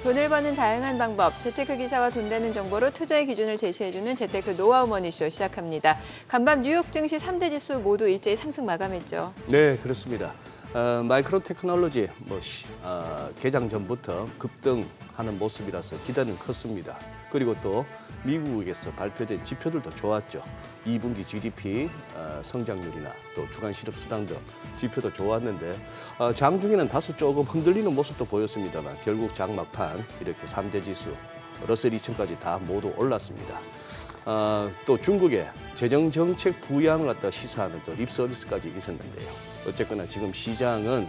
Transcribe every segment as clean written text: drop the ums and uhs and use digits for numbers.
돈을 버는 다양한 방법, 재테크 기사와 돈 되는 정보로 투자의 기준을 제시해주는 재테크 노하우 머니쇼 시작합니다. 간밤 뉴욕 증시 3대 지수 모두 일제히 상승 마감했죠. 네, 그렇습니다. 마이크로 테크놀로지 개장 전부터 급등하는 모습이라서 기대는 컸습니다. 그리고 또 미국에서 발표된 지표들도 좋았죠. 2분기 GDP 성장률이나 또 주간 실업수당 등 지표도 좋았는데 장중에는 다소 조금 흔들리는 모습도 보였습니다만 결국 장 막판 이렇게 3대 지수 러셀 2000까지 다 모두 올랐습니다. 또 중국의 재정정책 부양을 갖다 시사하는 또 립서비스까지 있었는데요. 어쨌거나 지금 시장은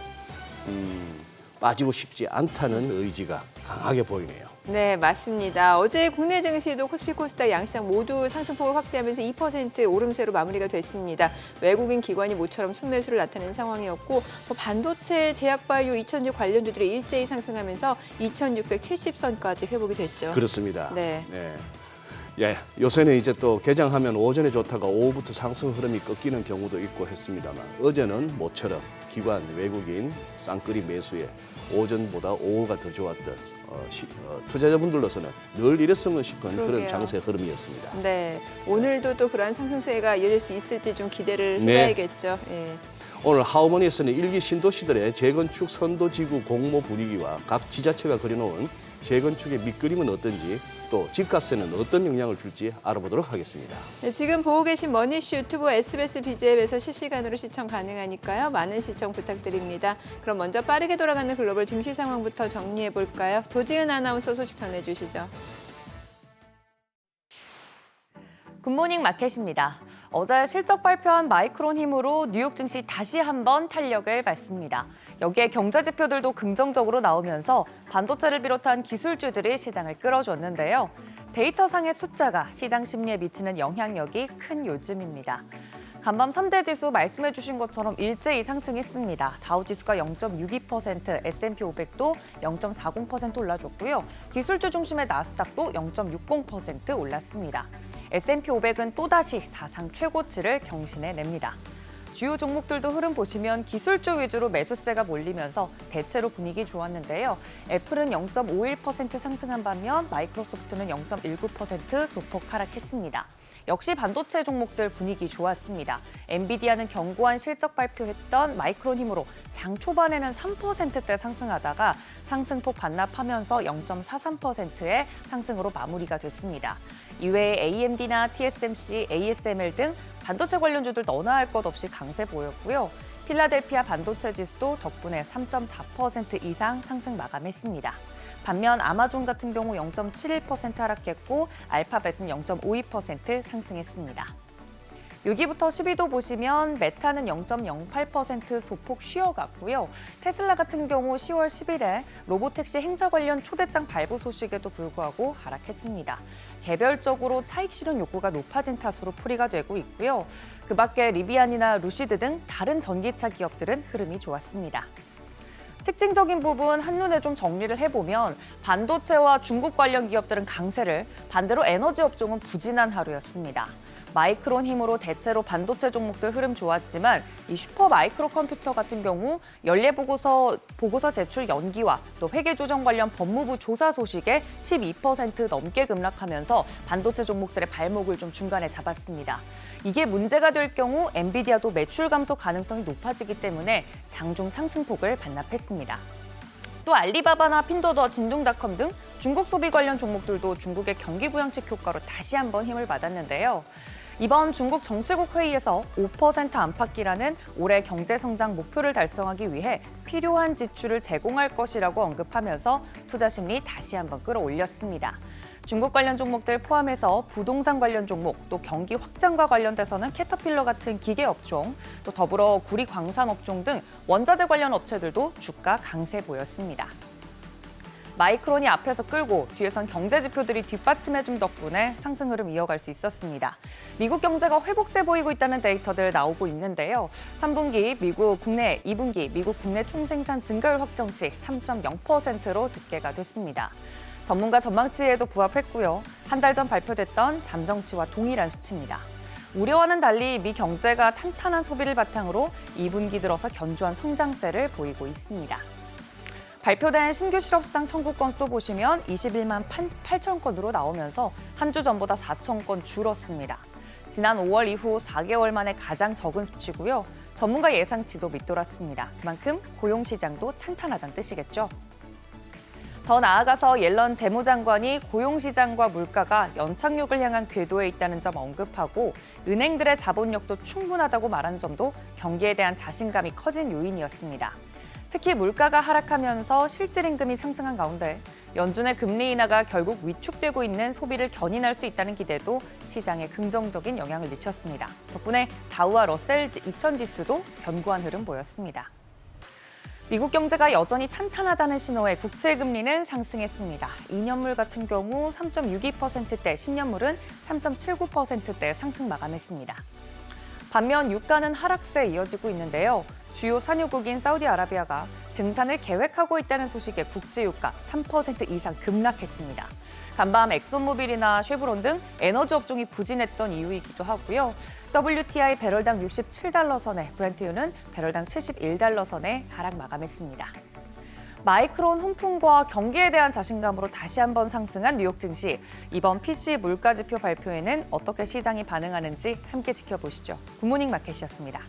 빠지고 싶지 않다는 의지가 강하게 보이네요. 네, 맞습니다. 어제 국내 증시도 코스피 코스닥 양시장 모두 상승폭을 확대하면서 2% 오름세로 마무리가 됐습니다. 외국인 기관이 모처럼 순매수를 나타낸 상황이었고 반도체, 제약바이오, 2000주 관련주들이 일제히 상승하면서 2670선까지 회복이 됐죠. 그렇습니다. 네. 예, 요새는 이제 또 개장하면 오전에 좋다가 오후부터 상승 흐름이 꺾이는 경우도 있고 했습니다만 어제는 모처럼 기관, 외국인 쌍끌이 매수에 오전보다 오후가 더 좋았던 투자자분들로서는 늘 이랬으면 싶은 그런 장세 흐름이었습니다. 네, 오늘도 또 그러한 상승세가 이어질 수 있을지 좀 기대를 네. 해봐야겠죠. 예. 오늘 하우머니에서는 일기 신도시들의 재건축 선도지구 공모 분위기와 각 지자체가 그려놓은 재건축의 밑그림은 어떤지 또 집값에는 어떤 영향을 줄지 알아보도록 하겠습니다. 네, 지금 보고 계신 머니쇼 유튜브 SBS BG앱에서 실시간으로 시청 가능하니까요. 많은 시청 부탁드립니다. 그럼 먼저 빠르게 돌아가는 글로벌 증시 상황부터 정리해 볼까요? 도지은 아나운서 소식 전해주시죠. 굿모닝 마켓입니다. 어제 실적 발표한 마이크론 힘으로 뉴욕 증시 다시 한번 탄력을 받습니다. 여기에 경제 지표들도 긍정적으로 나오면서 반도체를 비롯한 기술주들이 시장을 끌어줬는데요. 데이터상의 숫자가 시장 심리에 미치는 영향력이 큰 요즘입니다. 간밤 3대 지수 말씀해 주신 것처럼 일제히 상승했습니다. 다우지수가 0.62%, S&P 500도 0.40% 올라줬고요. 기술주 중심의 나스닥도 0.60% 올랐습니다. S&P 500은 또다시 사상 최고치를 경신해냅니다. 주요 종목들도 흐름 보시면 기술주 위주로 매수세가 몰리면서 대체로 분위기 좋았는데요. 애플은 0.51% 상승한 반면 마이크로소프트는 0.19% 소폭 하락했습니다. 역시 반도체 종목들 분위기 좋았습니다. 엔비디아는 견고한 실적 발표했던 마이크론 힘으로 장 초반에는 3%대 상승하다가 상승폭 반납하면서 0.43%의 상승으로 마무리가 됐습니다. 이외에 AMD나 TSMC, ASML 등 반도체 관련주들 너나 할 것 없이 강세 보였고요. 필라델피아 반도체 지수도 덕분에 3.4% 이상 상승 마감했습니다. 반면 아마존 같은 경우 0.71% 하락했고 알파벳은 0.52% 상승했습니다. 6위부터 10위도 보시면 메타는 0.08% 소폭 쉬어갔고요. 테슬라 같은 경우 10월 10일에 로보택시 행사 관련 초대장 발부 소식에도 불구하고 하락했습니다. 개별적으로 차익 실현 욕구가 높아진 탓으로 풀이가 되고 있고요. 그 밖에 리비안이나 루시드 등 다른 전기차 기업들은 흐름이 좋았습니다. 특징적인 부분 한눈에 좀 정리를 해보면 반도체와 중국 관련 기업들은 강세를, 반대로 에너지 업종은 부진한 하루였습니다. 마이크론 힘으로 대체로 반도체 종목들 흐름 좋았지만 이 슈퍼 마이크로 컴퓨터 같은 경우 연례 보고서 제출 연기와 또 회계 조정 관련 법무부 조사 소식에 12% 넘게 급락하면서 반도체 종목들의 발목을 좀 중간에 잡았습니다. 이게 문제가 될 경우 엔비디아도 매출 감소 가능성이 높아지기 때문에 장중 상승폭을 반납했습니다. 또 알리바바나 핀도더, 진동닷컴 등 중국 소비 관련 종목들도 중국의 경기 부양책 효과로 다시 한번 힘을 받았는데요. 이번 중국 정치국 회의에서 5% 안팎이라는 올해 경제 성장 목표를 달성하기 위해 필요한 지출을 제공할 것이라고 언급하면서 투자 심리 다시 한번 끌어올렸습니다. 중국 관련 종목들 포함해서 부동산 관련 종목, 또 경기 확장과 관련돼서는 캐터필러 같은 기계 업종, 또 더불어 구리 광산 업종 등 원자재 관련 업체들도 주가 강세 보였습니다. 마이크론이 앞에서 끌고 뒤에선 경제 지표들이 뒷받침해준 덕분에 상승 흐름 이어갈 수 있었습니다. 미국 경제가 회복세 보이고 있다는 데이터들 나오고 있는데요. 3분기 미국 국내, 2분기 미국 국내 총생산 증가율 확정치 3.0%로 집계가 됐습니다. 전문가 전망치에도 부합했고요. 한 달 전 발표됐던 잠정치와 동일한 수치입니다. 우려와는 달리 미 경제가 탄탄한 소비를 바탕으로 2분기 들어서 견조한 성장세를 보이고 있습니다. 발표된 신규 실업수당 청구 건수도 보시면 21만 8천 건으로 나오면서 한 주 전보다 4천 건 줄었습니다. 지난 5월 이후 4개월 만에 가장 적은 수치고요. 전문가 예상치도 밑돌았습니다. 그만큼 고용시장도 탄탄하다는 뜻이겠죠. 더 나아가서 옐런 재무장관이 고용시장과 물가가 연착륙을 향한 궤도에 있다는 점 언급하고 은행들의 자본력도 충분하다고 말한 점도 경기에 대한 자신감이 커진 요인이었습니다. 특히 물가가 하락하면서 실질임금이 상승한 가운데 연준의 금리 인하가 결국 위축되고 있는 소비를 견인할 수 있다는 기대도 시장에 긍정적인 영향을 미쳤습니다. 덕분에 다우와 러셀 2000 지수도 견고한 흐름 보였습니다. 미국 경제가 여전히 탄탄하다는 신호에 국채 금리는 상승했습니다. 2년물 같은 경우 3.62%대, 10년물은 3.79%대 상승 마감했습니다. 반면 유가는 하락세에 이어지고 있는데요. 주요 산유국인 사우디아라비아가 증산을 계획하고 있다는 소식에 국제유가 3% 이상 급락했습니다. 간밤 엑손모빌이나 쉐브론 등 에너지 업종이 부진했던 이유이기도 하고요. WTI 배럴당 67달러 선에, 브렌트유는 배럴당 71달러 선에 하락 마감했습니다. 마이크론 훈풍과 경기에 대한 자신감으로 다시 한번 상승한 뉴욕 증시. 이번 PC 물가지표 발표에는 어떻게 시장이 반응하는지 함께 지켜보시죠. 굿모닝 마켓이었습니다.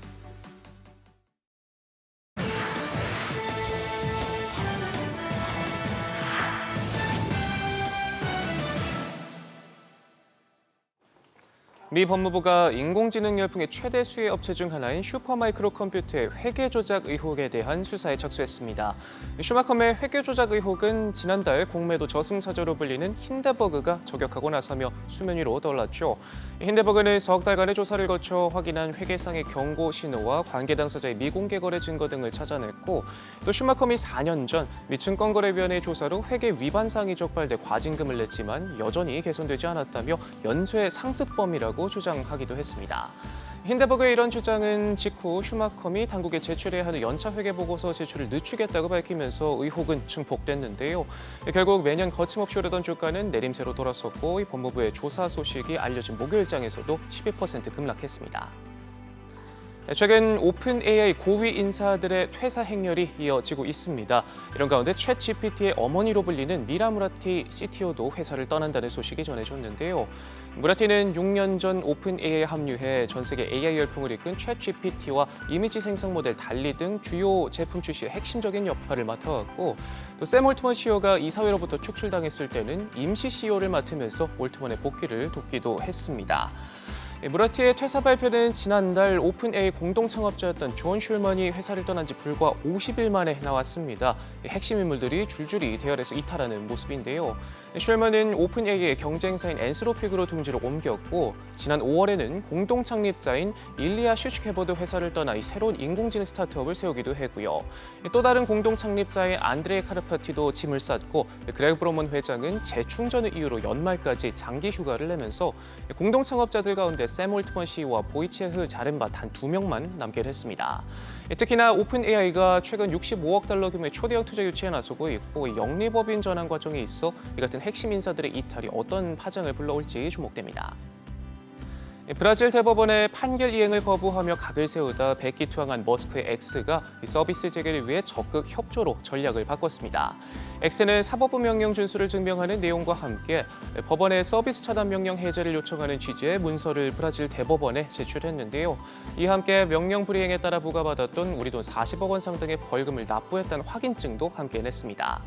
미 법무부가 인공지능 열풍의 최대 수혜 업체 중 하나인 슈퍼마이크로 컴퓨터의 회계 조작 의혹에 대한 수사에 착수했습니다. 슈마컴의 회계 조작 의혹은 지난달 공매도 저승사자로 불리는 힌데버그가 저격하고 나서며 수면 위로 떠올랐죠. 힌데버그는 석 달간의 조사를 거쳐 확인한 회계상의 경고 신호와 관계 당사자의 미공개 거래 증거 등을 찾아냈고, 또 슈마컴이 4년 전 미 증권거래위원회 조사로 회계 위반 사항이 적발돼 과징금을 냈지만 여전히 개선되지 않았다며 연쇄 상습범이라고 주장하기도 했습니다. 힌데버그의 이런 주장은 직후 슈마컴이 당국에 제출해야 하는 연차 회계 보고서 제출을 늦추겠다고 밝히면서 의혹은 증폭됐는데요. 결국 매년 거침없이 오르던 주가는 내림세로 돌아섰고, 법무부의 조사 소식이 알려진 목요일장에서도 12% 급락했습니다. 최근 오픈 AI 고위 인사들의 퇴사 행렬이 이어지고 있습니다. 이런 가운데 챗 GPT의 어머니로 불리는 미라 무라티 CTO도 회사를 떠난다는 소식이 전해졌는데요. 무라티는 6년 전 오픈 AI에 합류해 전 세계 AI 열풍을 이끈 챗 GPT와 이미지 생성 모델 달리 등 주요 제품 출시의 핵심적인 역할을 맡아왔고, 또 샘 올트먼 CEO가 이사회로부터 축출당했을 때는 임시 CEO를 맡으면서 올트먼의 복귀를 돕기도 했습니다. 무라티의 퇴사 발표는 지난달 오픈 AI 공동 창업자였던 존 슐먼이 회사를 떠난 지 불과 50일 만에 나왔습니다. 핵심 인물들이 줄줄이 대열에서 이탈하는 모습인데요. 슐먼은 오픈 AI의 경쟁사인 엔스로픽으로 둥지를 옮겼고, 지난 5월에는 공동 창립자인 일리아 슈슈케버드 회사를 떠나 이 새로운 인공지능 스타트업을 세우기도 했고요. 또 다른 공동 창립자인 안드레이 카르파티도 짐을 쌌고, 그레그 브로먼 회장은 재충전을 이유로 연말까지 장기 휴가를 내면서 공동 창업자들 가운데 샘 올트먼 CEO와 보이체흐 자른바 단 2명만 남게 했습니다. 특히나 오픈 AI가 최근 65억 달러 규모의 초대형 투자 유치에 나서고 있고, 영리법인 전환 과정에 있어 이 같은 핵심 인사들의 이탈이 어떤 파장을 불러올지 주목됩니다. 브라질 대법원의 판결 이행을 거부하며 각을 세우다 백기투항한 머스크의 X가 서비스 재개를 위해 적극 협조로 전략을 바꿨습니다. X는 사법부 명령 준수를 증명하는 내용과 함께 법원의 서비스 차단 명령 해제를 요청하는 취지의 문서를 브라질 대법원에 제출했는데요. 이와 함께 명령 불이행에 따라 부과받았던 우리 돈 40억 원 상당의 벌금을 납부했다는 확인증도 함께 냈습니다.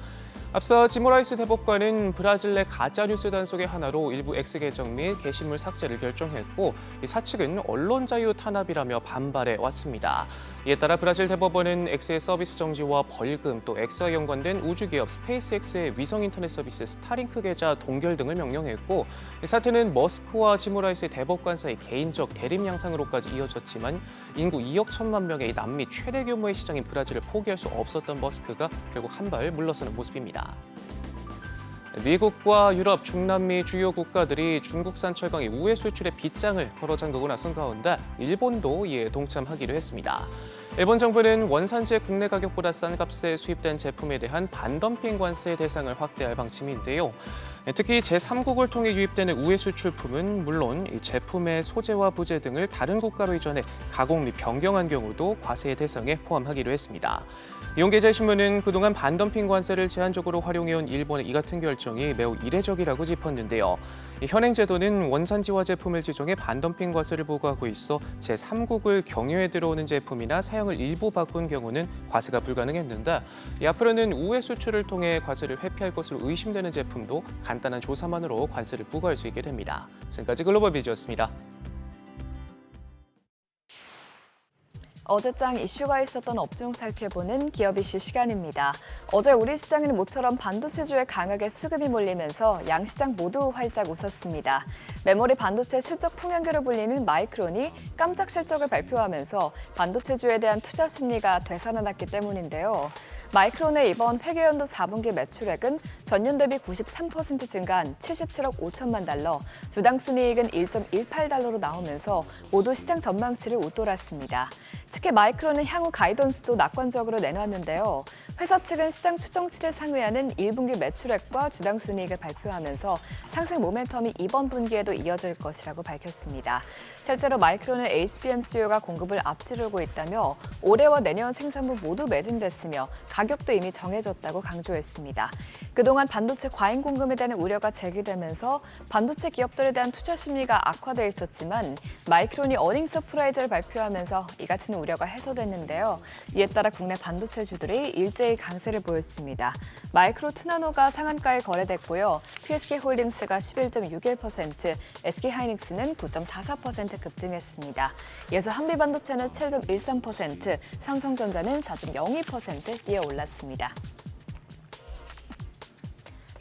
앞서 지모라이스 대법관은 브라질 내 가짜뉴스 단속의 하나로 일부 X 계정 및 게시물 삭제를 결정했고, 이 사측은 언론 자유 탄압이라며 반발해 왔습니다. 이에 따라 브라질 대법원은 X의 서비스 정지와 벌금, 또 X와 연관된 우주기업 스페이스X의 위성 인터넷 서비스 스타링크 계좌 동결 등을 명령했고, 이 사태는 머스크와 지모라이스의 대법관 사이 개인적 대립 양상으로까지 이어졌지만 인구 2억 1천만 명의 남미 최대 규모의 시장인 브라질을 포기할 수 없었던 머스크가 결국 한 발 물러서는 모습입니다. 미국과 유럽, 중남미 주요 국가들이 중국산 철강의 우회 수출에 빗장을 걸어 잠그고 나선 가운데 일본도 이에 동참하기로 했습니다. 일본 정부는 원산지의 국내 가격보다 싼 값에 수입된 제품에 대한 반덤핑 관세 대상을 확대할 방침인데요. 특히 제3국을 통해 유입되는 우회 수출품은 물론 이 제품의 소재와 부재 등을 다른 국가로 이전해 가공 및 변경한 경우도 과세 대상에 포함하기로 했습니다. 이용계좌신문은 그동안 반덤핑 관세를 제한적으로 활용해온 일본의 이 같은 결정이 매우 이례적이라고 짚었는데요. 현행 제도는 원산지와 제품을 지정해 반덤핑 과세를 부과하고 있어 제3국을 경유해 들어오는 제품이나 사양을 일부 바꾼 경우는 과세가 불가능했는데 앞으로는 우회 수출을 통해 과세를 회피할 것으로 의심되는 제품도 간단한 조사만으로 관세를 부과할 수 있게 됩니다. 지금까지 글로벌 비즈였습니다. 어제장 이슈가 있었던 업종 살펴보는 기업 이슈 시간입니다. 어제 우리 시장에는 모처럼 반도체주에 강하게 수급이 몰리면서 양시장 모두 활짝 웃었습니다. 메모리 반도체 실적 풍향계로 불리는 마이크론이 깜짝 실적을 발표하면서 반도체주에 대한 투자 심리가 되살아났기 때문인데요. 마이크론의 이번 회계연도 4분기 매출액은 전년 대비 93% 증가한 77억 5천만 달러, 주당 순이익은 1.18달러로 나오면서 모두 시장 전망치를 웃돌았습니다. 특히 마이크론은 향후 가이던스도 낙관적으로 내놨는데요. 회사 측은 시장 추정치를 상회하는 1분기 매출액과 주당 순이익을 발표하면서 상승 모멘텀이 이번 분기에도 이어질 것이라고 밝혔습니다. 실제로 마이크론은 HBM 수요가 공급을 앞지르고 있다며 올해와 내년 생산부 모두 매진됐으며 가격도 이미 정해졌다고 강조했습니다. 그동안 반도체 과잉 공급에 대한 우려가 제기되면서 반도체 기업들에 대한 투자 심리가 악화돼 있었지만 마이크론이 어닝 서프라이즈를 발표하면서 이 같은 우려가 해소됐는데요. 이에 따라 국내 반도체주들이 일제히 강세를 보였습니다. 마이크로 투나노가 상한가에 거래됐고요. PSK홀딩스가 11.61%, SK하이닉스는 9.44% 급등했습니다. 이어서 한미반도체는 7.13%, 삼성전자는 4.02% 뛰어 올랐습니다.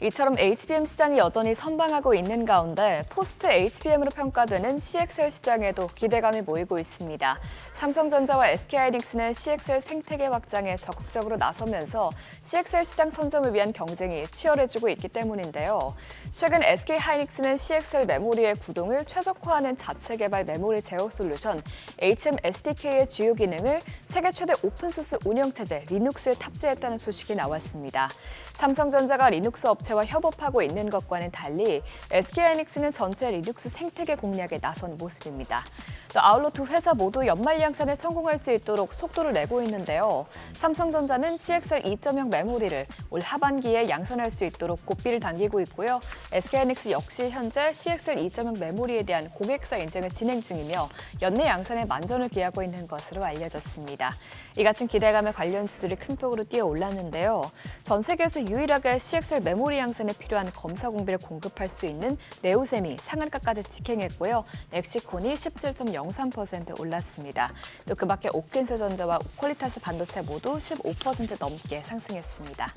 이처럼 HBM 시장이 여전히 선방하고 있는 가운데 포스트 HBM으로 평가되는 CXL 시장에도 기대감이 모이고 있습니다. 삼성전자와 SK하이닉스는 CXL 생태계 확장에 적극적으로 나서면서 CXL 시장 선점을 위한 경쟁이 치열해지고 있기 때문인데요. 최근 SK하이닉스는 CXL 메모리의 구동을 최적화하는 자체 개발 메모리 제어 솔루션 HMSDK의 주요 기능을 세계 최대 오픈소스 운영체제 리눅스에 탑재했다는 소식이 나왔습니다. 삼성전자가 리눅스 업체와 협업하고 있는 것과는 달리 SK하이닉스는 전체 리눅스 생태계 공략에 나선 모습입니다. 또 아울러 두 회사 모두 연말 양산에 성공할 수 있도록 속도를 내고 있는데요. 삼성전자는 CXL 2.0 메모리를 올 하반기에 양산할 수 있도록 고삐를 당기고 있고요. SK하이닉스 역시 현재 CXL 2.0 메모리에 대한 고객사 인증을 진행 중이며 연내 양산에 만전을 기하고 있는 것으로 알려졌습니다. 이 같은 기대감에 관련 주들이 큰 폭으로 뛰어 올랐는데요. 전 세계에서 유일하게 CXL 메모리 양산에 필요한 검사 공비를 공급할 수 있는 네오셈이 상한가까지 직행했고요. 엑시콘이 17.03% 올랐습니다. 또 그 밖에 옥킨스전자와 퀄리타스 반도체 모두 15% 넘게 상승했습니다.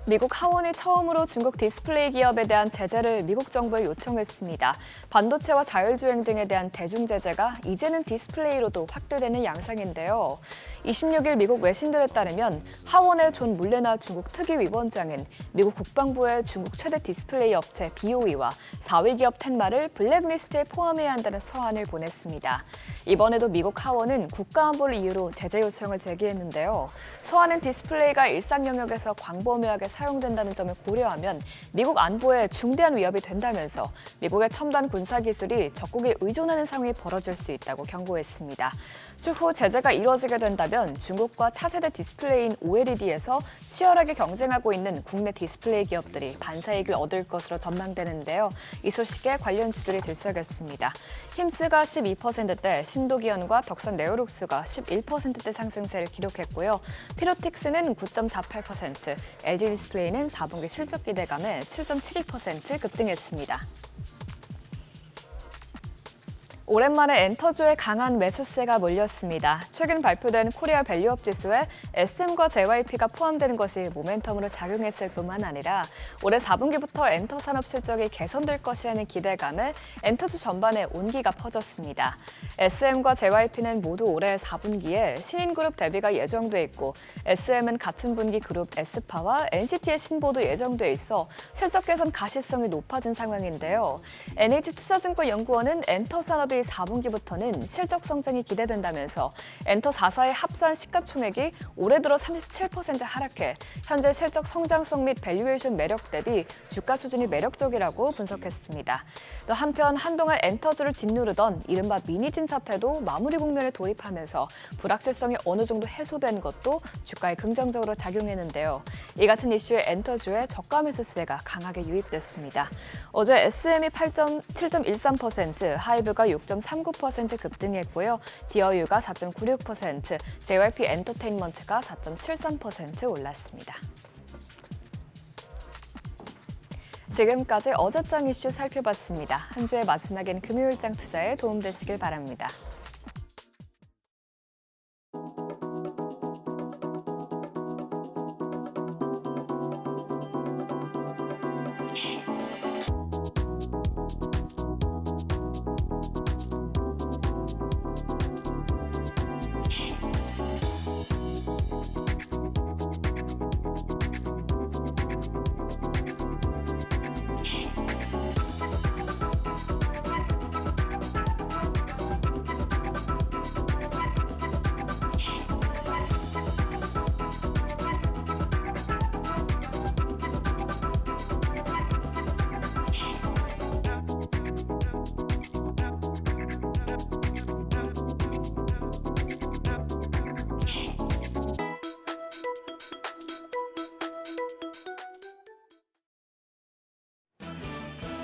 미국 하원이 처음으로 중국 디스플레이 기업에 대한 제재를 미국 정부에 요청했습니다. 반도체와 자율주행 등에 대한 대중 제재가 이제는 디스플레이로도 확대되는 양상인데요. 26일 미국 외신들에 따르면 하원의 존 물레나 중국 특위위원장은 미국 국방부의 중국 최대 디스플레이 업체 BOE와 4위 기업 텐마를 블랙리스트에 포함해야 한다는 서한을 보냈습니다. 이번에도 미국 하원은 국가안보를 이유로 제재 요청을 제기했는데요. 서한은 디스플레이가 일상 영역에서 광범위하게 사용된다는 점을 고려하면 미국 안보에 중대한 위협이 된다면서 미국의 첨단 군사기술이 적국에 의존하는 상황이 벌어질 수 있다고 경고했습니다. 추후 제재가 이루어지게 된다면 중국과 차세대 디스플레이인 OLED에서 치열하게 경쟁하고 있는 국내 디스플레이 기업들이 반사이익을 얻을 것으로 전망되는데요. 이 소식에 관련 주들이 들썩였습니다. 힘스가 12%대, 신도기현과 덕산 네오룩스가 11%대 상승세를 기록했고요. 피로틱스는 9.48%, LG 디스플레이는 4분기 실적 기대감에 7.72% 급등했습니다. 오랜만에 엔터주에 강한 매수세가 몰렸습니다. 최근 발표된 코리아 밸류업 지수에 SM과 JYP가 포함되는 것이 모멘텀으로 작용했을 뿐만 아니라 올해 4분기부터 엔터 산업 실적이 개선될 것이라는 기대감에 엔터주 전반에 온기가 퍼졌습니다. SM과 JYP는 모두 올해 4분기에 신인그룹 데뷔가 예정돼 있고 SM은 같은 분기 그룹 에스파와 NCT의 신보도 예정돼 있어 실적 개선 가시성이 높아진 상황인데요. NH투자증권연구원은 엔터 산업이 내년기 4분기부터는 실적 성장이 기대된다면서 엔터 4사의 합산 시가총액이 올해 들어 37% 하락해 현재 실적 성장성 및 밸류에이션 매력 대비 주가 수준이 매력적이라고 분석했습니다. 또 한편 한동안 엔터주를 짓누르던 이른바 미니진 사태도 마무리 국면에 돌입하면서 불확실성이 어느 정도 해소된 것도 주가에 긍정적으로 작용했는데요. 이 같은 이슈에 엔터주의 저가 매수세가 강하게 유입됐습니다. 어제 SM이 7.13%, 하이브가 6.39% 급등했고요. 디어유가 4.96%, JYP 엔터테인먼트가 4.73% 올랐습니다. 지금까지 어제장 이슈 살펴봤습니다. 한 주의 마지막엔 금요일장 투자에 도움되시길 바랍니다.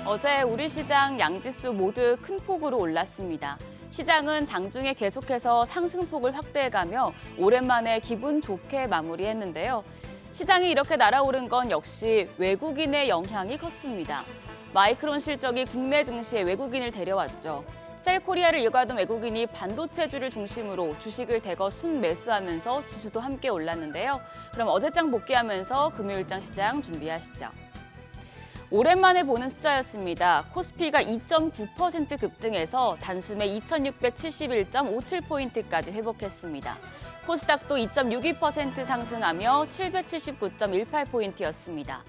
어제 우리 시장 양지수 모두 큰 폭으로 올랐습니다. 시장은 장중에 계속해서 상승폭을 확대해가며 오랜만에 기분 좋게 마무리했는데요. 시장이 이렇게 날아오른 건 역시 외국인의 영향이 컸습니다. 마이크론 실적이 국내 증시에 외국인을 데려왔죠. 셀코리아를 이어가던 외국인이 반도체주를 중심으로 주식을 대거 순매수하면서 지수도 함께 올랐는데요. 그럼 어제장 복귀하면서 금요일장 시장 준비하시죠. 오랜만에 보는 숫자였습니다. 코스피가 2.9% 급등해서 단숨에 2671.57포인트까지 회복했습니다. 코스닥도 2.62% 상승하며 779.18포인트였습니다.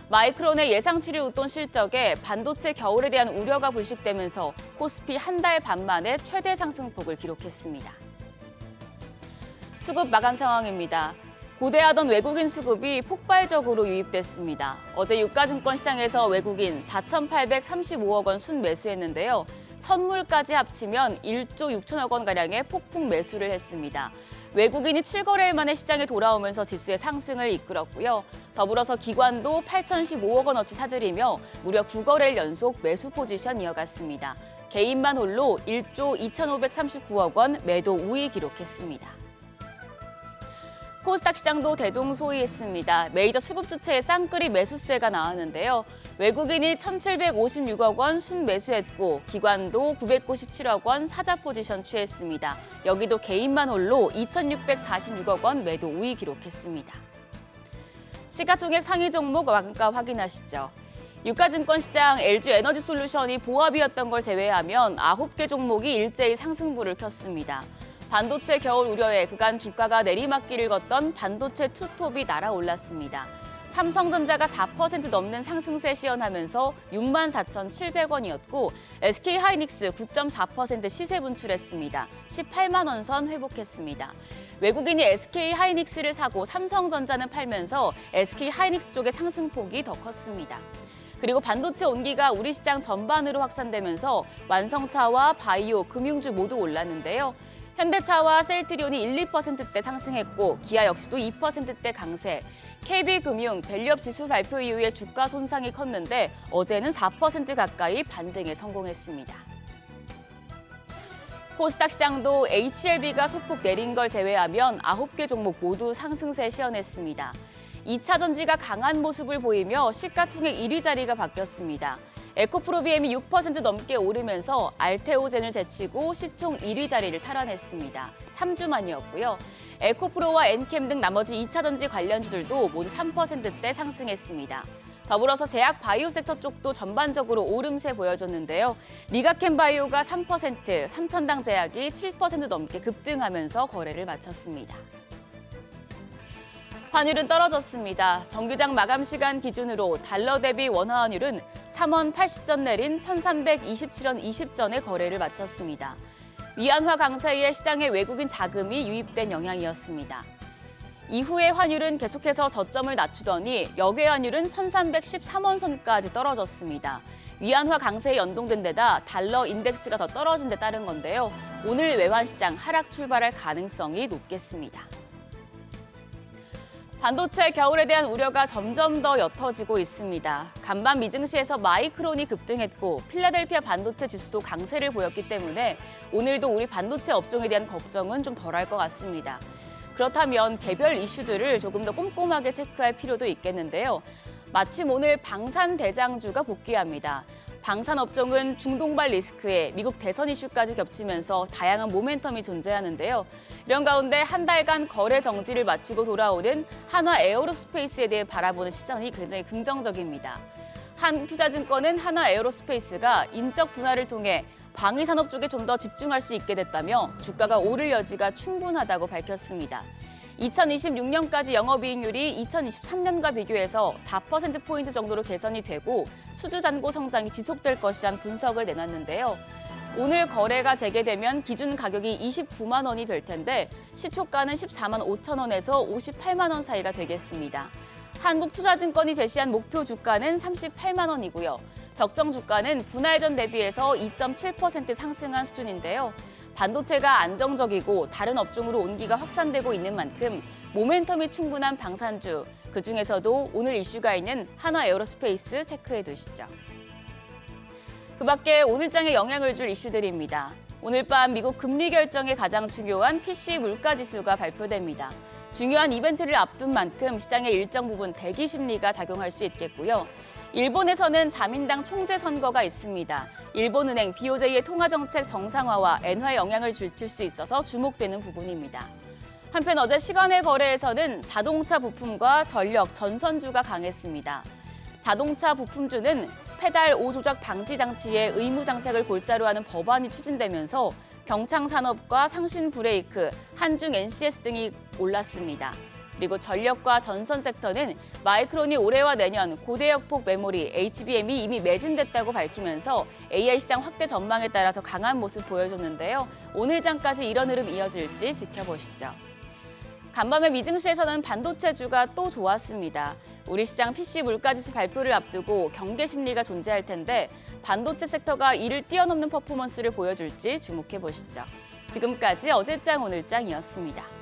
마이크론의 예상치를 웃돈 실적에 반도체 겨울에 대한 우려가 불식되면서 코스피 한 달 반 만에 최대 상승폭을 기록했습니다. 수급 마감 상황입니다. 고대하던 외국인 수급이 폭발적으로 유입됐습니다. 어제 유가증권 시장에서 외국인 4,835억 원 순매수했는데요. 선물까지 합치면 1조 6천억 원가량의 폭풍 매수를 했습니다. 외국인이 7거래일 만에 시장에 돌아오면서 지수의 상승을 이끌었고요. 더불어서 기관도 8,015억 원어치 사들이며 무려 9거래일 연속 매수 포지션 이어갔습니다. 개인만 홀로 1조 2,539억 원 매도 우위 기록했습니다. 코스닥 시장도 대동소이했습니다. 메이저 수급 주체의 쌍끌이 매수세가 나왔는데요. 외국인이 1,756억 원 순매수했고 기관도 997억 원 사자 포지션 취했습니다. 여기도 개인만 홀로 2,646억 원 매도 우위 기록했습니다. 시가총액 상위 종목 왕가 확인하시죠. 유가증권 시장 LG에너지솔루션이 보합이었던 걸 제외하면 9개 종목이 일제히 상승부를 켰습니다. 반도체 겨울 우려에 그간 주가가 내리막길을 걷던 반도체 투톱이 날아올랐습니다. 삼성전자가 4% 넘는 상승세 시현하면서 64,700원이었고 SK하이닉스 9.4% 시세 분출했습니다. 18만 원 선 회복했습니다. 외국인이 SK하이닉스를 사고 삼성전자는 팔면서 SK하이닉스 쪽의 상승폭이 더 컸습니다. 그리고 반도체 온기가 우리 시장 전반으로 확산되면서 완성차와 바이오, 금융주 모두 올랐는데요. 현대차와 셀트리온이 1~2%대 상승했고 기아 역시도 2%대 강세. KB금융, 밸류업 지수 발표 이후에 주가 손상이 컸는데 어제는 4% 가까이 반등에 성공했습니다. 코스닥 시장도 HLB가 소폭 내린 걸 제외하면 9개 종목 모두 상승세 시현했습니다. 2차 전지가 강한 모습을 보이며 시가총액 1위 자리가 바뀌었습니다. 에코프로비엠이 6% 넘게 오르면서 알테오젠을 제치고 시총 1위 자리를 탈환했습니다. 3주 만이었고요. 에코프로와 엔캠 등 나머지 2차 전지 관련주들도 모두 3%대 상승했습니다. 더불어서 제약 바이오 섹터 쪽도 전반적으로 오름세 보여줬는데요. 리가켄 바이오가 3%, 삼천당 제약이 7% 넘게 급등하면서 거래를 마쳤습니다. 환율은 떨어졌습니다. 정규장 마감 시간 기준으로 달러 대비 원화 환율은 13원 80전 내린 1327원 20전에 거래를 마쳤습니다. 위안화 강세에 시장에 외국인 자금이 유입된 영향이었습니다. 이후에 환율은 계속해서 저점을 낮추더니 역외 환율은 1313원 선까지 떨어졌습니다. 위안화 강세에 연동된 데다 달러 인덱스가 더 떨어진 데 따른 건데요. 오늘 외환시장 하락 출발할 가능성이 높겠습니다. 반도체 겨울에 대한 우려가 점점 더 옅어지고 있습니다. 간밤 미증시에서 마이크론이 급등했고 필라델피아 반도체 지수도 강세를 보였기 때문에 오늘도 우리 반도체 업종에 대한 걱정은 좀 덜할 것 같습니다. 그렇다면 개별 이슈들을 조금 더 꼼꼼하게 체크할 필요도 있겠는데요. 마침 오늘 방산 대장주가 복귀합니다. 방산 업종은 중동발 리스크에 미국 대선 이슈까지 겹치면서 다양한 모멘텀이 존재하는데요. 이런 가운데 한 달간 거래 정지를 마치고 돌아오는 한화 에어로스페이스에 대해 바라보는 시선이 굉장히 긍정적입니다. 한국투자증권은 한화 에어로스페이스가 인적 분할을 통해 방위 산업 쪽에 좀 더 집중할 수 있게 됐다며 주가가 오를 여지가 충분하다고 밝혔습니다. 2026년까지 영업이익률이 2023년과 비교해서 4%포인트 정도로 개선이 되고 수주잔고 성장이 지속될 것이란 분석을 내놨는데요. 오늘 거래가 재개되면 기준 가격이 29만 원이 될 텐데 시초가는 14만 5천 원에서 58만 원 사이가 되겠습니다. 한국투자증권이 제시한 목표 주가는 38만 원이고요. 적정 주가는 분할 전 대비해서 2.7% 상승한 수준인데요. 반도체가 안정적이고 다른 업종으로 온기가 확산되고 있는 만큼 모멘텀이 충분한 방산주, 그중에서도 오늘 이슈가 있는 한화 에어로스페이스 체크해 두시죠. 그 밖에 오늘장에 영향을 줄 이슈들입니다. 오늘 밤 미국 금리 결정에 가장 중요한 PC 물가지수가 발표됩니다. 중요한 이벤트를 앞둔 만큼 시장의 일정 부분 대기 심리가 작용할 수 있겠고요. 일본에서는 자민당 총재 선거가 있습니다. 일본은행 BOJ의 통화정책 정상화와 엔화에 영향을 줄 수 있어서 주목되는 부분입니다. 한편 어제 시간의 거래에서는 자동차 부품과 전력, 전선주가 강했습니다. 자동차 부품주는 페달 5조작 방지 장치의 의무 장착을 골자로 하는 법안이 추진되면서 경창산업과 상신 브레이크, 한중 NCS 등이 올랐습니다. 그리고 전력과 전선 섹터는 마이크론이 올해와 내년 고대역폭 메모리 HBM이 이미 매진됐다고 밝히면서 AI 시장 확대 전망에 따라서 강한 모습 보여줬는데요. 오늘 장까지 이런 흐름 이어질지 지켜보시죠. 간밤에 미증시에서는 반도체주가 또 좋았습니다. 우리 시장 PC 물가지수 발표를 앞두고 경계 심리가 존재할 텐데 반도체 섹터가 이를 뛰어넘는 퍼포먼스를 보여줄지 주목해 보시죠. 지금까지 어제장 오늘장이었습니다.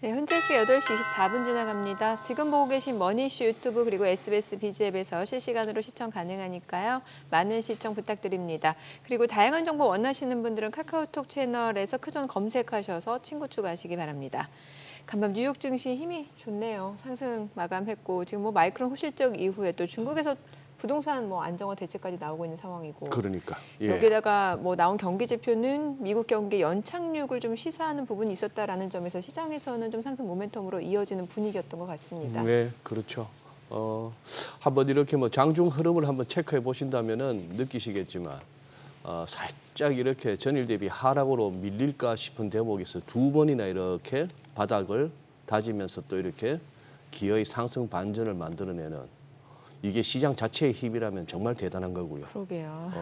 네, 현재 시각 8시 24분 지나갑니다. 지금 보고 계신 머니이슈 유튜브 그리고 SBS BG앱에서 실시간으로 시청 가능하니까요. 많은 시청 부탁드립니다. 그리고 다양한 정보 원하시는 분들은 카카오톡 채널에서 크존 검색하셔서 친구 추가하시기 바랍니다. 간밤 뉴욕 증시 힘이 좋네요. 상승 마감했고 지금 뭐 마이크론 호실적 이후에 또 중국에서 부동산 뭐 안정화 대책까지 나오고 있는 상황이고. 그러니까. 예. 여기다가 뭐 나온 경기 지표는 미국 경기 연착륙을 좀 시사하는 부분이 있었다라는 점에서 시장에서는 좀 상승 모멘텀으로 이어지는 분위기였던 것 같습니다. 네, 그렇죠. 한번 이렇게 뭐 장중 흐름을 한번 체크해 보신다면은 느끼시겠지만 살짝 이렇게 전일 대비 하락으로 밀릴까 싶은 대목에서 두 번이나 이렇게 바닥을 다지면서 또 이렇게 기어이 상승 반전을 만들어내는 이게 시장 자체의 힘이라면 정말 대단한 거고요. 그러게요.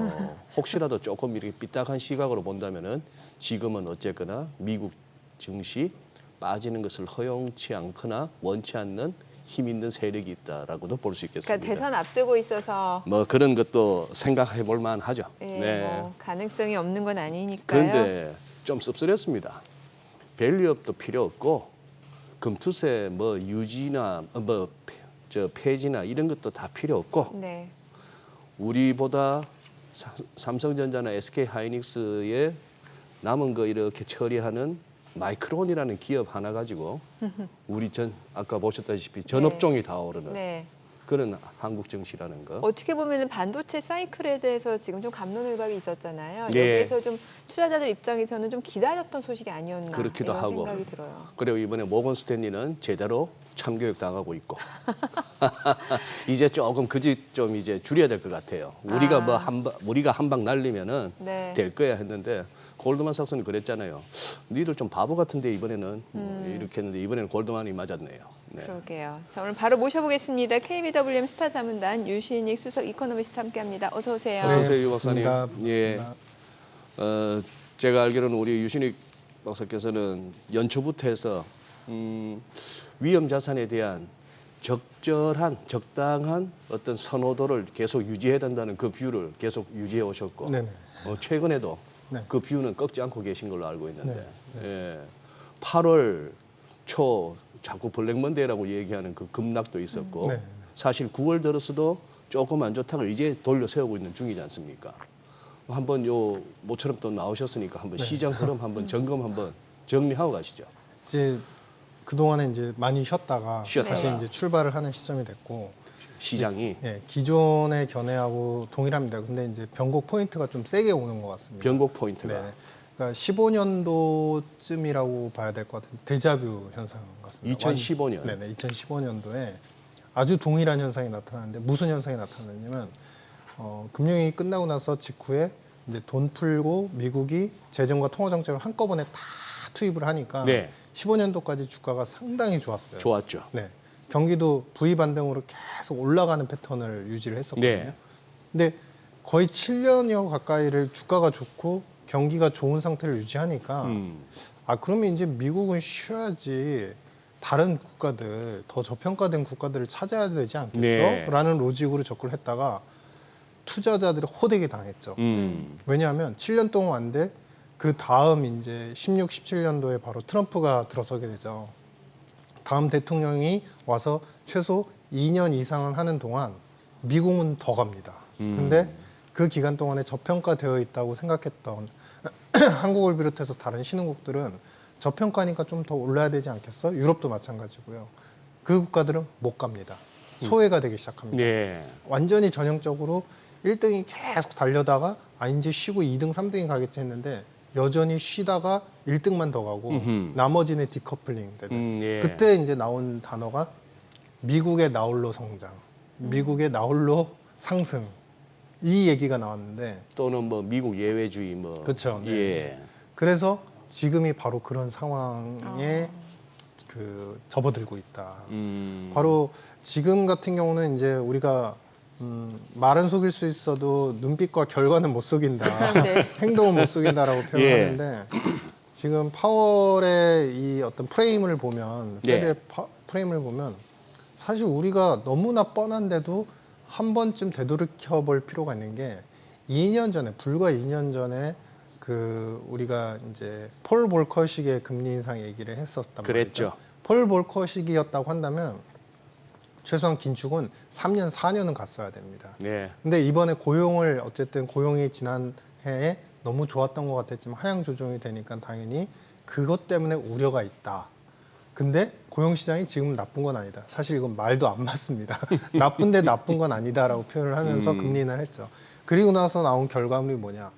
혹시라도 조금 이렇게 삐딱한 시각으로 본다면은 지금은 어쨌거나 미국 증시 빠지는 것을 허용치 않거나 원치 않는 힘 있는 세력이 있다라고도 볼 수 있겠습니다. 그러니까 대선 앞두고 있어서 뭐 그런 것도 생각해 볼 만하죠. 예, 뭐 가능성이 없는 건 아니니까요. 그런데 좀 씁쓸했습니다. 밸류업도 필요 없고 금투세 뭐 유지나 폐지나 이런 것도 다 필요 없고 네. 우리보다 삼성전자나 SK하이닉스의 남은 거 이렇게 처리하는 마이크론이라는 기업 하나 가지고 우리 아까 보셨다시피 전업종이 다 오르는 네. 그런 한국 증시라는 거. 어떻게 보면 반도체 사이클에 대해서 지금 좀 갑론을박이 있었잖아요. 네. 여기에서 좀 투자자들 입장에서는 좀 기다렸던 소식이 아니었나 그렇기도 이런 하고. 생각이 들어요. 그리고 이번에 모건 스탠리는 제대로 참교육 당하고 있고 이제 조금 좀 이제 줄여야 될 것 같아요. 우리가 우리가 한 방 날리면은 네. 될 거야 했는데 골드만삭스는 그랬잖아요. 니들 좀 바보 같은데 이번에는 이렇게 했는데 이번에는 골드만이 맞았네요. 네. 그러게요. 자, 오늘 바로 모셔보겠습니다. KBWM 스타 자문단 유신익 수석 이코노미스트 함께합니다. 어서 오세요. 어서 오세요, 유 박사님. 반갑습니다. 예. 제가 알기로는 우리 유신익 박사께서는 연초부터 해서 위험 자산에 대한 적당한 어떤 선호도를 계속 유지해야 된다는 그 뷰를 계속 유지해 오셨고 네네. 최근에도 네. 그 뷰는 꺾지 않고 계신 걸로 알고 있는데 예. 8월 초 자꾸 블랙먼데이라고 얘기하는 그 급락도 있었고 네. 사실 9월 들어서도 조금 안 좋다고 이제 돌려 세우고 있는 중이지 않습니까? 한번 요 모처럼 또 나오셨으니까 한번 시장 흐름 한번 점검 한번 정리하고 가시죠. 이제 그동안에 이제 많이 쉬었다가 쉬었다가. 다시 이제 출발을 하는 시점이 됐고 시장이 예, 기존의 견해하고 동일합니다. 근데 이제 변곡 포인트가 좀 세게 오는 것 같습니다. 변곡 포인트가 네. 그러니까 15년도쯤이라고 봐야 될 것 같은 데자뷰 현상 같습니다. 2015년. 네네, 2015년도에 아주 동일한 현상이 나타나는데 무슨 현상이 나타났냐면 금융위기 끝나고 나서 직후에 이제 돈 풀고 미국이 재정과 통화 정책을 한꺼번에 다 투입을 하니까 네. 15년도까지 주가가 상당히 좋았어요. 좋았죠. 네. 경기도 V 반등으로 계속 올라가는 패턴을 유지를 했었거든요. 네. 근데 거의 7년여 가까이를 주가가 좋고 경기가 좋은 상태를 유지하니까 그러면 이제 미국은 쉬어야지 다른 국가들 더 저평가된 국가들을 찾아야 되지 않겠어? 네. 라는 로직으로 접근을 했다가 투자자들이 호되게 당했죠. 왜냐하면 7년 동안 왔는데 그 다음 이제 16, 17년도에 바로 트럼프가 들어서게 되죠. 다음 대통령이 와서 최소 2년 이상은 하는 동안 미국은 더 갑니다. 근데 그 기간 동안에 저평가되어 있다고 생각했던 한국을 비롯해서 다른 신흥국들은 저평가니까 좀 더 올라야 되지 않겠어? 유럽도 마찬가지고요. 그 국가들은 못 갑니다. 소외가 되기 시작합니다. 네. 완전히 전형적으로 1등이 계속 달려다가 이제 쉬고 2등, 3등이 가겠지 했는데 여전히 쉬다가 1등만 더 가고 나머지는 디커플링 되는. 예. 그때 이제 나온 단어가 미국의 나홀로 성장, 미국의 나홀로 상승 이 얘기가 나왔는데 또는 뭐 미국 예외주의 뭐 그렇죠. 네. 예. 그래서 지금이 바로 그런 상황에 그 접어들고 있다. 바로 지금 같은 경우는 이제 우리가 말은 속일 수 있어도 눈빛과 결과는 못 속인다. 네. 행동은 못 속인다라고 표현하는데 지금 파월의 이 어떤 프레임을 보면 페드의 프레임을 보면 사실 우리가 너무나 뻔한데도 한 번쯤 되돌이켜 볼 필요가 있는 게 2년 전에 불과 2년 전에 그 우리가 이제 폴 볼커식의 금리 인상 얘기를 했었단 그랬죠. 말이죠. 폴 볼커식이었다고 한다면 최소한 긴축은 3년, 4년은 갔어야 됩니다. 네. 근데 이번에 고용을 어쨌든 고용이 지난 해에 너무 좋았던 것 같았지만 하향 조정이 되니까 당연히 그것 때문에 우려가 있다. 근데 고용시장이 지금 나쁜 건 아니다. 사실 이건 말도 안 맞습니다. 나쁜데 나쁜 건 아니다라고 표현을 하면서 금리 인하를 했죠. 그리고 나서 나온 결과물이 뭐냐.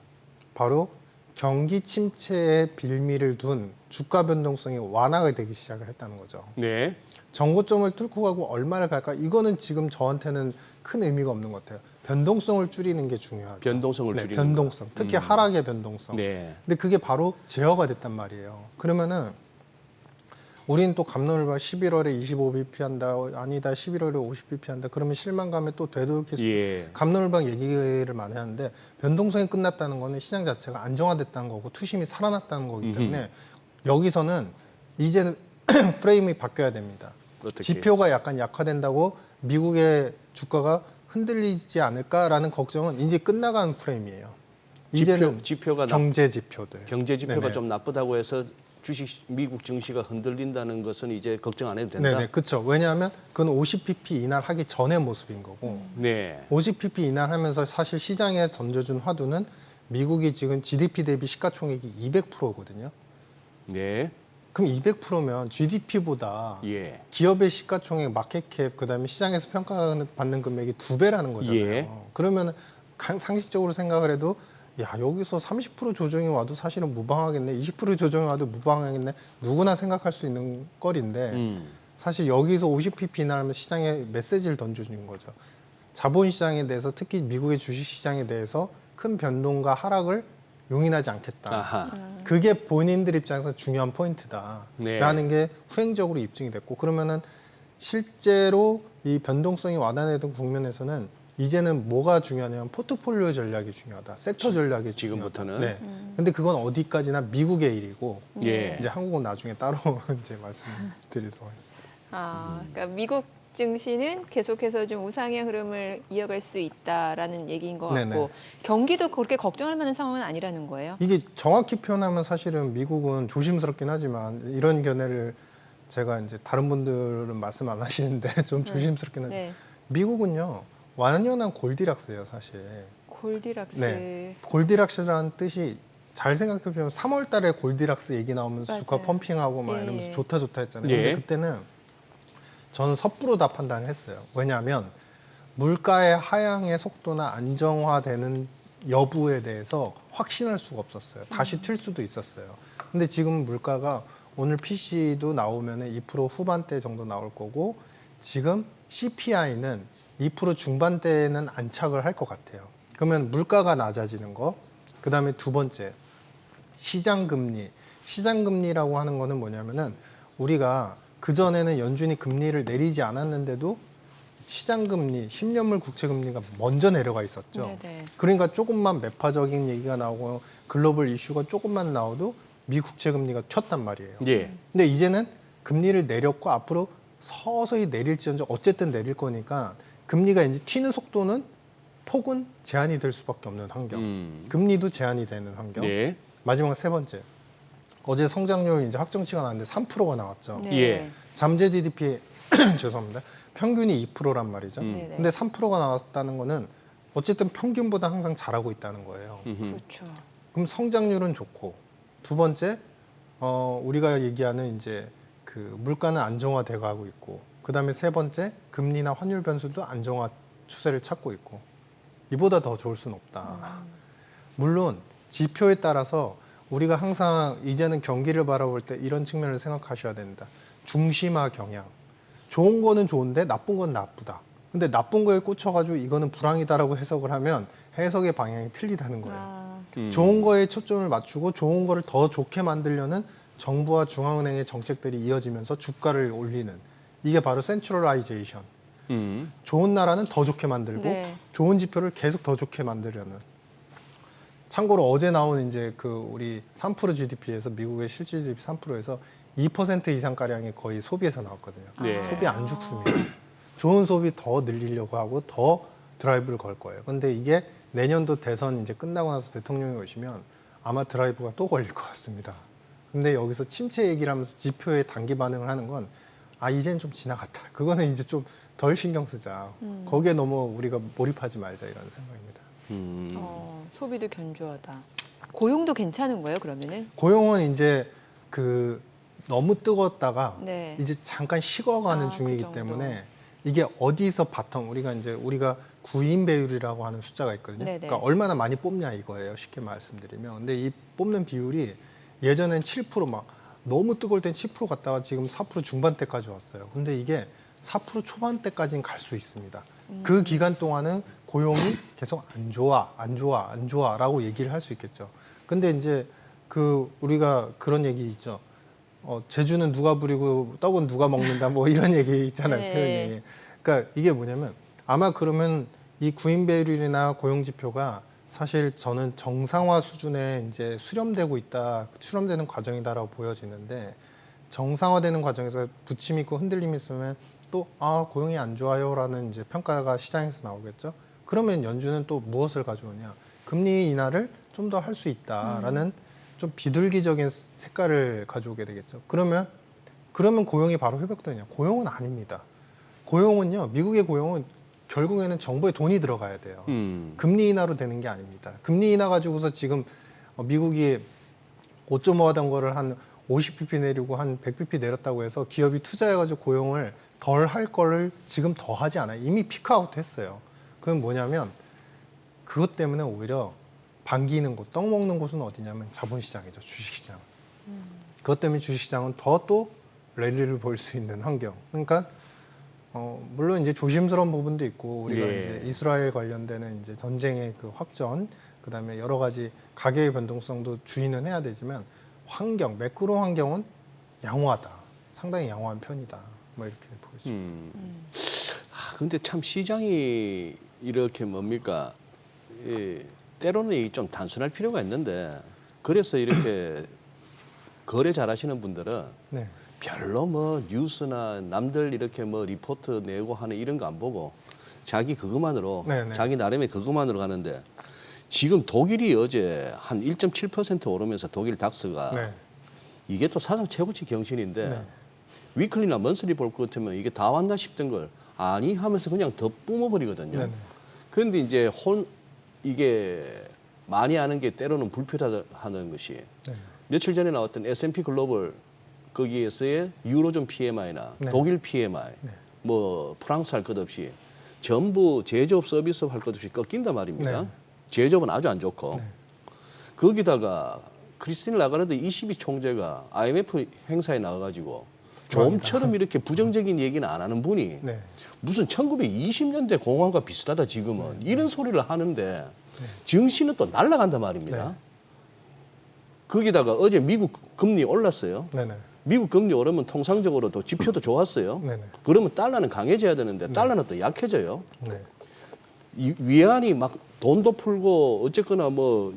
바로 경기 침체의 빌미를 둔 주가 변동성이 완화가 되기 시작을 했다는 거죠. 네. 정고점을 뚫고 가고 얼마를 갈까? 이거는 지금 저한테는 큰 의미가 없는 것 같아요. 변동성을 줄이는 게 중요하죠. 변동성을 네, 줄이는 변동성. 특히 하락의 변동성. 네. 근데 그게 바로 제어가 됐단 말이에요. 그러면은 우리는 또 갑론을박 11월에 25bp 한다, 아니다 11월에 50bp 한다. 그러면 실망감에 또 되돌릴 수 예. 갑론을박 얘기를 많이 하는데 변동성이 끝났다는 거는 시장 자체가 안정화됐다는 거고 투심이 살아났다는 거기 때문에 여기서는 이제는 프레임이 바뀌어야 됩니다. 어떻게? 지표가 약간 약화된다고 미국의 주가가 흔들리지 않을까라는 걱정은 이제 끝나간 프레임이에요. 이제는 지표가 경제 지표들. 경제 지표가 네네. 좀 나쁘다고 해서 미국 증시가 흔들린다는 것은 이제 걱정 안 해도 된다. 네네, 그렇죠. 왜냐하면 그건 50pp 이날 하기 전의 모습인 거고 네. 50pp 이날 하면서 사실 시장에 던져준 화두는 미국이 지금 GDP 대비 시가총액이 200%거든요. 네. 그럼 200%면 GDP보다 예. 기업의 시가총액, 마켓캡, 그다음에 시장에서 평가받는 금액이 2배라는 거잖아요. 예. 그러면 상식적으로 생각을 해도 야 여기서 30% 조정이 와도 사실은 무방하겠네, 20% 조정이 와도 무방하겠네, 누구나 생각할 수 있는 거리인데 사실 여기서 50pp 이나면 시장에 메시지를 던져주는 거죠. 자본시장에 대해서 특히 미국의 주식시장에 대해서 큰 변동과 하락을 용인하지 않겠다. 아하. 그게 본인들 입장에서 중요한 포인트다라는 네. 게 후행적으로 입증이 됐고 그러면은 실제로 이 변동성이 완화되던 국면에서는 이제는 뭐가 중요하냐면 포트폴리오 전략이 중요하다. 섹터 전략이 지금부터는? 중요하다. 네. 근데 그건 어디까지나 미국의 일이고 예. 이제 한국은 나중에 따로 이제 말씀드리도록 하겠습니다. 그러니까 미국 증시는 계속해서 좀 우상향 흐름을 이어갈 수 있다라는 얘기인 것 같고 네네. 경기도 그렇게 걱정할 만한 상황은 아니라는 거예요. 이게 정확히 표현하면 사실은 미국은 조심스럽긴 하지만 이런 견해를 제가 이제 다른 분들은 말씀 안 하시는데 좀 조심스럽긴 하지만 네. 미국은요 완연한 골디락스예요 사실. 골디락스. 네. 골디락스라는 뜻이 잘 생각해 보면 3월 달에 골디락스 얘기 나오면서 맞아요. 주가 펌핑하고 막 예, 이러면서 예. 좋다 했잖아요. 예. 근데 그때는 저는 섣부르다 판단했어요. 왜냐하면 물가의 하향의 속도나 안정화되는 여부에 대해서 확신할 수가 없었어요. 다시 튈 수도 있었어요. 근데 지금 물가가 오늘 PC도 나오면 2% 후반대 정도 나올 거고 지금 CPI는 2% 중반대는 안착을 할 것 같아요. 그러면 물가가 낮아지는 거, 그 다음에 두 번째 시장금리. 시장금리라고 하는 거는 뭐냐면은 우리가 그전에는 연준이 금리를 내리지 않았는데도 시장금리, 10년물 국채금리가 먼저 내려가 있었죠. 네네. 그러니까 조금만 매파적인 얘기가 나오고 글로벌 이슈가 조금만 나와도 미 국채금리가 튀었단 말이에요. 예. 근데 이제는 금리를 내렸고 앞으로 서서히 내릴지언정 어쨌든 내릴 거니까 금리가 이제 튀는 속도는 폭은 제한이 될 수밖에 없는 환경. 금리도 제한이 되는 환경. 네. 마지막 세 번째. 어제 성장률 이제 확정치가 나왔는데 3%가 나왔죠. 네. 예. 잠재 GDP 죄송합니다. 평균이 2%란 말이죠. 네네. 근데 3%가 나왔다는 거는 어쨌든 평균보다 항상 잘하고 있다는 거예요. 그렇죠. 그럼 성장률은 좋고 두 번째 우리가 얘기하는 이제 그 물가는 안정화돼 가고 있고 그다음에 세 번째 금리나 환율 변수도 안정화 추세를 찾고 있고 이보다 더 좋을 수는 없다. 물론 지표에 따라서 우리가 항상 이제는 경기를 바라볼 때 이런 측면을 생각하셔야 된다. 중심화 경향. 좋은 거는 좋은데 나쁜 건 나쁘다. 근데 나쁜 거에 꽂혀가지고 이거는 불황이다라고 해석을 하면 해석의 방향이 틀리다는 거예요. 좋은 거에 초점을 맞추고 좋은 거를 더 좋게 만들려는 정부와 중앙은행의 정책들이 이어지면서 주가를 올리는 이게 바로 센트럴라이제이션. 좋은 나라는 더 좋게 만들고 네. 좋은 지표를 계속 더 좋게 만들려는. 참고로 어제 나온 이제 그 우리 3% GDP에서 미국의 실질 GDP 3%에서 2% 이상 가량이 거의 소비에서 나왔거든요. 네. 소비 안 죽습니다. 좋은 소비 더 늘리려고 하고 더 드라이브를 걸 거예요. 근데 이게 내년도 대선 이제 끝나고 나서 대통령이 오시면 아마 드라이브가 또 걸릴 것 같습니다. 근데 여기서 침체 얘기를 하면서 지표에 단기 반응을 하는 건 이제는 좀 지나갔다. 그거는 이제 좀 덜 신경 쓰자. 거기에 너무 우리가 몰입하지 말자 이런 생각입니다. 소비도 견조하다. 고용도 괜찮은 거예요, 그러면은? 고용은 이제 그 너무 뜨거웠다가 네. 이제 잠깐 식어가는 그 중이기 정도. 때문에 이게 어디서 바텀 우리가 구인 배율이라고 하는 숫자가 있거든요. 네네. 그러니까 얼마나 많이 뽑냐 이거예요. 쉽게 말씀드리면. 근데 이 뽑는 비율이 예전엔 7% 너무 뜨거울 땐 10% 갔다가 지금 4% 중반대까지 왔어요. 근데 이게 4% 초반대까지는 갈 수 있습니다. 그 기간 동안은 고용이 계속 안 좋아라고 얘기를 할 수 있겠죠. 근데 이제 그 우리가 그런 얘기 있죠. 제주는 누가 부리고 떡은 누가 먹는다 뭐 이런 얘기 있잖아요. 네. 표현 얘기. 그러니까 이게 뭐냐면 아마 그러면 이 구인 배율이나 고용 지표가 사실 저는 정상화 수준에 이제 수렴되고 있다, 수렴되는 과정이다라고 보여지는데 정상화되는 과정에서 부침 있고 흔들림이 있으면 또 고용이 안 좋아요라는 이제 평가가 시장에서 나오겠죠. 그러면 연준은 또 무엇을 가져오냐? 금리 인하를 좀 더 할 수 있다라는 좀 비둘기적인 색깔을 가져오게 되겠죠. 그러면 고용이 바로 회복되냐? 고용은 아닙니다. 고용은요, 미국의 고용은 결국에는 정부에 돈이 들어가야 돼요. 금리 인하로 되는 게 아닙니다. 금리 인하 가지고서 지금 미국이 5.5 하던 거를 한 50bp 내리고 한 100bp 내렸다고 해서 기업이 투자해가지고 고용을 덜 할 거를 지금 더 하지 않아요. 이미 피크아웃 했어요. 그건 뭐냐면 그것 때문에 오히려 반기는 곳, 떡 먹는 곳은 어디냐면 자본시장이죠. 주식시장. 그것 때문에 주식시장은 더 또 랠리를 볼 수 있는 환경. 그러니까 물론 이제 조심스러운 부분도 있고 우리가 예. 이제 이스라엘 관련되는 이제 전쟁의 그 확전, 그다음에 여러 가지 가계의 변동성도 주의는 해야 되지만 환경, 매크로 환경은 양호하다. 상당히 양호한 편이다. 뭐 이렇게 보여집니다. 근데 참 시장이 이렇게 뭡니까? 때로는 이게 좀 단순할 필요가 있는데 그래서 이렇게 거래 잘하시는 분들은 네. 별로 뭐 뉴스나 남들 이렇게 뭐 리포트 내고 하는 이런 거 안 보고 자기 그것만으로 네네. 자기 나름의 그것만으로 가는데 지금 독일이 어제 한 1.7% 오르면서 독일 닥스가 네. 이게 또 사상 최고치 경신인데 네. 위클리나 먼슬리 볼 것 같으면 이게 다 왔나 싶던 걸 아니 하면서 그냥 더 뿜어버리거든요. 네네. 그런데 이제 이게 많이 하는 게 때로는 불필요하다는 것이 네. 며칠 전에 나왔던 S&P 글로벌 거기에서의 유로존 PMI나 네. 독일 PMI, 네. 뭐 프랑스 할 것 없이 전부 제조업 서비스업 할 것 없이 꺾인단 말입니다. 네. 제조업은 아주 안 좋고 네. 거기다가 크리스틴 라가르드 22 총재가 IMF 행사에 나와가지고 좀처럼 이렇게 부정적인 얘기는 안 하는 분이 네. 무슨 1920년대 공황과 비슷하다 지금은 이런 소리를 하는데 증시는 또 날아간단 말입니다. 네. 거기다가 어제 미국 금리 올랐어요. 네네. 미국 금리 오르면 통상적으로도 지표도 좋았어요. 네네. 그러면 달러는 강해져야 되는데 달러는 또 약해져요. 네. 이 위안이 막 돈도 풀고 어쨌거나 뭐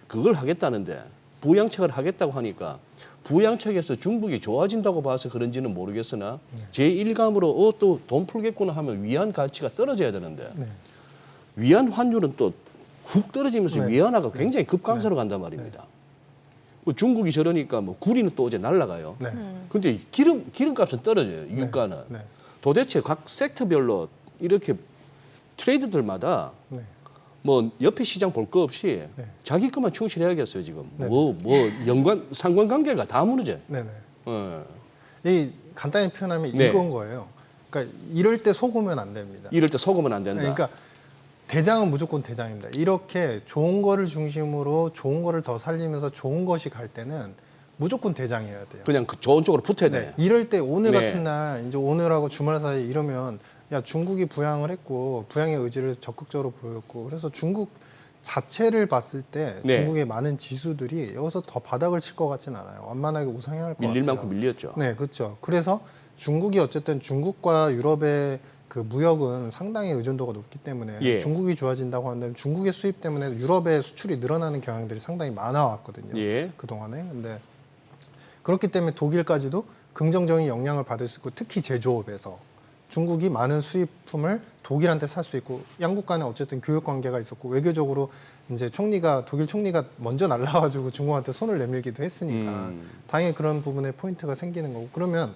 그걸 하겠다는데 부양책을 하겠다고 하니까 부양책에서 중국이 좋아진다고 봐서 그런지는 모르겠으나 제 일감으로 또 돈 풀겠구나 하면 위안 가치가 떨어져야 되는데 네. 위안 환율은 또 훅 떨어지면서 네. 위안화가 굉장히 급강세로 간단 말입니다. 뭐 중국이 저러니까 뭐 구리는 또 어제 날라가요. 네. 근데 기름값은 떨어져요. 유가는. 네. 도대체 각 섹터별로 이렇게 트레이드들마다 네. 뭐 옆에 시장 볼 거 없이 네. 자기 것만 충실해야겠어요 지금. 네. 뭐 상관관계가 다 무너져. 네네. 어. 이 간단히 표현하면 네. 이건 거예요. 그러니까 이럴 때 속으면 안 됩니다. 이럴 때 속으면 안 된다. 그러니까 대장은 무조건 대장입니다. 이렇게 좋은 거를 중심으로 좋은 거를 더 살리면서 좋은 것이 갈 때는 무조건 대장이어야 돼요. 그냥 그 좋은 쪽으로 붙어야 돼. 네. 이럴 때 오늘 네. 같은 날 이제 오늘하고 주말 사이 이러면 야 중국이 부양을 했고 부양의 의지를 적극적으로 보였고 그래서 중국 자체를 봤을 때 네. 중국의 많은 지수들이 여기서 더 바닥을 칠 것 같지는 않아요. 완만하게 우상향할 것 밀릴 같아요. 만큼 밀렸죠. 네, 그렇죠. 그래서 중국이 어쨌든 중국과 유럽의 그 무역은 상당히 의존도가 높기 때문에 예. 중국이 좋아진다고 한다면 중국의 수입 때문에 유럽의 수출이 늘어나는 경향들이 상당히 많아왔거든요. 예. 그동안에. 근데 그렇기 때문에 독일까지도 긍정적인 영향을 받을 수 있고 특히 제조업에서 중국이 많은 수입품을 독일한테 살 수 있고 양국 간에 어쨌든 교육 관계가 있었고 외교적으로 이제 독일 총리가 먼저 날라가지고 중국한테 손을 내밀기도 했으니까 당연히 그런 부분에 포인트가 생기는 거고 그러면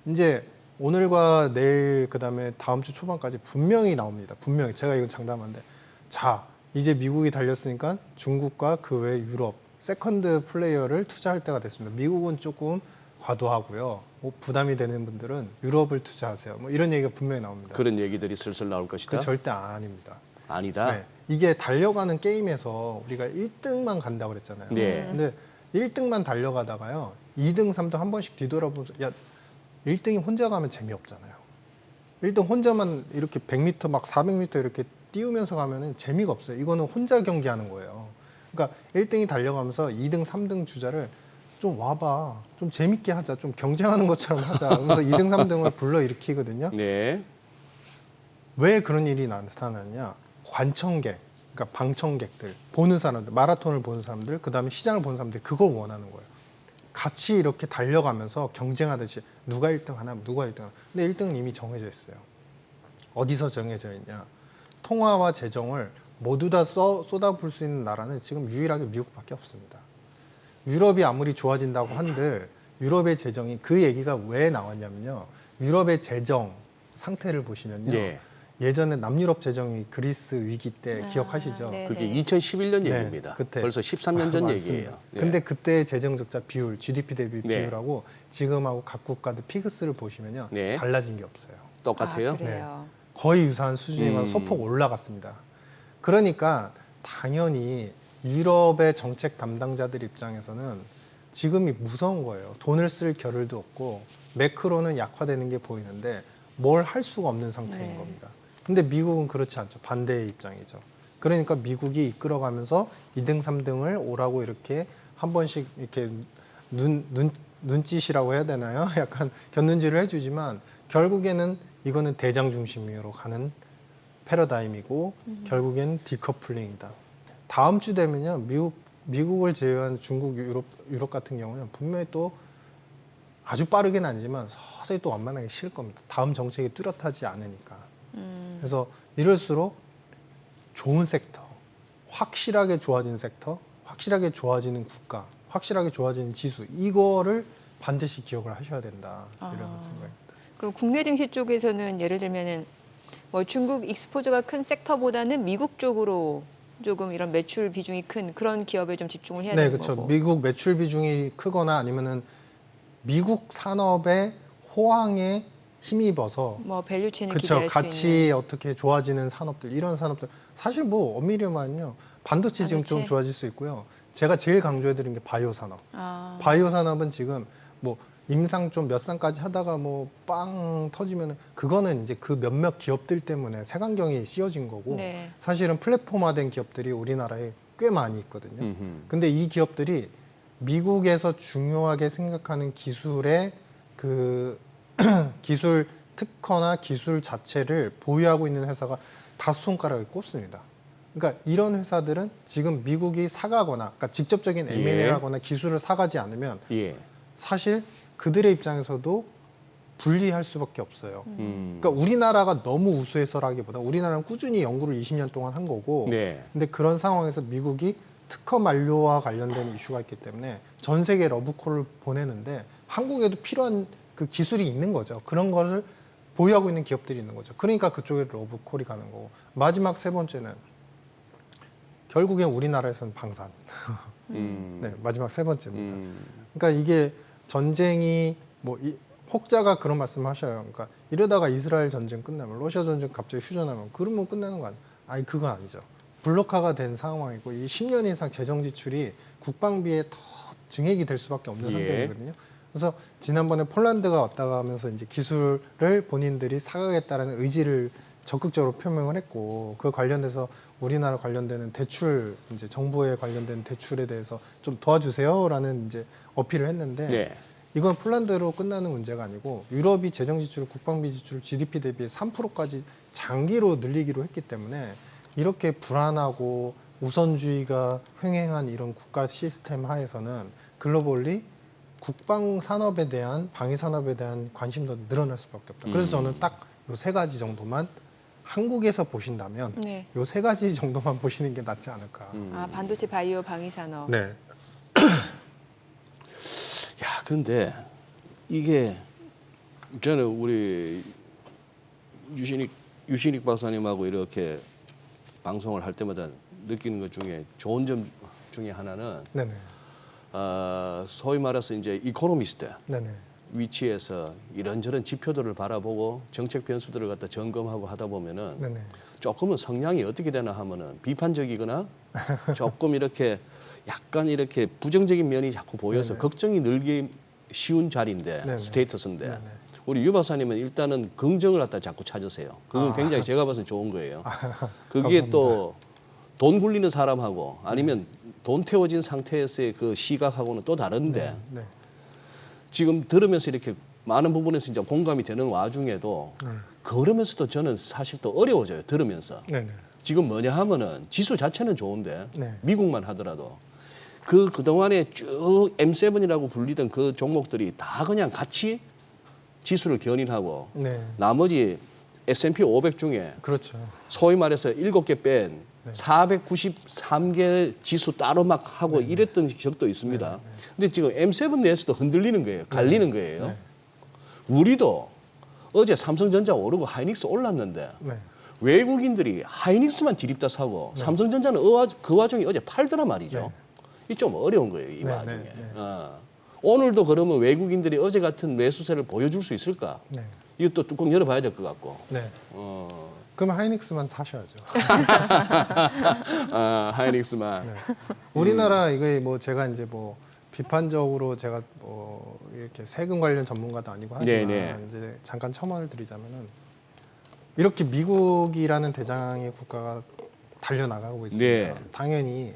이제 오늘과 내일 그다음에 다음 주 초반까지 분명히 나옵니다. 분명히 제가 이건 장담한데 자 이제 미국이 달렸으니까 중국과 그 외 유럽 세컨드 플레이어를 투자할 때가 됐습니다. 미국은 조금 과도하고요. 뭐 부담이 되는 분들은 유럽을 투자하세요. 뭐 이런 얘기가 분명히 나옵니다. 그런 얘기들이 슬슬 나올 것이다. 그 절대 아닙니다. 아니다. 네. 이게 달려가는 게임에서 우리가 1등만 간다고 그랬잖아요. 네. 근데 1등만 달려가다가요. 2등, 3등 한 번씩 뒤돌아보면서 야 1등이 혼자 가면 재미없잖아요. 1등 혼자만 이렇게 100m 막 400m 이렇게 띄우면서 가면은 재미가 없어요. 이거는 혼자 경기하는 거예요. 그러니까 1등이 달려가면서 2등, 3등 주자를 좀 와봐. 좀 재밌게 하자. 좀 경쟁하는 것처럼 하자. 그래서 2등, 3등을 불러일으키거든요. 네. 왜 그런 일이 나타나냐? 관청객, 그러니까 방청객들, 보는 사람들, 마라톤을 보는 사람들, 그다음에 시장을 보는 사람들 그걸 원하는 거예요. 같이 이렇게 달려가면서 경쟁하듯이 누가 1등 하나, 누가 1등 하나. 근데 1등은 이미 정해져 있어요. 어디서 정해져 있냐? 통화와 재정을 모두 다 쏟아부을 수 있는 나라는 지금 유일하게 미국밖에 없습니다. 유럽이 아무리 좋아진다고 한들 유럽의 재정이 그 얘기가 왜 나왔냐면요. 유럽의 재정 상태를 보시면요. 네. 예전에 남유럽 재정이 그리스 위기 때 기억하시죠? 네. 그게 2011년 네, 얘기입니다. 그때. 벌써 13년 전 맞습니다. 얘기예요. 네. 근데 그때 재정 적자 비율, GDP 대비 네. 비율하고 지금하고 각 국가들 피그스를 보시면요. 네. 달라진 게 없어요. 똑같아요? 아, 그래요. 거의 유사한 수준이면 소폭 올라갔습니다. 그러니까 당연히 유럽의 정책 담당자들 입장에서는 지금이 무서운 거예요. 돈을 쓸 겨를도 없고 매크로는 약화되는 게 보이는데 뭘 할 수가 없는 상태인 네. 겁니다. 근데 미국은 그렇지 않죠. 반대의 입장이죠. 그러니까 미국이 이끌어가면서 2등, 3등을 오라고 이렇게 한 번씩 이렇게 눈짓이라고 해야 되나요? 약간 곁눈질을 해주지만 결국에는 이거는 대장 중심으로 가는 패러다임이고 결국엔 디커플링이다. 다음 주 되면요. 미국을 제외한 중국, 유럽 같은 경우는 분명히 또 아주 빠르게는 아니지만 서서히 또 완만하게 실 겁니다. 다음 정책이 뚜렷하지 않으니까. 그래서 이럴수록 좋은 섹터, 확실하게 좋아진 섹터, 확실하게 좋아지는 국가, 확실하게 좋아지는 지수 이거를 반드시 기억을 하셔야 된다. 이런 생각입니다. 그럼 국내 증시 쪽에서는 예를 들면은 뭐 중국 익스포저가 큰 섹터보다는 미국 쪽으로 조금 이런 매출 비중이 큰 그런 기업에 좀 집중을 해야 네, 되는 그렇죠. 거고. 미국 매출 비중이 크거나 아니면은 미국 산업의 호황에 힘입어서 뭐 밸류체인을 그렇죠. 기대할 수 같이 있는. 어떻게 좋아지는 산업들 이런 산업들 사실 뭐 엄밀히 말하면요 반도체 지금 좀 반도체? 좋아질 수 있고요. 제가 제일 강조해드린 게 바이오 산업. 아, 바이오 산업은 지금 뭐 임상 좀 몇 상까지 하다가 뭐 빵 터지면은 그거는 이제 그 몇몇 기업들 때문에 색안경이 씌워진 거고 네. 사실은 플랫폼화된 기업들이 우리나라에 꽤 많이 있거든요. 음흠. 근데 이 기업들이 미국에서 중요하게 생각하는 기술의 그 기술 특허나 기술 자체를 보유하고 있는 회사가 5손가락에 꼽습니다. 그러니까 이런 회사들은 지금 미국이 사가거나 그러니까 직접적인 M&A 하거나 기술을 사가지 않으면 예. 사실 그들의 입장에서도 불리할 수밖에 없어요. 음. 그러니까 우리나라가 너무 우수해서라기보다 우리나라는 꾸준히 연구를 20년 동안 한 거고 네. 근데 그런 상황에서 미국이 특허 만료와 관련된 이슈가 있기 때문에 전 세계 러브콜을 보내는데 한국에도 필요한 그 기술이 있는 거죠. 그런 것을 보유하고 있는 기업들이 있는 거죠. 그러니까 그쪽에 러브콜이 가는 거고 마지막 세 번째는 결국엔 우리나라에서는 방산. 네, 마지막 세 번째입니다. 그러니까 이게 전쟁이 뭐 혹자가 그런 말씀을 하셔요. 그러니까 이러다가 이스라엘 전쟁 끝나면 러시아 전쟁 갑자기 휴전하면 그러면 끝나는 거 아니에요? 아니 그건 아니죠. 블록화가 된 상황이고 이 10년 이상 재정 지출이 국방비에 더 증액이 될 수밖에 없는 예. 상황이거든요. 그래서 지난번에 폴란드가 왔다가 하면서 이제 기술을 본인들이 사가겠다라는 의지를 적극적으로 표명을 했고 그 관련돼서 우리나라 관련되는 대출 이제 정부에 관련된 대출에 대해서 좀 도와주세요라는 이제 어필을 했는데 네. 이건 폴란드로 끝나는 문제가 아니고 유럽이 재정 지출, 국방비 지출 GDP 대비 3%까지 장기로 늘리기로 했기 때문에 이렇게 불안하고 우선주의가 횡행한 이런 국가 시스템 하에서는 글로벌리 국방 산업에 대한 방위 산업에 대한 관심도 늘어날 수밖에 없다. 그래서 저는 딱 요 세 가지 정도만 한국에서 보신다면 네. 요 세 가지 정도만 보시는 게 낫지 않을까. 아, 반도체, 바이오, 방위 산업. 네. 야, 근데 이게 저는 우리 유신익 박사님하고 이렇게 방송을 할 때마다 느끼는 것 중에 좋은 점 중에 하나는 네네. 소위 말해서 이제 이코노미스트 네네. 위치에서 이런저런 지표들을 바라보고 정책 변수들을 갖다 점검하고 하다 보면은 네네. 조금은 성향이 어떻게 되나 하면은 비판적이거나 조금 이렇게 약간 이렇게 부정적인 면이 자꾸 보여서 네네. 걱정이 늘기 쉬운 자리인데 네네. 스테이터스인데 네네. 우리 유 박사님은 일단은 긍정을 갖다 자꾸 찾으세요. 그건 굉장히 제가 봐서는 좋은 거예요. 그게 감사합니다. 또 돈 굴리는 사람하고 아니면 돈 태워진 상태에서의 그 시각하고는 또 다른데 네. 지금 들으면서 이렇게 많은 부분에서 이제 공감이 되는 와중에도 그러면서도 저는 사실 또 어려워져요. 들으면서. 네. 네. 지금 뭐냐 하면은 지수 자체는 좋은데 네. 미국만 하더라도 그동안에 쭉 M7이라고 불리던 그 종목들이 다 그냥 같이 지수를 견인하고 네. 나머지 S&P 500 중에 그렇죠. 소위 말해서 7개 뺀 493개 지수 따로 막 하고 이랬던 적도 있습니다. 근데 지금 M7 내에서도 흔들리는 거예요. 갈리는 거예요. 네. 우리도 어제 삼성전자 오르고 하이닉스 올랐는데 네. 외국인들이 하이닉스만 디립다 사고 삼성전자는 그 와중에 어제 팔더란 말이죠. 이 좀 어려운 거예요, 이 네, 와중에. 네, 네. 오늘도 그러면 외국인들이 어제 같은 매수세를 보여줄 수 있을까? 네. 이것도 뚜껑 열어봐야 될 것 같고. 네. 그럼 하이닉스만 사셔야죠. 하이닉스만. 네. 우리나라 이게 뭐 제가 이제 뭐 비판적으로 제가 뭐 이렇게 세금 관련 전문가도 아니고 하지만 네네. 이제 잠깐 첨언을 드리자면은 이렇게 미국이라는 대장의 국가가 달려나가고 있습니다. 네. 당연히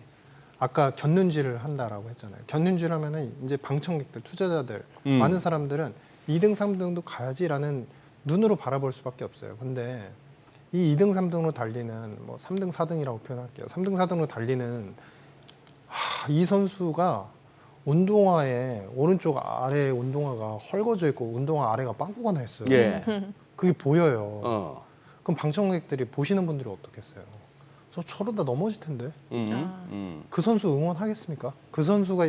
아까 곁눈질을 한다라고 했잖아요. 곁눈질 하면은 이제 방청객들, 투자자들, 많은 사람들은 2등, 3등도 가야지라는 눈으로 바라볼 수밖에 없어요. 근데 이 2등, 3등으로 달리는 뭐 3등, 4등이라고 표현할게요. 3등, 4등으로 달리는 이 선수가 운동화에 오른쪽 아래 운동화가 헐거져 있고 운동화 아래가 빵꾸가 나 있어요. 예. 그게 보여요. 그럼 방청객들이 보시는 분들이 어떻겠어요? 저러다 넘어질 텐데. 그 선수 응원하겠습니까? 그 선수가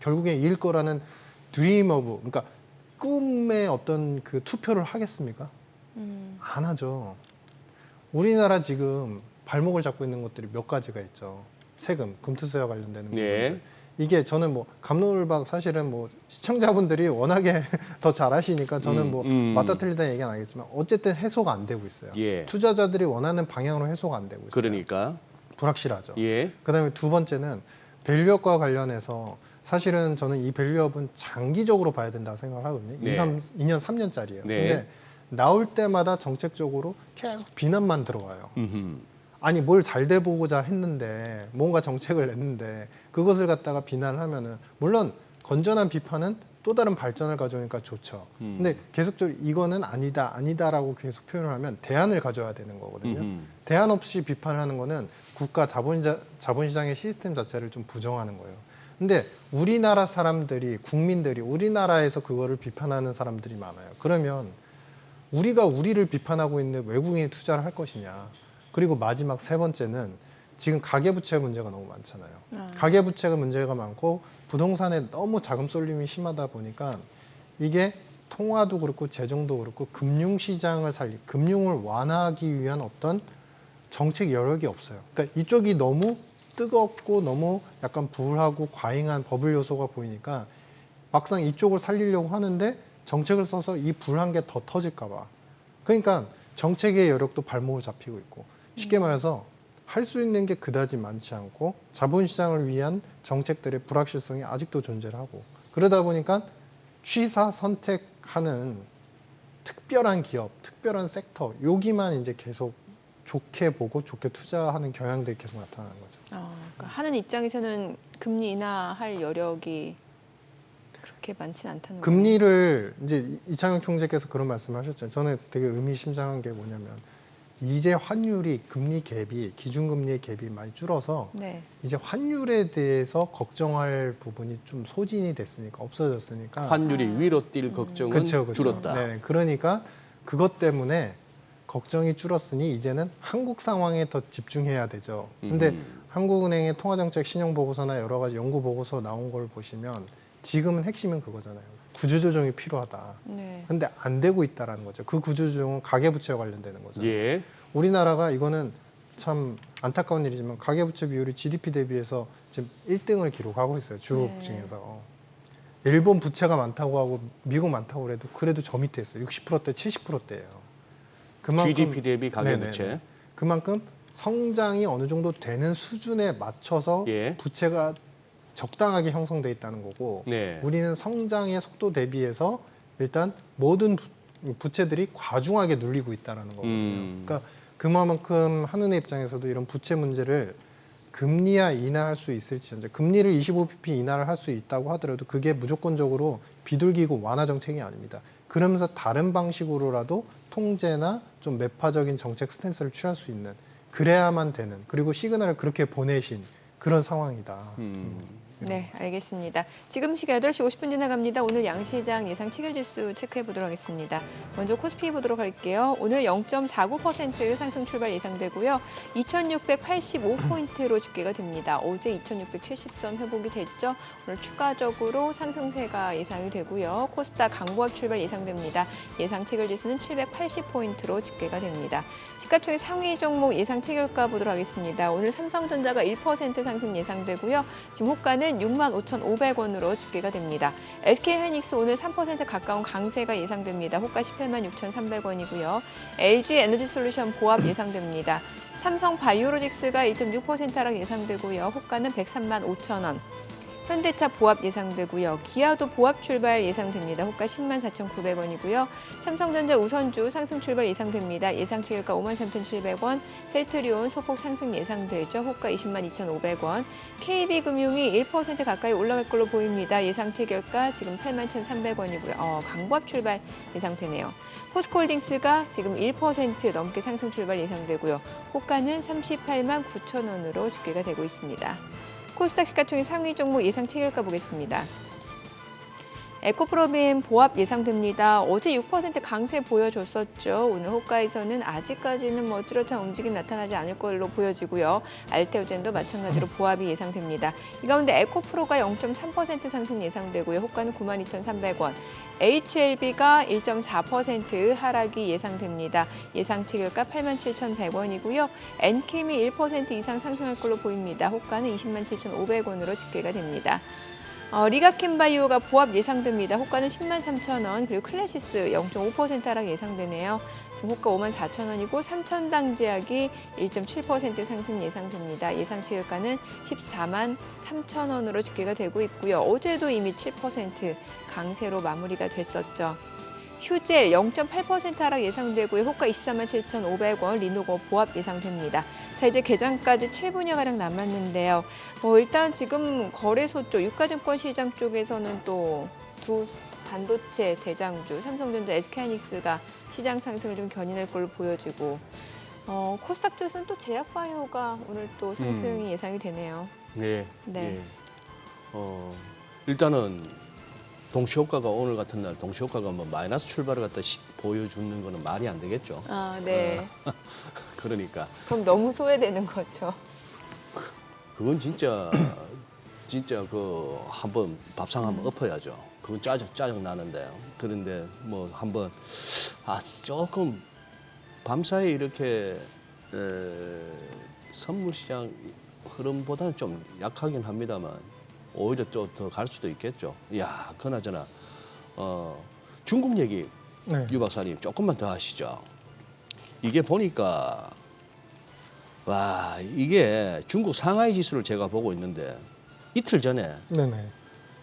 결국에 이길 거라는 드림 오브, 그러니까 꿈의 어떤 그 투표를 하겠습니까? 안 하죠. 우리나라 지금 발목을 잡고 있는 것들이 몇 가지가 있죠. 세금, 금투세와 관련되는 부분들. 네. 이게 저는 뭐 갑론을박 사실은 뭐 시청자분들이 워낙에 더 잘하시니까 저는 뭐 맞다 틀리다 얘기는 안 하겠지만 어쨌든 해소가 안 되고 있어요. 예. 투자자들이 원하는 방향으로 해소가 안 되고 있어요. 그러니까. 불확실하죠. 예. 그다음에 두 번째는 밸류업과 관련해서 사실은 저는 이 밸류업은 장기적으로 봐야 된다고 생각을 하거든요. 네. 2년 3년짜리예요. 네. 근데 나올 때마다 정책적으로 계속 비난만 들어와요. 음흠. 아니 뭘 잘 돼 보고자 했는데 뭔가 정책을 냈는데 그것을 갖다가 비난을 하면은 물론 건전한 비판은 또 다른 발전을 가져오니까 좋죠. 근데 계속적으로 이거는 아니다라고 계속 표현을 하면 대안을 가져야 되는 거거든요. 대안 없이 비판을 하는 거는 국가 자본시장의 시스템 자체를 좀 부정하는 거예요. 근데 우리나라 사람들이 국민들이 우리나라에서 그거를 비판하는 사람들이 많아요. 그러면 우리가 우리를 비판하고 있는 외국인이 투자를 할 것이냐. 그리고 마지막 세 번째는 지금 가계부채 문제가 너무 많잖아요. 가계부채가 문제가 많고 부동산에 너무 자금 쏠림이 심하다 보니까 이게 통화도 그렇고 재정도 그렇고 금융시장을 금융을 완화하기 위한 어떤 정책 여력이 없어요. 그러니까 이쪽이 너무 뜨겁고 너무 약간 불하고 과잉한 버블 요소가 보이니까 막상 이쪽을 살리려고 하는데 정책을 써서 이 불한 게 더 터질까 봐. 그러니까 정책의 여력도 발목을 잡히고 있고 쉽게 말해서 할 수 있는 게 그다지 많지 않고 자본시장을 위한 정책들의 불확실성이 아직도 존재를 하고 그러다 보니까 취사 선택하는 특별한 기업, 특별한 섹터 여기만 이제 계속 좋게 보고 좋게 투자하는 경향들이 계속 나타나는 거죠. 그러니까 하는 입장에서는 금리 인하할 여력이 그렇게 많지는 않다는 거예요. 금리를 이제 이창용 총재께서 그런 말씀을 하셨잖아요. 저는 되게 의미심장한 게 뭐냐면 이제 환율이 금리 갭이 기준금리의 갭이 많이 줄어서 네. 이제 환율에 대해서 걱정할 부분이 좀 소진이 됐으니까 없어졌으니까 환율이 위로 뛸 걱정은 그쵸. 줄었다. 네, 그러니까 그것 때문에 걱정이 줄었으니 이제는 한국 상황에 더 집중해야 되죠. 근데 한국은행의 통화정책 신용보고서나 여러 가지 연구보고서 나온 걸 보시면 지금은 핵심은 그거잖아요. 구조조정이 필요하다. 네. 근데 안 되고 있다라는 거죠. 그 구조조정은 가계부채와 관련되는 거죠. 예. 우리나라가 이거는 참 안타까운 일이지만 가계부채 비율이 GDP 대비해서 지금 1등을 기록하고 있어요. 주요 네. 중에서. 일본 부채가 많다고 하고 미국 많다고 그래도 저 밑에 있어요. 60%대, 70%대예요. GDP 대비 가계부채. 그만큼 성장이 어느 정도 되는 수준에 맞춰서 예. 부채가 적당하게 형성돼 있다는 거고 네. 우리는 성장의 속도 대비해서 일단 모든 부채들이 과중하게 눌리고 있다는 거거든요. 그러니까 그만큼 한은의 입장에서도 이런 부채 문제를 금리야 인하할 수 있을지언정 금리를 25bp 인하를 할 수 있다고 하더라도 그게 무조건적으로 비둘기고 완화 정책이 아닙니다. 그러면서 다른 방식으로라도 통제나 좀 매파적인 정책 스탠스를 취할 수 있는 그래야만 되는 그리고 시그널을 그렇게 보내신 그런 상황이다. 네, 알겠습니다. 지금 시각 8시 50분 지나갑니다. 오늘 양시장 예상 체결지수 체크해 보도록 하겠습니다. 먼저 코스피 보도록 할게요. 오늘 0.49% 상승 출발 예상되고요. 2,685포인트로 집계가 됩니다. 어제 2,670선 회복이 됐죠. 오늘 추가적으로 상승세가 예상이 되고요. 코스닥 강보합 출발 예상됩니다. 예상 체결지수는 780포인트로 집계가 됩니다. 시가총액 상위 종목 예상 체결가 보도록 하겠습니다. 오늘 삼성전자가 1% 상승 예상되고요. 지금 호가는 65,500원으로 집계가 됩니다. SK하이닉스 오늘 3% 가까운 강세가 예상됩니다. 호가 186,300원이고요. LG에너지솔루션 보합 예상됩니다. 삼성바이오로직스가 1.6% 하락 예상되고요. 호가는 103만 5천 원. 현대차 보합 예상되고요. 기아도 보합 출발 예상됩니다. 호가 104,900원이고요. 삼성전자 우선주 상승 출발 예상됩니다. 예상 체결가 53,700원. 셀트리온 소폭 상승 예상되죠. 호가 202,500원. KB금융이 1% 가까이 올라갈 걸로 보입니다. 예상 체결가 지금 81,300원이고요. 강보합 출발 예상되네요. 포스코홀딩스가 지금 1% 넘게 상승 출발 예상되고요. 호가는 38만 9천 원으로 집계가 되고 있습니다. 코스닥 시가총액 상위 종목 예상 체결가 보겠습니다. 에코프로빈 보합 예상됩니다. 어제 6% 강세 보여줬었죠. 오늘 호가에서는 아직까지는 뚜렷한 움직임 나타나지 않을 걸로 보여지고요. 알테오젠도 마찬가지로 보합이 예상됩니다. 이 가운데 에코프로가 0.3% 상승 예상되고요. 호가는 92,300원. HLB가 1.4% 하락이 예상됩니다. 예상 체결가 87,100원이고요. 엔캠이 1% 이상 상승할 걸로 보입니다. 호가는 207,500원으로 집계가 됩니다. 리가켄바이오가 보합 예상됩니다. 호가는 103,000원, 그리고 클래시스 0.5% 하락 예상되네요. 지금 호가 54,000원이고 삼천당제약이 1.7% 상승 예상됩니다. 예상 체결가는 14만 3천원으로 집계가 되고 있고요. 어제도 이미 7% 강세로 마무리가 됐었죠. 휴젤 0.8% 하락 예상되고요. 호가 24만 7,500원, 리노고 보합 예상됩니다. 자, 이제 개장까지 7분여가량 남았는데요. 일단 지금 거래소 쪽, 유가증권 시장 쪽에서는 또 두 반도체 대장주, 삼성전자, SK하이닉스가 시장 상승을 좀 견인할 걸로 보여지고, 코스닥 쪽에서는 또 제약바이오가 오늘 또 상승이 예상이 되네요. 네. 네. 일단은 동시효과가 오늘 같은 날 동시효과가 마이너스 출발을 갖다 보여주는 거는 말이 안 되겠죠. 네. 그러니까 그럼 너무 소외되는 거죠. 그건 진짜 그 한번 밥상 한번 엎어야죠. 그건 짜증 나는데요. 그런데 한번 조금 밤사이 이렇게 선물 시장 흐름보다는 좀 약하긴 합니다만. 오히려 또 더 갈 수도 있겠죠. 이야, 그나저나 중국 얘기 네. 유 박사님 조금만 더 하시죠. 이게 보니까 와, 이게 중국 상하이 지수를 제가 보고 있는데 이틀 전에 네네.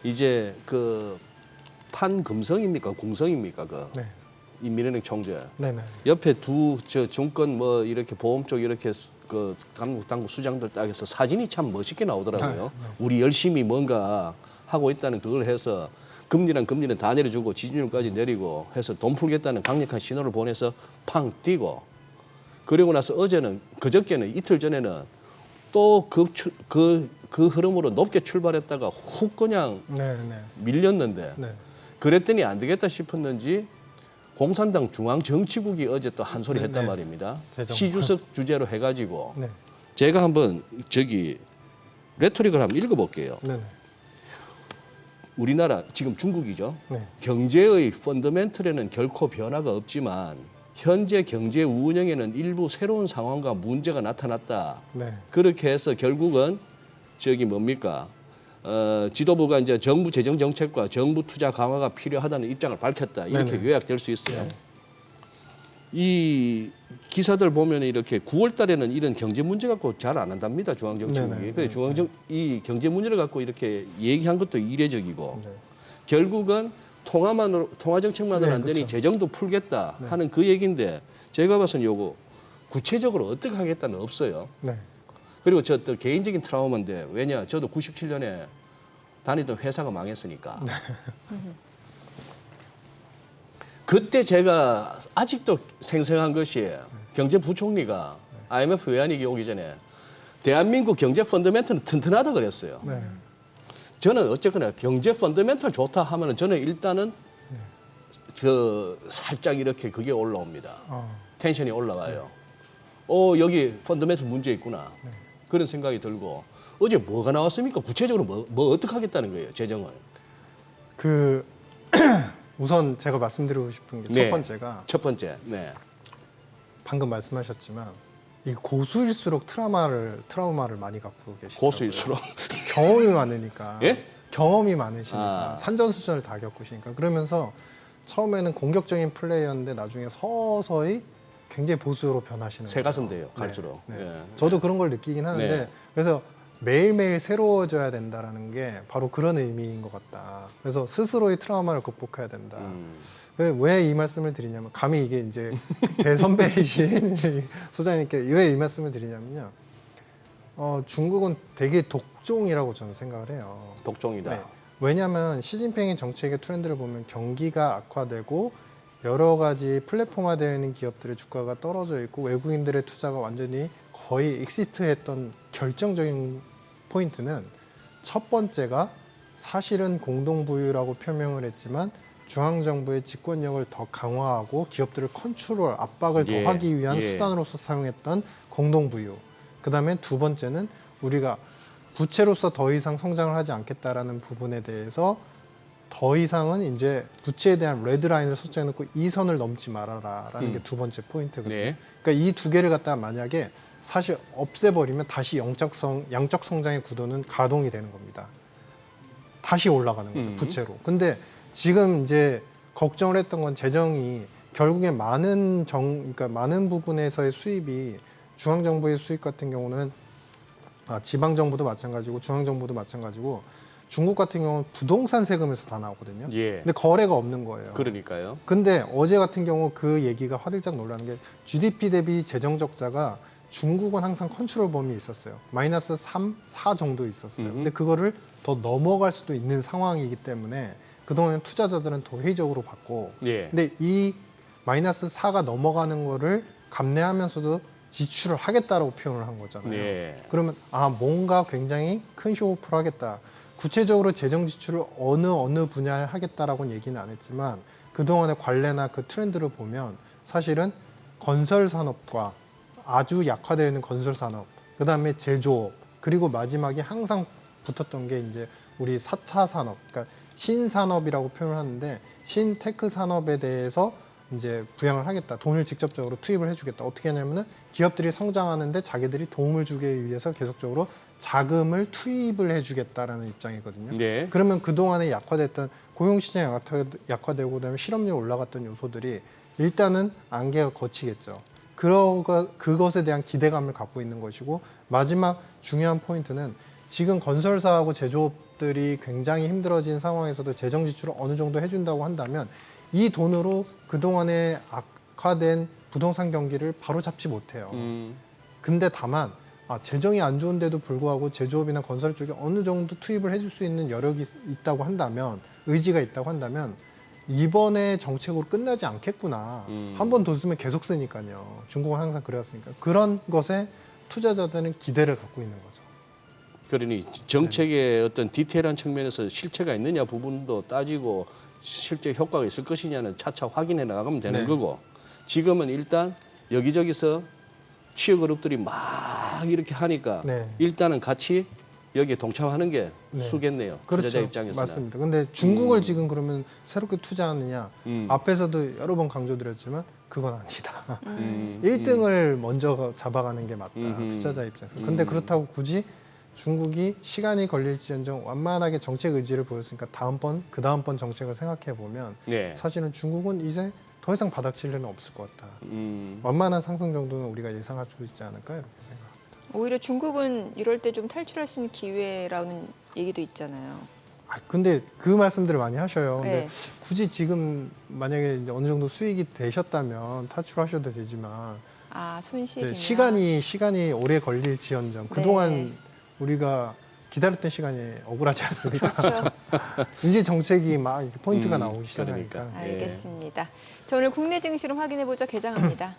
이제 그 판금성입니까 공성입니까 네. 인민은행 총재 네네. 옆에 두 증권 이렇게 보험 쪽 이렇게 그 당국 수장들 딱해서 사진이 참 멋있게 나오더라고요. 우리 열심히 뭔가 하고 있다는 그걸 해서 금리는 다 내려주고 지준율까지 내리고 해서 돈 풀겠다는 강력한 신호를 보내서 팡 뛰고 그리고 나서 그저께는 이틀 전에는 또 그 흐름으로 높게 출발했다가 훅 그냥 네네. 밀렸는데 네. 그랬더니 안 되겠다 싶었는지 공산당 중앙정치국이 어제 또 한 소리 했단 네. 말입니다. 재정. 시주석 주제로 해가지고 네. 제가 한번 레토릭을 한번 읽어볼게요. 네네. 우리나라 지금 중국이죠. 네. 경제의 펀더멘털에는 결코 변화가 없지만 현재 경제 운영에는 일부 새로운 상황과 문제가 나타났다. 네. 그렇게 해서 결국은 지도부가 이제 정부 재정 정책과 정부 투자 강화가 필요하다는 입장을 밝혔다. 이렇게 네네. 요약될 수 있어요. 네. 이 기사들 보면 이렇게 9월 달에는 이런 경제 문제 갖고 잘 안 한답니다. 중앙정치국이. 네네. 그래서 이 경제 문제를 갖고 이렇게 얘기한 것도 이례적이고 네. 결국은 통화 정책만으로 네, 안 되니 그렇죠. 재정도 풀겠다 네. 하는 그 얘기인데 제가 봐서는 요거 구체적으로 어떻게 하겠다는 없어요. 네. 그리고 저 또 개인적인 트라우마인데 왜냐 저도 97년에 다니던 회사가 망했으니까 그때 제가 아직도 생생한 것이 경제부총리가 IMF 외환위기 오기 전에 대한민국 경제 펀더멘털은 튼튼하다 그랬어요. 네. 저는 어쨌거나 경제 펀더멘털 좋다 하면은 저는 일단은 그 살짝 이렇게 그게 올라옵니다. 텐션이 올라가요. 여기 펀더멘털 문제 있구나. 그런 생각이 들고 어제 뭐가 나왔습니까? 구체적으로 뭐 어떻게 하겠다는 거예요, 재정을? 그 우선 제가 말씀드리고 싶은 게 첫 네. 번째가 첫 번째, 네. 방금 말씀하셨지만 이 고수일수록 트라우마를 많이 갖고 계시더라고요. 고수일수록. 경험이 많으니까. 예? 경험이 많으시니까 아. 산전수전을 다 겪으시니까 그러면서 처음에는 공격적인 플레이였는데 나중에 서서히 굉장히 보수로 변하시는 거예요. 새가슴 돼요, 갈수록. 네. 예. 저도 그런 걸 느끼긴 하는데 네. 그래서 매일매일 새로워져야 된다라는 게 바로 그런 의미인 것 같다. 그래서 스스로의 트라우마를 극복해야 된다. 왜 이 말씀을 드리냐면 감히 이게 이제 대선배이신 소장님께 왜 이 말씀을 드리냐면요. 중국은 되게 독종이라고 저는 생각을 해요. 독종이다. 네. 왜냐하면 시진핑의 정책의 트렌드를 보면 경기가 악화되고 여러 가지 플랫폼화되어 있는 기업들의 주가가 떨어져 있고 외국인들의 투자가 완전히 거의 익시트했던 결정적인 포인트는 첫 번째가 사실은 공동부유라고 표명을 했지만 중앙정부의 집권력을 더 강화하고 기업들을 컨트롤, 압박을 예, 더하기 위한 예. 수단으로서 사용했던 공동부유. 그 다음에 두 번째는 우리가 부채로서 더 이상 성장을 하지 않겠다라는 부분에 대해서 더 이상은 이제 부채에 대한 레드라인을 설정해놓고 이 선을 넘지 말아라라는 게 두 번째 포인트거든요. 네. 그러니까 이 두 개를 갖다가 만약에 사실 없애버리면 다시 양적 성장의 구도는 가동이 되는 겁니다. 다시 올라가는 거죠, 부채로. 근데 지금 이제 걱정을 했던 건 재정이 결국에 그러니까 많은 부분에서의 수입이 중앙정부의 수입 같은 경우는 지방정부도 마찬가지고 중앙정부도 마찬가지고 중국 같은 경우는 부동산 세금에서 다 나오거든요. 예. 근데 거래가 없는 거예요. 그러니까요. 근데 어제 같은 경우 그 얘기가 화들짝 놀라는 게 GDP 대비 재정 적자가 중국은 항상 컨트롤 범위에 있었어요. 마이너스 3, 4 정도 있었어요. 근데 그거를 더 넘어갈 수도 있는 상황이기 때문에 그동안 투자자들은 더 회의적으로 봤고 예. 근데 이 마이너스 4가 넘어가는 거를 감내하면서도 지출을 하겠다라고 표현을 한 거잖아요. 예. 그러면 뭔가 굉장히 큰 쇼오프를 하겠다. 구체적으로 재정 지출을 어느 분야에 하겠다라고는 얘기는 안 했지만 그동안의 관례나 그 트렌드를 보면 사실은 건설 산업과 아주 약화되어 있는 건설 산업, 그다음에 제조업, 그리고 마지막에 항상 붙었던 게 이제 우리 4차 산업, 그러니까 신산업이라고 표현을 하는데 신테크 산업에 대해서 이제 부양을 하겠다. 돈을 직접적으로 투입을 해주겠다. 어떻게 하냐면은 기업들이 성장하는데 자기들이 도움을 주기 위해서 계속적으로 자금을 투입을 해주겠다라는 입장이거든요. 네. 그러면 그동안에 약화됐던 고용시장이 약화되고 그다음에 실업률이 올라갔던 요소들이 일단은 안개가 걷히겠죠. 그것에 대한 기대감을 갖고 있는 것이고 마지막 중요한 포인트는 지금 건설사하고 제조업들이 굉장히 힘들어진 상황에서도 재정 지출을 어느 정도 해준다고 한다면 이 돈으로 그동안에 악화된 부동산 경기를 바로잡지 못해요. 근데 다만 재정이 안 좋은데도 불구하고 제조업이나 건설 쪽에 어느 정도 투입을 해줄 수 있는 여력이 있다고 한다면 의지가 있다고 한다면 이번에 정책으로 끝나지 않겠구나. 한 번 돈 쓰면 계속 쓰니까요. 중국은 항상 그래왔으니까. 그런 것에 투자자들은 기대를 갖고 있는 거죠. 그러니 정책의 어떤 디테일한 측면에서 실체가 있느냐 부분도 따지고 실제 효과가 있을 것이냐는 차차 확인해 나가면 되는 네. 거고 지금은 일단 여기저기서 취업 그룹들이 막 이렇게 하니까 네. 일단은 같이 여기에 동참하는 게 네. 수겠네요. 그렇죠. 투자자 입장에서는. 맞습니다. 근데 중국을 지금 그러면 새롭게 투자하느냐? 앞에서도 여러 번 강조드렸지만 그건 아니다. 1등을 먼저 잡아가는 게 맞다. 투자자 입장에서. 근데 그렇다고 굳이 중국이 시간이 걸릴지언정 완만하게 정책 의지를 보였으니까 그 다음번 정책을 생각해 보면 네. 사실은 중국은 이제 더 이상 바닥칠 일은 없을 것 같다. 완만한 상승 정도는 우리가 예상할 수 있지 않을까 이렇게 생각합니다. 오히려 중국은 이럴 때 좀 탈출할 수 있는 기회라는 얘기도 있잖아요. 근데 그 말씀들을 많이 하셔요. 근데 네. 굳이 지금 만약에 이제 어느 정도 수익이 되셨다면 탈출하셔도 되지만 손실이나. 시간이 오래 걸릴지언정 그동안 우리가 기다렸던 시간이 억울하지 않습니까? 그렇죠. 이제 정책이 막 이렇게 포인트가 나오기 시작하니까. 그러니까. 알겠습니다. 자, 오늘 국내 증시를 확인해 보죠. 개장합니다.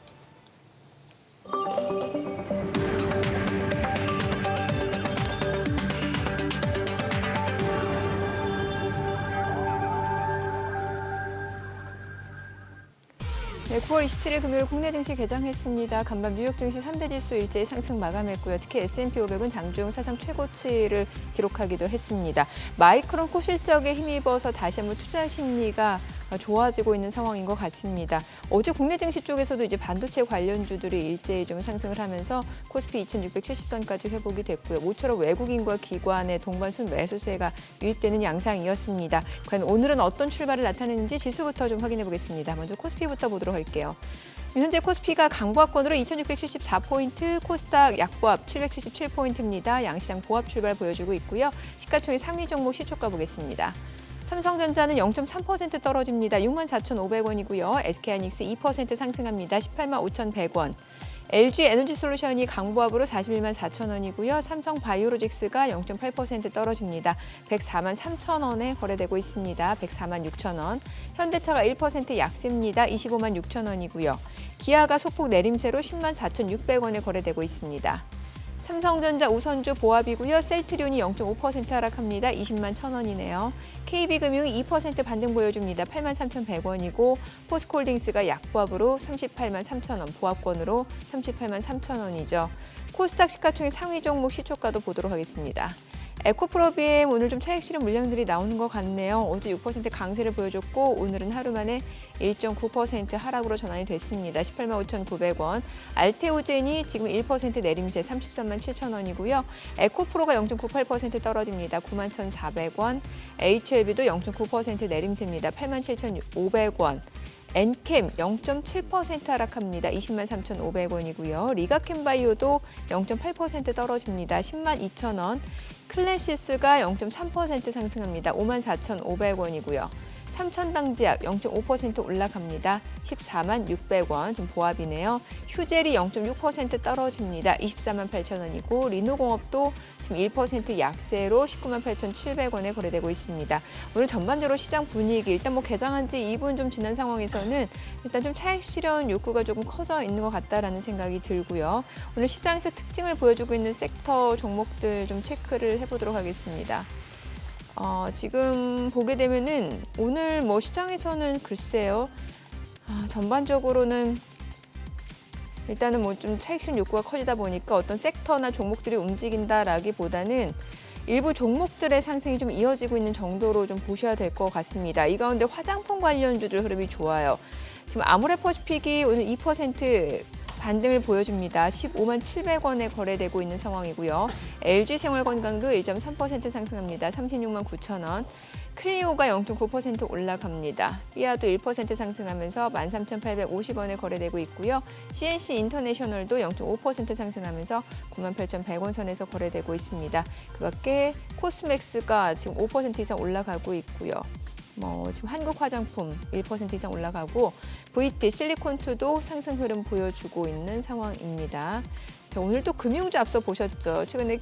네, 9월 27일 금요일 국내 증시 개장했습니다. 간밤 뉴욕 증시 3대 지수 일제히 상승 마감했고요. 특히 S&P 500은 장중 사상 최고치를 기록하기도 했습니다. 마이크론 고실적에 힘입어서 다시 한번 투자 심리가 좋아지고 있는 상황인 것 같습니다. 어제 국내 증시 쪽에서도 이제 반도체 관련주들이 일제히 좀 상승을 하면서 코스피 2,670선까지 회복이 됐고요. 모처럼 외국인과 기관의 동반순 매수세가 유입되는 양상이었습니다. 과연 오늘은 어떤 출발을 나타내는지 지수부터 좀 확인해 보겠습니다. 먼저 코스피부터 보도록 할게요. 현재 코스피가 강보합권으로 2,674포인트, 코스닥 약보합 777포인트입니다. 양시장 보합 출발 보여주고 있고요. 시가총액 상위 종목 시초가 보겠습니다. 삼성전자는 0.3% 떨어집니다. 64,500원이고요. SK하이닉스 2% 상승합니다. 185,100원. LG 에너지솔루션이 강보합으로 414,000원이고요. 삼성바이오로직스가 0.8% 떨어집니다. 143,000원에 거래되고 있습니다. 146,000원. 현대차가 1% 약세입니다. 256,000원이고요. 기아가 소폭 내림세로 104,600원에 거래되고 있습니다. 삼성전자 우선주 보합이고요. 셀트리온이 0.5% 하락합니다. 201,000원이네요. KB금융이 2% 반등 보여줍니다. 83,100원이고 포스코홀딩스가 약보합으로 383,000원, 보합권으로 383,000원이죠. 코스닥 시가총액 상위 종목 시초가도 보도록 하겠습니다. 에코프로비엠 오늘 좀 차익 실현 물량들이 나오는 것 같네요. 어제 6% 강세를 보여줬고 오늘은 하루 만에 1.9% 하락으로 전환이 됐습니다. 185,900원. 알테오젠이 지금 1% 내림세 337,000원이고요. 에코프로가 0.98% 떨어집니다. 91,400원. HLB도 0.9% 내림세입니다. 87,500원. 엔캠 0.7% 하락합니다. 203,500원이고요. 리가캠바이오도 0.8% 떨어집니다. 102,000원. 클래시스가 0.3% 상승합니다. 54,500원이고요. 삼천당제약 0.5% 올라갑니다. 146,600원, 좀 보합이네요. 휴젤이 0.6% 떨어집니다. 248,000원이고 리노공업도 지금 1% 약세로 198,700원에 거래되고 있습니다. 오늘 전반적으로 시장 분위기 일단 뭐 개장한 지 2분 좀 지난 상황에서는 일단 좀 차익 실현 욕구가 조금 커져 있는 것 같다라는 생각이 들고요. 오늘 시장에서 특징을 보여주고 있는 섹터 종목들 좀 체크를 해보도록 하겠습니다. 지금 보게 되면은 오늘 뭐 시장에서는 글쎄요. 전반적으로는 일단은 뭐 좀 차익 실현 욕구가 커지다 보니까 어떤 섹터나 종목들이 움직인다라기보다는 일부 종목들의 상승이 좀 이어지고 있는 정도로 좀 보셔야 될 것 같습니다. 이 가운데 화장품 관련주들 흐름이 좋아요. 지금 아모레퍼시픽이 오늘 2% 반등을 보여줍니다. 157,700원에 거래되고 있는 상황이고요. LG생활건강도 1.3% 상승합니다. 369,000원. 클리오가 0.9% 올라갑니다. 삐아도 1% 상승하면서 13,850원에 거래되고 있고요. CNC 인터내셔널도 0.5% 상승하면서 98,100원 선에서 거래되고 있습니다. 그밖에 코스맥스가 지금 5% 이상 올라가고 있고요. 지금 한국 화장품 1% 이상 올라가고 VT 실리콘투도 상승 흐름 보여주고 있는 상황입니다. 자, 오늘 또 금융주 앞서 보셨죠. 최근에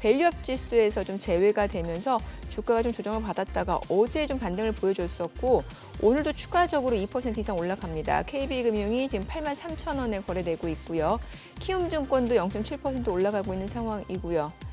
밸류업 지수에서 좀 제외가 되면서 주가가 좀 조정을 받았다가 어제 좀 반등을 보여줬었고 오늘도 추가적으로 2% 이상 올라갑니다. KB금융이 지금 83,000원에 거래되고 있고요. 키움증권도 0.7% 올라가고 있는 상황이고요.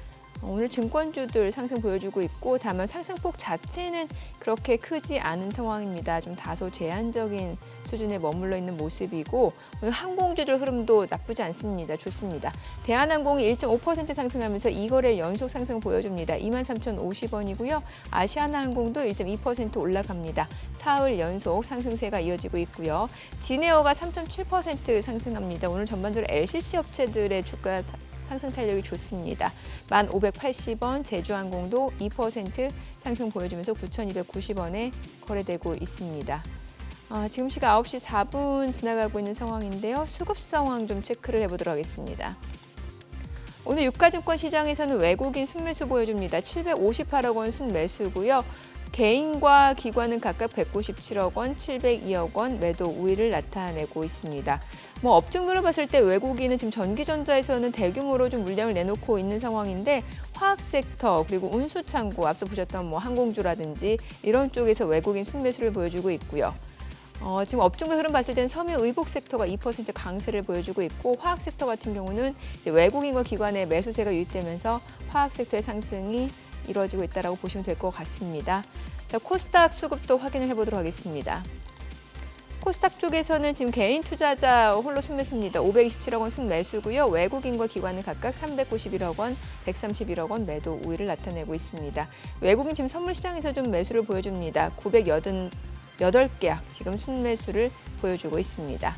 오늘 증권주들 상승 보여주고 있고 다만 상승폭 자체는 그렇게 크지 않은 상황입니다. 좀 다소 제한적인 수준에 머물러 있는 모습이고 오늘 항공주들 흐름도 나쁘지 않습니다. 좋습니다. 대한항공이 1.5% 상승하면서 2거래일 연속 상승 보여줍니다. 23,050원이고요. 아시아나항공도 1.2% 올라갑니다. 사흘 연속 상승세가 이어지고 있고요. 진에어가 3.7% 상승합니다. 오늘 전반적으로 LCC 업체들의 주가 상승 탄력이 좋습니다. 1,580원, 제주항공도 2% 상승 보여주면서 9,290원에 거래되고 있습니다. 지금 시각 9시 4분 지나가고 있는 상황인데요. 수급 상황 좀 체크를 해보도록 하겠습니다. 오늘 유가증권 시장에서는 외국인 순매수 보여줍니다. 758억 원 순매수고요. 개인과 기관은 각각 197억 원, 702억 원 매도 우위를 나타내고 있습니다. 뭐 업종별로 봤을 때 외국인은 지금 전기전자에서는 대규모로 좀 물량을 내놓고 있는 상황인데 화학 섹터 그리고 운수창고 앞서 보셨던 뭐 항공주라든지 이런 쪽에서 외국인 순매수를 보여주고 있고요. 지금 업종별 흐름 봤을 때는 섬유 의복 섹터가 2% 강세를 보여주고 있고 화학 섹터 같은 경우는 이제 외국인과 기관의 매수세가 유입되면서 화학 섹터의 상승이 이루어지고 있다고 보시면 될 것 같습니다. 자, 코스닥 수급도 확인을 해보도록 하겠습니다. 코스닥 쪽에서는 지금 개인 투자자 홀로 순매수입니다. 527억 원 순매수고요. 외국인과 기관은 각각 391억 원, 131억 원 매도 우위를 나타내고 있습니다. 외국인 지금 선물 시장에서 좀 매수를 보여줍니다. 988계약 지금 순매수를 보여주고 있습니다.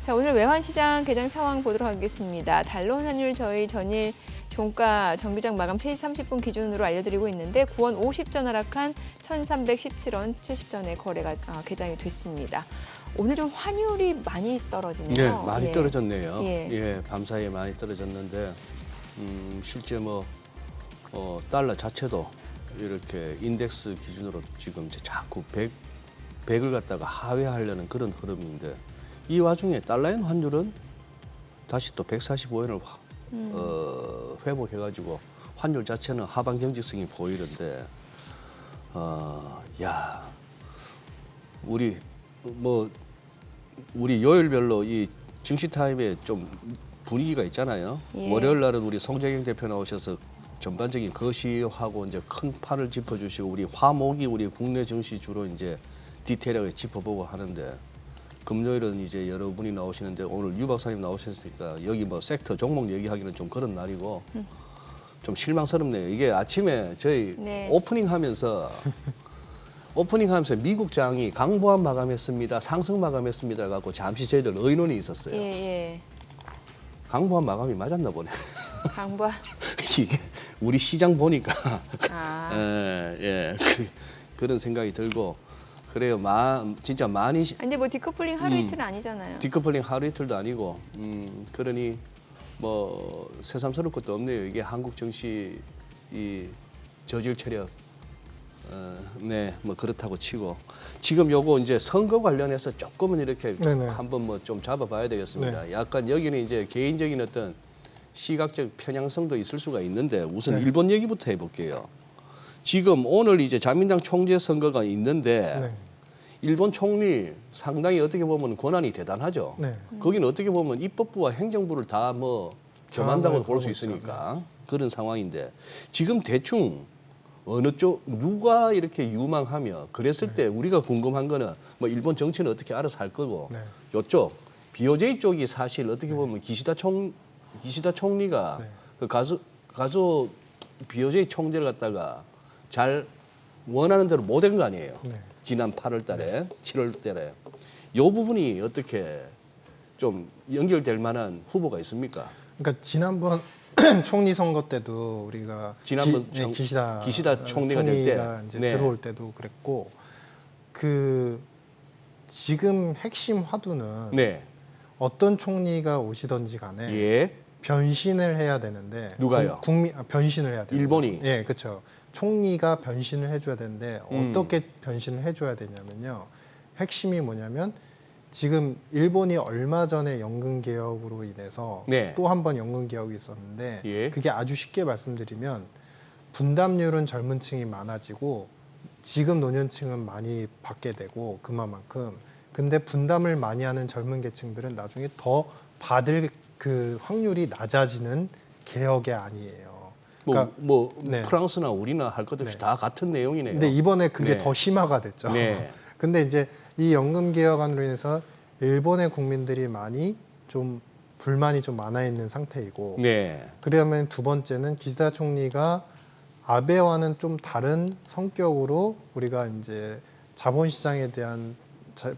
자, 오늘 외환시장 개장 상황 보도록 하겠습니다. 달러 환율 저희 전일 종가 정규장 마감 3시 30분 기준으로 알려드리고 있는데 9원 50전 하락한 1,317원 70전에 거래가 개장이 됐습니다. 오늘 좀 환율이 많이 떨어지네요. 네, 많이 예. 떨어졌네요. 예. 예, 밤사이에 많이 떨어졌는데 실제 달러 자체도 이렇게 인덱스 기준으로 지금 이제 자꾸 100을 갖다가 하회하려는 그런 흐름인데 이 와중에 달러엔 환율은 다시 또 145엔을 회복해가지고 환율 자체는 하방 경직성이 보이는데 우리 요일별로 이 증시 타임에 좀 분위기가 있잖아요. 예. 월요일 날은 우리 송재경 대표 나오셔서 전반적인 거시하고 이제 큰 판을 짚어주시고 우리 화목이 우리 국내 증시 주로 이제 디테일하게 짚어보고 하는데 금요일은 이제 여러분이 나오시는데 오늘 유 박사님 나오셨으니까 여기 뭐 섹터 종목 얘기하기는 좀 그런 날이고 좀 실망스럽네요. 이게 아침에 저희 네. 오프닝하면서 미국 장이 강보합 마감했습니다. 상승 마감했습니다. 갖고 잠시 저희들 의논이 있었어요. 예. 강보합 마감이 맞았나 보네. 강보합. 이게 우리 시장 보니까 그런 생각이 들고 그래요. 진짜 많이 근데 뭐 디커플링 하루 이틀은 아니잖아요. 디커플링 하루 이틀도 아니고 그러니 뭐 새삼스러울 것도 없네요. 이게 한국 증시 이 저질 체력 뭐 그렇다고 치고 지금 요거 이제 선거 관련해서 조금은 이렇게 네네. 한번 뭐 좀 잡아봐야 되겠습니다. 네. 약간 여기는 이제 개인적인 어떤 시각적 편향성도 있을 수가 있는데 우선 네. 일본 얘기부터 해볼게요. 지금 오늘 이제 자민당 총재 선거가 있는데 네. 일본 총리 상당히 어떻게 보면 권한이 대단하죠. 네. 거기는 어떻게 보면 입법부와 행정부를 다 뭐 겸한다고 볼 수 하고 있으니까 그런 상황인데 지금 대충 어느 쪽 누가 이렇게 유망하며 그랬을 때 우리가 궁금한 거는 뭐 일본 정치는 어떻게 알아서 할 거고 네. 요쪽 BOJ 쪽이 사실 어떻게 보면 기시다 총리가 네. 그 가수 BOJ 총재를 갖다가 잘 원하는 대로 못 된 거 아니에요. 네. 지난 8월 달에 7월 달에 요 부분이 어떻게 좀 연결될 만한 후보가 있습니까? 그러니까 지난번 총리 선거 때도 우리가 지난번 기시다 총리가 될 때. 이제 네. 들어올 때도 그랬고 그 지금 핵심 화두는 네. 어떤 총리가 오시던지 간에 예. 변신을 해야 되는데 누가요? 변신을 해야 돼요. 일본이? 예, 그렇죠. 총리가 변신을 해줘야 되는데 어떻게 변신을 해줘야 되냐면요. 핵심이 뭐냐면 지금 일본이 얼마 전에 연금 개혁으로 인해서 네. 또 한 번 연금 개혁이 있었는데 예. 그게 아주 쉽게 말씀드리면 분담률은 젊은 층이 많아지고 지금 노년층은 많이 받게 되고 그만큼 근데 분담을 많이 하는 젊은 계층들은 나중에 더 받을 그 확률이 낮아지는 개혁이 아니에요. 네. 프랑스나 우리나 할 것 없이 네. 다 같은 내용이네요. 근데 이번에 그게 네. 더 심화가 됐죠. 네. 근데 이제 이 연금 개혁안으로 인해서 일본의 국민들이 많이 좀 불만이 좀 많아 있는 상태이고 네. 그러면 두 번째는 기시다 총리가 아베와는 좀 다른 성격으로 우리가 이제 자본시장에 대한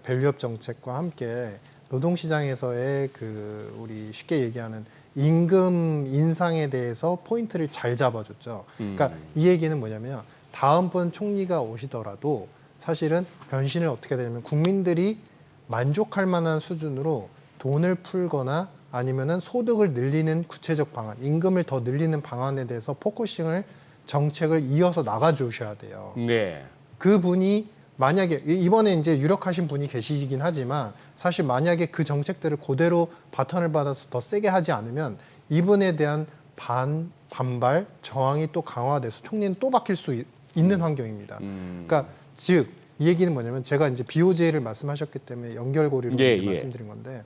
밸류업 정책과 함께 노동시장에서의 그 우리 쉽게 얘기하는 임금 인상에 대해서 포인트를 잘 잡아줬죠. 그러니까 이 얘기는 뭐냐면 다음번 총리가 오시더라도 사실은 변신을 어떻게 되냐면 국민들이 만족할 만한 수준으로 돈을 풀거나 아니면은 소득을 늘리는 구체적 방안, 임금을 더 늘리는 방안에 대해서 포커싱을 정책을 이어서 나가 주셔야 돼요. 네. 그분이 만약에 이번에 이제 유력하신 분이 계시긴 하지만 사실 만약에 그 정책들을 그대로 바턴을 받아서 더 세게 하지 않으면 이분에 대한 반발, 저항이 또 강화돼서 총리는 또 바뀔 수 있는 환경입니다. 그러니까 즉 이 얘기는 뭐냐면 제가 이제 BOJ를 말씀하셨기 때문에 연결고리로 이제 말씀드린 건데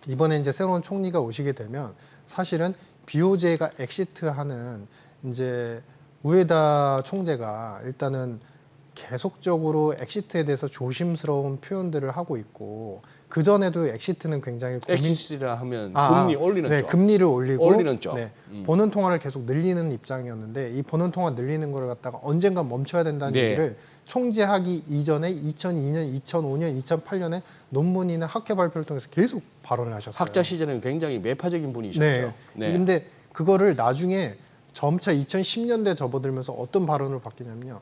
이번에 이제 새로운 총리가 오시게 되면 사실은 BOJ가 엑시트하는 이제 우에다 총재가 일단은 계속적으로 엑시트에 대해서 조심스러운 표현들을 하고 있고 그 전에도 엑시트는 굉장히 엑시트라 하면 금리 올리는 네, 쪽. 금리를 올리고 올리는 쪽. 네, 버는 통화를 계속 늘리는 입장이었는데 이 버는 통화 늘리는 걸 갖다가 언젠가 멈춰야 된다는 네. 얘기를 총재하기 이전에 2002년, 2005년, 2008년에 논문이나 학회 발표를 통해서 계속 발언을 하셨어요. 학자 시절에는 굉장히 매파적인 분이셨죠. 네. 근데 그거를 나중에 점차 2010년대 접어들면서 어떤 발언을 바뀌냐면요.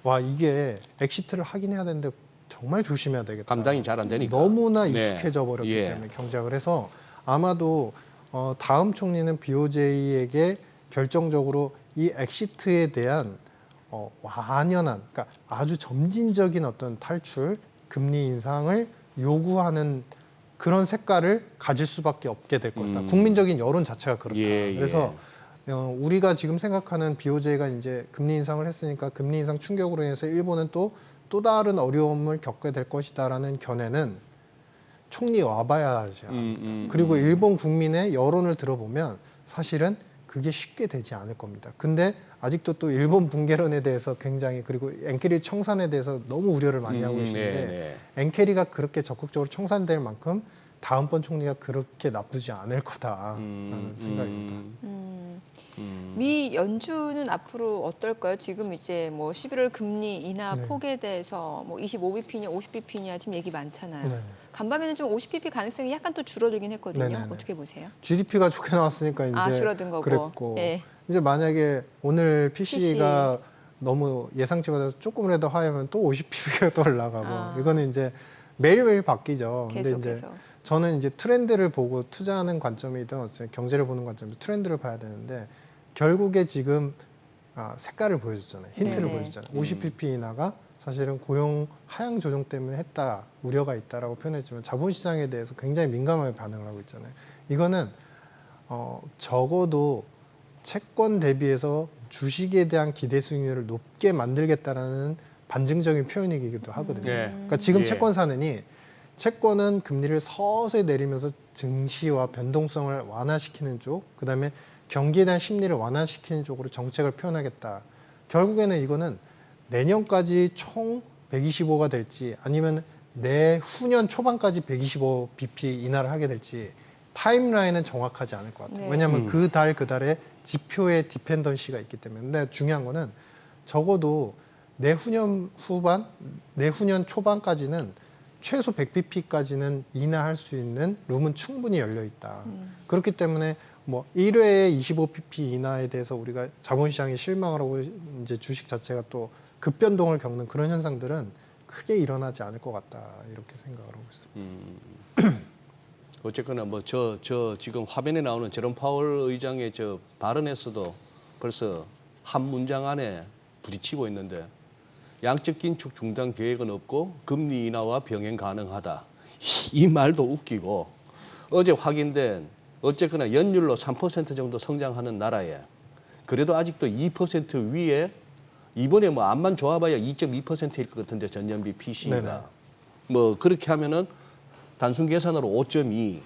와 이게 엑시트를 하긴 해야 되는데 정말 조심해야 되겠다. 감당이 잘 안 되니까. 너무나 네. 익숙해져 버렸기 예. 때문에 경작을 해서 아마도 다음 총리는 BOJ에게 결정적으로 이 엑시트에 대한 완연한, 그러니까 아주 점진적인 어떤 탈출, 금리 인상을 요구하는 그런 색깔을 가질 수밖에 없게 될 것이다. 국민적인 여론 자체가 그렇다. 예, 예. 그래서 우리가 지금 생각하는 BOJ가 이제 금리 인상을 했으니까 금리 인상 충격으로 인해서 일본은 또 다른 어려움을 겪게 될 것이다라는 견해는 총리 와봐야 하지 않습니다. 그리고 일본 국민의 여론을 들어보면 사실은 그게 쉽게 되지 않을 겁니다. 근데 아직도 또 일본 붕괴론에 대해서 굉장히 그리고 엔케리 청산에 대해서 너무 우려를 많이 하고 계시는데 엔케리가 그렇게 적극적으로 청산될 만큼 다음번 총리가 그렇게 나쁘지 않을 거다라는 생각입니다. 미 연준은 앞으로 어떨까요? 지금 이제 뭐 11월 금리 인하 네. 폭에 대해서 뭐 25bp냐 50bp냐 지금 얘기 많잖아요. 네. 간밤에는 좀 50bp 가능성이 약간 또 줄어들긴 했거든요. 네네네. 어떻게 보세요? GDP가 좋게 나왔으니까 이제 줄어든 거고. 그랬고 예. 이제 만약에 오늘 PC가 너무 예상치보다 조금이라도 하향하면 또 50bp가 또 올라가고 이거는 이제 매일매일 바뀌죠. 근데 이제 계속해서. 저는 이제 트렌드를 보고 투자하는 관점이든 어쨌든 경제를 보는 관점이든 트렌드를 봐야 되는데 결국에 지금 색깔을 보여줬잖아요. 힌트를 네네. 보여줬잖아요. 50bp 인하가 사실은 고용 하향 조정 때문에 했다, 우려가 있다라고 표현했지만 자본시장에 대해서 굉장히 민감하게 반응을 하고 있잖아요. 이거는 적어도 채권 대비해서 주식에 대한 기대 수익률을 높게 만들겠다라는 반증적인 표현이기도 하거든요. 네. 그러니까 지금 예. 채권 사느니 채권은 금리를 서서히 내리면서 증시와 변동성을 완화시키는 쪽, 그다음에 경기에 대한 심리를 완화시키는 쪽으로 정책을 표현하겠다. 결국에는 이거는 내년까지 총 125가 될지 아니면 내후년 초반까지 125bp 인하를 하게 될지 타임라인은 정확하지 않을 것 같아요. 네. 왜냐하면 그 달에 지표의 디펜던시가 있기 때문에. 근데 중요한 거는 적어도 내후년 후반, 내후년 초반까지는 최소 100bp까지는 인하할 수 있는 룸은 충분히 열려 있다. 그렇기 때문에 뭐 1회에 25bp 인하에 대해서 우리가 자본시장이 실망을 하고 이제 주식 자체가 또 급변동을 겪는 그런 현상들은 크게 일어나지 않을 것 같다 이렇게 생각을 하고 있습니다. 어쨌거나 뭐 저 지금 화면에 나오는 제롬 파월 의장의 저 발언에서도 벌써 한 문장 안에 부딪히고 있는데 양적 긴축 중단 계획은 없고 금리 인하와 병행 가능하다. 이 말도 웃기고 어제 확인된 어쨌거나 연율로 3% 정도 성장하는 나라에 그래도 아직도 2% 위에 이번에 뭐 암만 좋아봐야 2.2%일 것 같은데 전년비 PC가 네네. 뭐 그렇게 하면은 단순 계산으로 5.2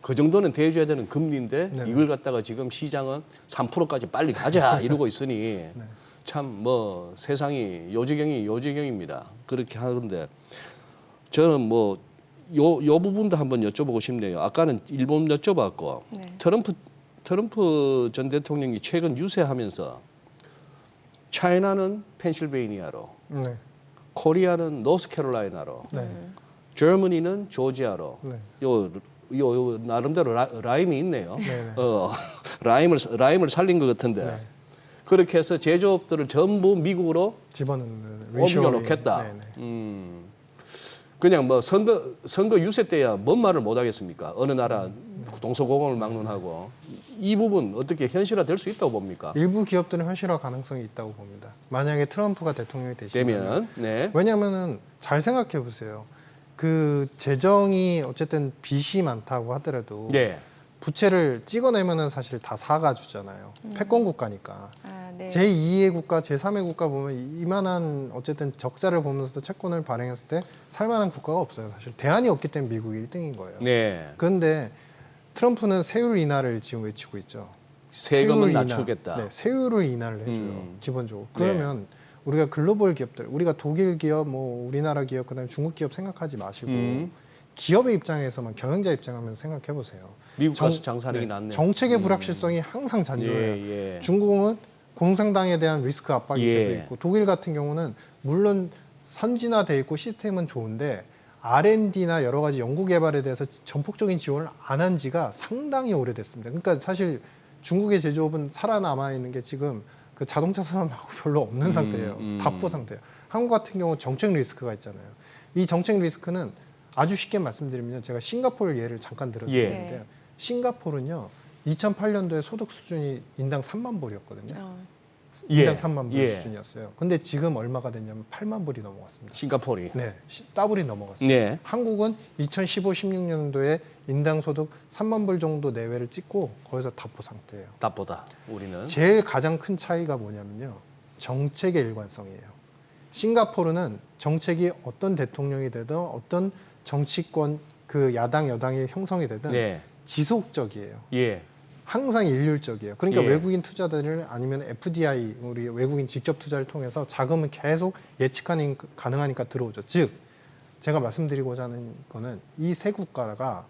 그 정도는 대줘야 되는 금리인데 네네. 이걸 갖다가 지금 시장은 3%까지 빨리 가자 이러고 있으니 참 뭐 세상이 요지경입니다. 그렇게 하는데 저는 뭐 요 부분도 한번 여쭤보고 싶네요. 아까는 일본 여쭤봤고 네. 트럼프 전 대통령이 최근 유세하면서 차이나는 펜실베이니아로, 네. 코리아는 노스캐롤라이나로, 네. 저머니는 조지아로. 네. 요 나름대로 라임이 있네요. 네네. 라임을 살린 것 같은데 네. 그렇게 해서 제조업들을 전부 미국으로 집어넣는 옮겨놓겠다. 네네. 그냥 뭐 선거 유세 때야 뭔 말을 못 하겠습니까? 어느 나라 동서고금을 막론하고 이 부분 어떻게 현실화될 수 있다고 봅니까? 일부 기업들은 현실화 가능성이 있다고 봅니다. 만약에 트럼프가 대통령이 되시면 되면 네. 왜냐하면은 잘 생각해 보세요. 그 재정이 어쨌든 빚이 많다고 하더라도 네. 부채를 찍어내면은 사실 다 사가 주잖아요. 패권 국가니까. 아, 네. 제2의 국가, 제3의 국가 보면 이만한 어쨌든 적자를 보면서도 채권을 발행했을 때 살만한 국가가 없어요. 사실 대안이 없기 때문에 미국이 1등인 거예요. 네. 그런데 트럼프는 세율 인하를 지금 외치고 있죠. 세금을 세율 인하. 낮추겠다. 네, 세율을 인하를 해줘요. 기본적으로. 네. 그러면 우리가 글로벌 기업들, 우리가 독일 기업, 뭐 우리나라 기업, 그다음에 중국 기업 생각하지 마시고 기업의 입장에서만 경영자 입장하면 생각해 보세요. 미국 가서 장사하는 게 낫네요. 정책의 불확실성이 항상 잔존해요. 예, 예. 중국은 공산당에 대한 리스크 압박이 예. 계속 있고 독일 같은 경우는 물론 선진화돼 있고 시스템은 좋은데 R&D나 여러 가지 연구 개발에 대해서 전폭적인 지원을 안 한 지가 상당히 오래됐습니다. 그러니까 사실 중국의 제조업은 살아남아 있는 게 지금 그 자동차 산업하고 별로 없는 상태예요. 답보 상태예요. 한국 같은 경우 정책 리스크가 있잖아요. 이 정책 리스크는 아주 쉽게 말씀드리면 제가 싱가포르 예를 잠깐 들어드리는데 예. 싱가포르는요 2008년도에 소득 수준이 인당 3만 불이었거든요. 예. 인당 3만 불 예. 수준이었어요. 근데 지금 얼마가 됐냐면 8만 불이 넘어갔습니다. 싱가포르. 네, 더블이 넘어갔어요. 네. 한국은 2015, 16년도에 인당 소득 3만 불 정도 내외를 찍고 거기서 답보 상태예요. 답보다 우리는 제일 가장 큰 차이가 뭐냐면요. 정책의 일관성이에요. 싱가포르는 정책이 어떤 대통령이 되든 어떤 정치권 그 야당 여당이 형성이 되든 네. 지속적이에요. 예. 항상 일률적이에요. 그러니까 예. 외국인 투자들을 아니면 FDI 우리 외국인 직접 투자를 통해서 자금은 계속 예측하는 가능하니까 들어오죠. 즉 제가 말씀드리고자 하는 거는 이 세 국가가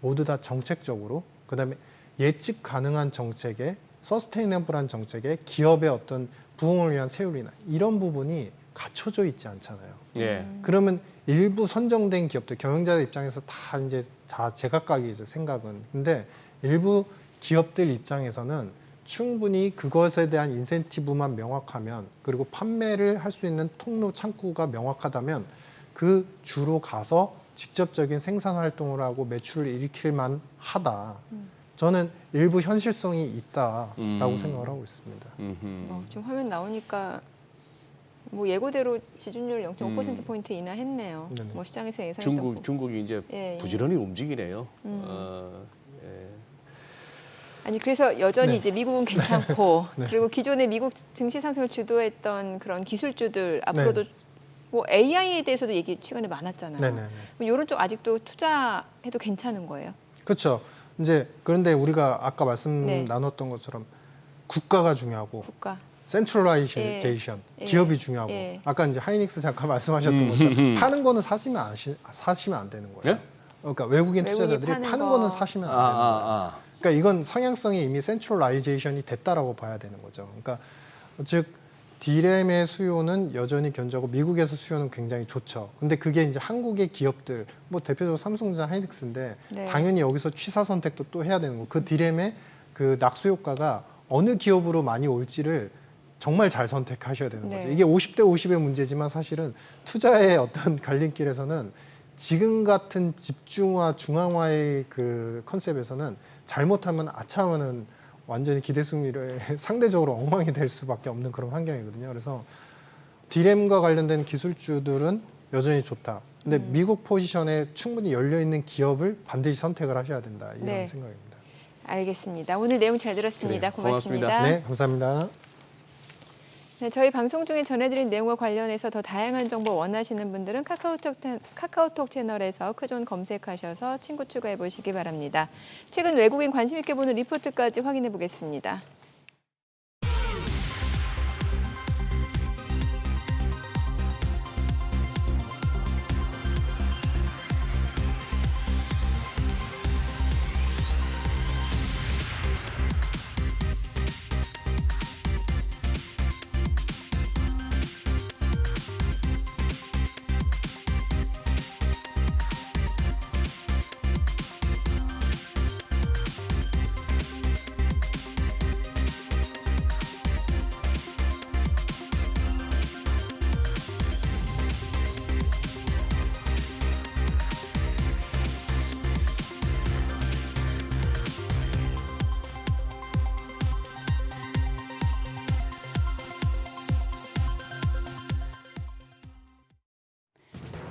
모두 다 정책적으로 그다음에 예측 가능한 정책에 서스테이너블한 정책에 기업의 어떤 부흥을 위한 세율이나 이런 부분이 갖춰져 있지 않잖아요. 예. 그러면 일부 선정된 기업들 경영자들 입장에서 다 이제 다 제각각이 이제 생각은 근데 일부 기업들 입장에서는 충분히 그것에 대한 인센티브만 명확하면 그리고 판매를 할 수 있는 통로 창구가 명확하다면 그 주로 가서 직접적인 생산 활동을 하고 매출을 일으킬만 하다. 저는 일부 현실성이 있다라고 생각을 하고 있습니다. 지금 화면 나오니까 뭐 예고대로 지준율 0.5%포인트 인하했네요. 네네. 뭐 시장에서 예상했던 거. 중국이 이제 예, 예. 부지런히 움직이네요. 아니 그래서 여전히 네. 이제 미국은 괜찮고 네. 그리고 기존의 미국 증시 상승을 주도했던 그런 기술주들 앞으로도 뭐 AI에 대해서도 얘기 최근에 많았잖아요. 네네네. 이런 쪽 아직도 투자해도 괜찮은 거예요? 그렇죠. 이제 그런데 우리가 아까 말씀 네. 나눴던 것처럼 국가가 중요하고 국가. 센트럴라이제이션 예. 기업이 중요하고 예. 아까 이제 하이닉스 잠깐 말씀하셨던 것처럼 파는 거는 사시면 안 되는 거예요. 예? 그러니까 외국인 외국인이 투자자들이 파는 파는 거. 거는 사시면 안 되는 거예요. 그러니까 이건 성향성이 이미 센트럴라이제이션이 됐다라고 봐야 되는 거죠. 그러니까 즉 디램의 수요는 여전히 견조하고 미국에서 수요는 굉장히 좋죠. 근데 그게 이제 한국의 기업들 뭐 대표적으로 삼성전자, 하이닉스인데 네. 당연히 여기서 취사 선택도 또 해야 되는 거. 그 디램의 그 낙수 효과가 어느 기업으로 많이 올지를 정말 잘 선택하셔야 되는 거죠. 네. 이게 50대 50의 문제지만 사실은 투자의 어떤 갈림길에서는 지금 같은 집중화, 중앙화의 그 컨셉에서는 잘못하면 아차하면은 완전히 기대 승률에 상대적으로 엉망이 될 수밖에 없는 그런 환경이거든요. 그래서 디램과 관련된 기술주들은 여전히 좋다. 근데 미국 포지션에 충분히 열려 있는 기업을 반드시 선택을 하셔야 된다. 이런 네. 생각입니다. 알겠습니다. 오늘 내용 잘 들었습니다. 그래요. 고맙습니다. 고맙습니다. 네, 감사합니다. 네, 저희 방송 중에 전해드린 내용과 관련해서 더 다양한 정보 원하시는 분들은 카카오톡 채널에서 크존 검색하셔서 친구 추가해 보시기 바랍니다. 최근 외국인 관심 있게 보는 리포트까지 확인해 보겠습니다.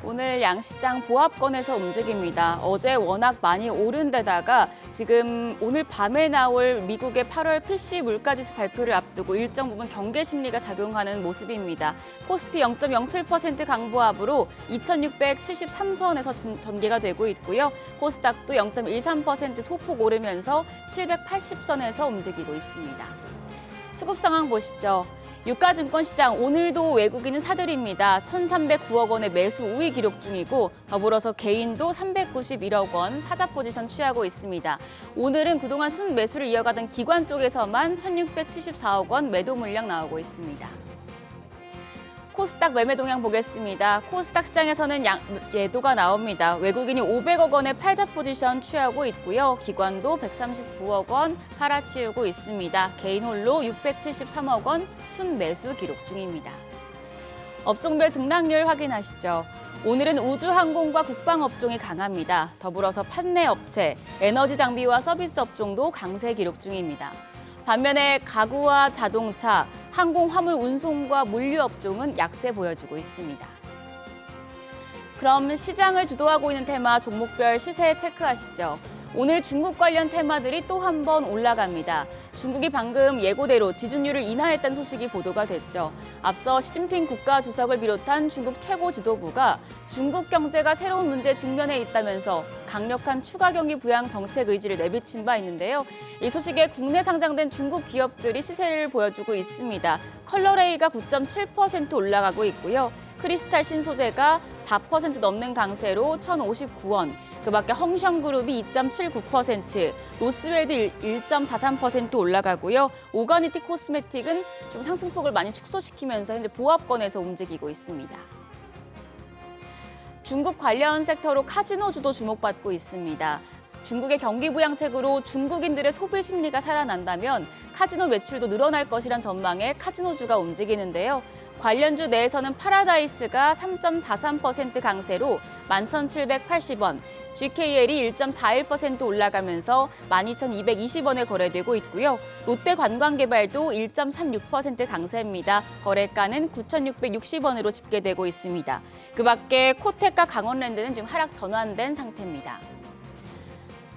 오늘 양시장 보합권에서 움직입니다. 어제 워낙 많이 오른 데다가 지금 오늘 밤에 나올 미국의 8월 PC 물가지수 발표를 앞두고 일정 부분 경계 심리가 작용하는 모습입니다. 코스피 0.07% 강보합으로 2673선에서 전개가 되고 있고요. 코스닥도 0.13% 소폭 오르면서 780선에서 움직이고 있습니다. 수급 상황 보시죠. 유가증권 시장 오늘도 외국인은 사들입니다. 1,309억 원의 매수 우위 기록 중이고 더불어서 개인도 391억 원 사자 포지션 취하고 있습니다. 오늘은 그동안 순매수를 이어가던 기관 쪽에서만 1,674억 원 매도 물량 나오고 있습니다. 코스닥 매매 동향 보겠습니다. 코스닥 시장에서는 예도가 나옵니다. 외국인이 500억 원의 팔자 포지션 취하고 있고요. 기관도 139억 원 팔아치우고 있습니다. 개인 홀로 673억 원 순매수 기록 중입니다. 업종별 등락률 확인하시죠. 오늘은 우주항공과 국방업종이 강합니다. 더불어서 판매 업체, 에너지 장비와 서비스 업종도 강세 기록 중입니다. 반면에 가구와 자동차, 항공 화물 운송과 물류 업종은 약세 보여주고 있습니다. 그럼 시장을 주도하고 있는 테마 종목별 시세 체크하시죠. 오늘 중국 관련 테마들이 또 한 번 올라갑니다. 중국이 방금 예고대로 지준율을 인하했다는 소식이 보도가 됐죠. 앞서 시진핑 국가주석을 비롯한 중국 최고 지도부가 중국 경제가 새로운 문제에 직면해 있다면서 강력한 추가 경기 부양 정책 의지를 내비친 바 있는데요. 이 소식에 국내 상장된 중국 기업들이 시세를 보여주고 있습니다. 컬러레이가 9.7% 올라가고 있고요. 크리스탈 신소재가 4% 넘는 강세로 1,059원, 그밖에 헝션그룹이 2.79%, 로스웰도 1.43% 올라가고요. 오가니티 코스메틱은 좀 상승폭을 많이 축소시키면서 현재 보합권에서 움직이고 있습니다. 중국 관련 섹터로 카지노주도 주목받고 있습니다. 중국의 경기 부양책으로 중국인들의 소비 심리가 살아난다면 카지노 매출도 늘어날 것이란 전망에 카지노주가 움직이는데요. 관련주 내에서는 파라다이스가 3.43% 강세로 11,780원, GKL이 1.41% 올라가면서 12,220원에 거래되고 있고요. 롯데관광개발도 1.36% 강세입니다. 거래가는 9,660원으로 집계되고 있습니다. 그밖에 코텍과 강원랜드는 지금 하락 전환된 상태입니다.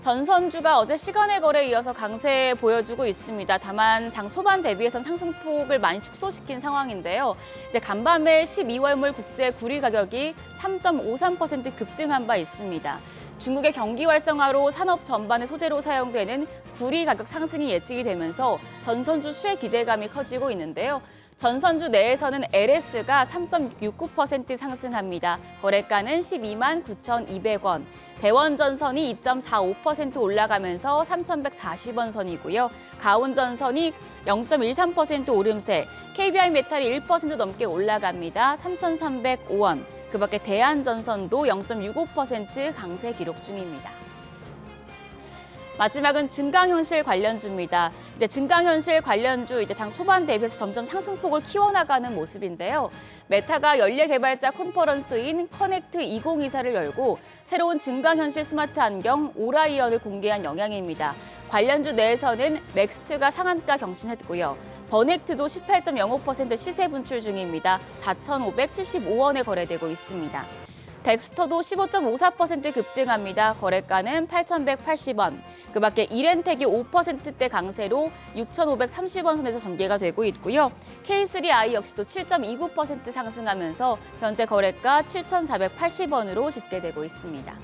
전선주가 어제 시간의 거래에 이어서 강세 보여주고 있습니다. 다만 장 초반 대비해선 상승폭을 많이 축소시킨 상황인데요. 이제 간밤에 12월물 국제 구리 가격이 3.53% 급등한 바 있습니다. 중국의 경기 활성화로 산업 전반의 소재로 사용되는 구리 가격 상승이 예측이 되면서 전선주 수혜 기대감이 커지고 있는데요. 전선주 내에서는 LS가 3.69% 상승합니다. 거래가는 12만 9,200원. 대원전선이 2.45% 올라가면서 3,140원 선이고요. 가온전선이 0.13% 오름세, KBI메탈이 1% 넘게 올라갑니다. 3,305원. 그밖에 대한전선도 0.65% 강세 기록 중입니다. 마지막은 증강현실 관련주입니다. 이제 증강현실 관련주 장 초반 대비해서 점점 상승폭을 키워나가는 모습인데요. 메타가 연례 개발자 컨퍼런스인 커넥트 2024를 열고 새로운 증강현실 스마트 안경 오라이언을 공개한 영향입니다. 관련주 내에서는 넥스트가 상한가 경신했고요. 버넥트도 18.05% 시세 분출 중입니다. 4,575원에 거래되고 있습니다. 덱스터도 15.54% 급등합니다. 거래가는 8,180원. 그밖에 이렌텍이 5%대 강세로 6,530원 선에서 전개가 되고 있고요. K3i 역시도 7.29% 상승하면서 현재 거래가 7,480원으로 집계되고 있습니다.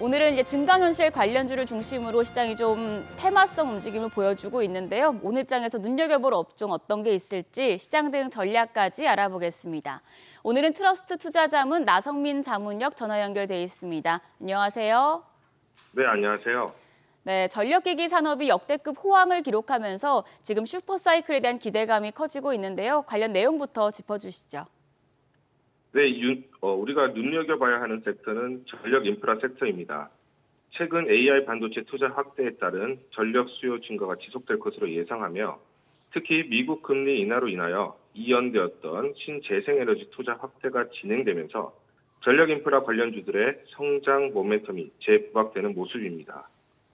오늘은 이제 증강현실 관련주를 중심으로 시장이 좀 테마성 움직임을 보여주고 있는데요. 오늘 장에서 눈여겨볼 업종 어떤 게 있을지 시장 대응 전략까지 알아보겠습니다. 오늘은 트러스트 투자자문 나성민 자문역 전화 연결돼 있습니다. 안녕하세요. 네, 안녕하세요. 네, 전력기기 산업이 역대급 호황을 기록하면서 지금 슈퍼사이클에 대한 기대감이 커지고 있는데요. 관련 내용부터 짚어주시죠. 네, 우리가 눈여겨봐야 하는 섹터는 전력 인프라 섹터입니다. 최근 AI 반도체 투자 확대에 따른 전력 수요 증가가 지속될 것으로 예상하며 특히 미국 금리 인하로 인하여 이연되었던 신재생에너지 투자 확대가 진행되면서 전력 인프라 관련주들의 성장 모멘텀이 재부각되는 모습입니다.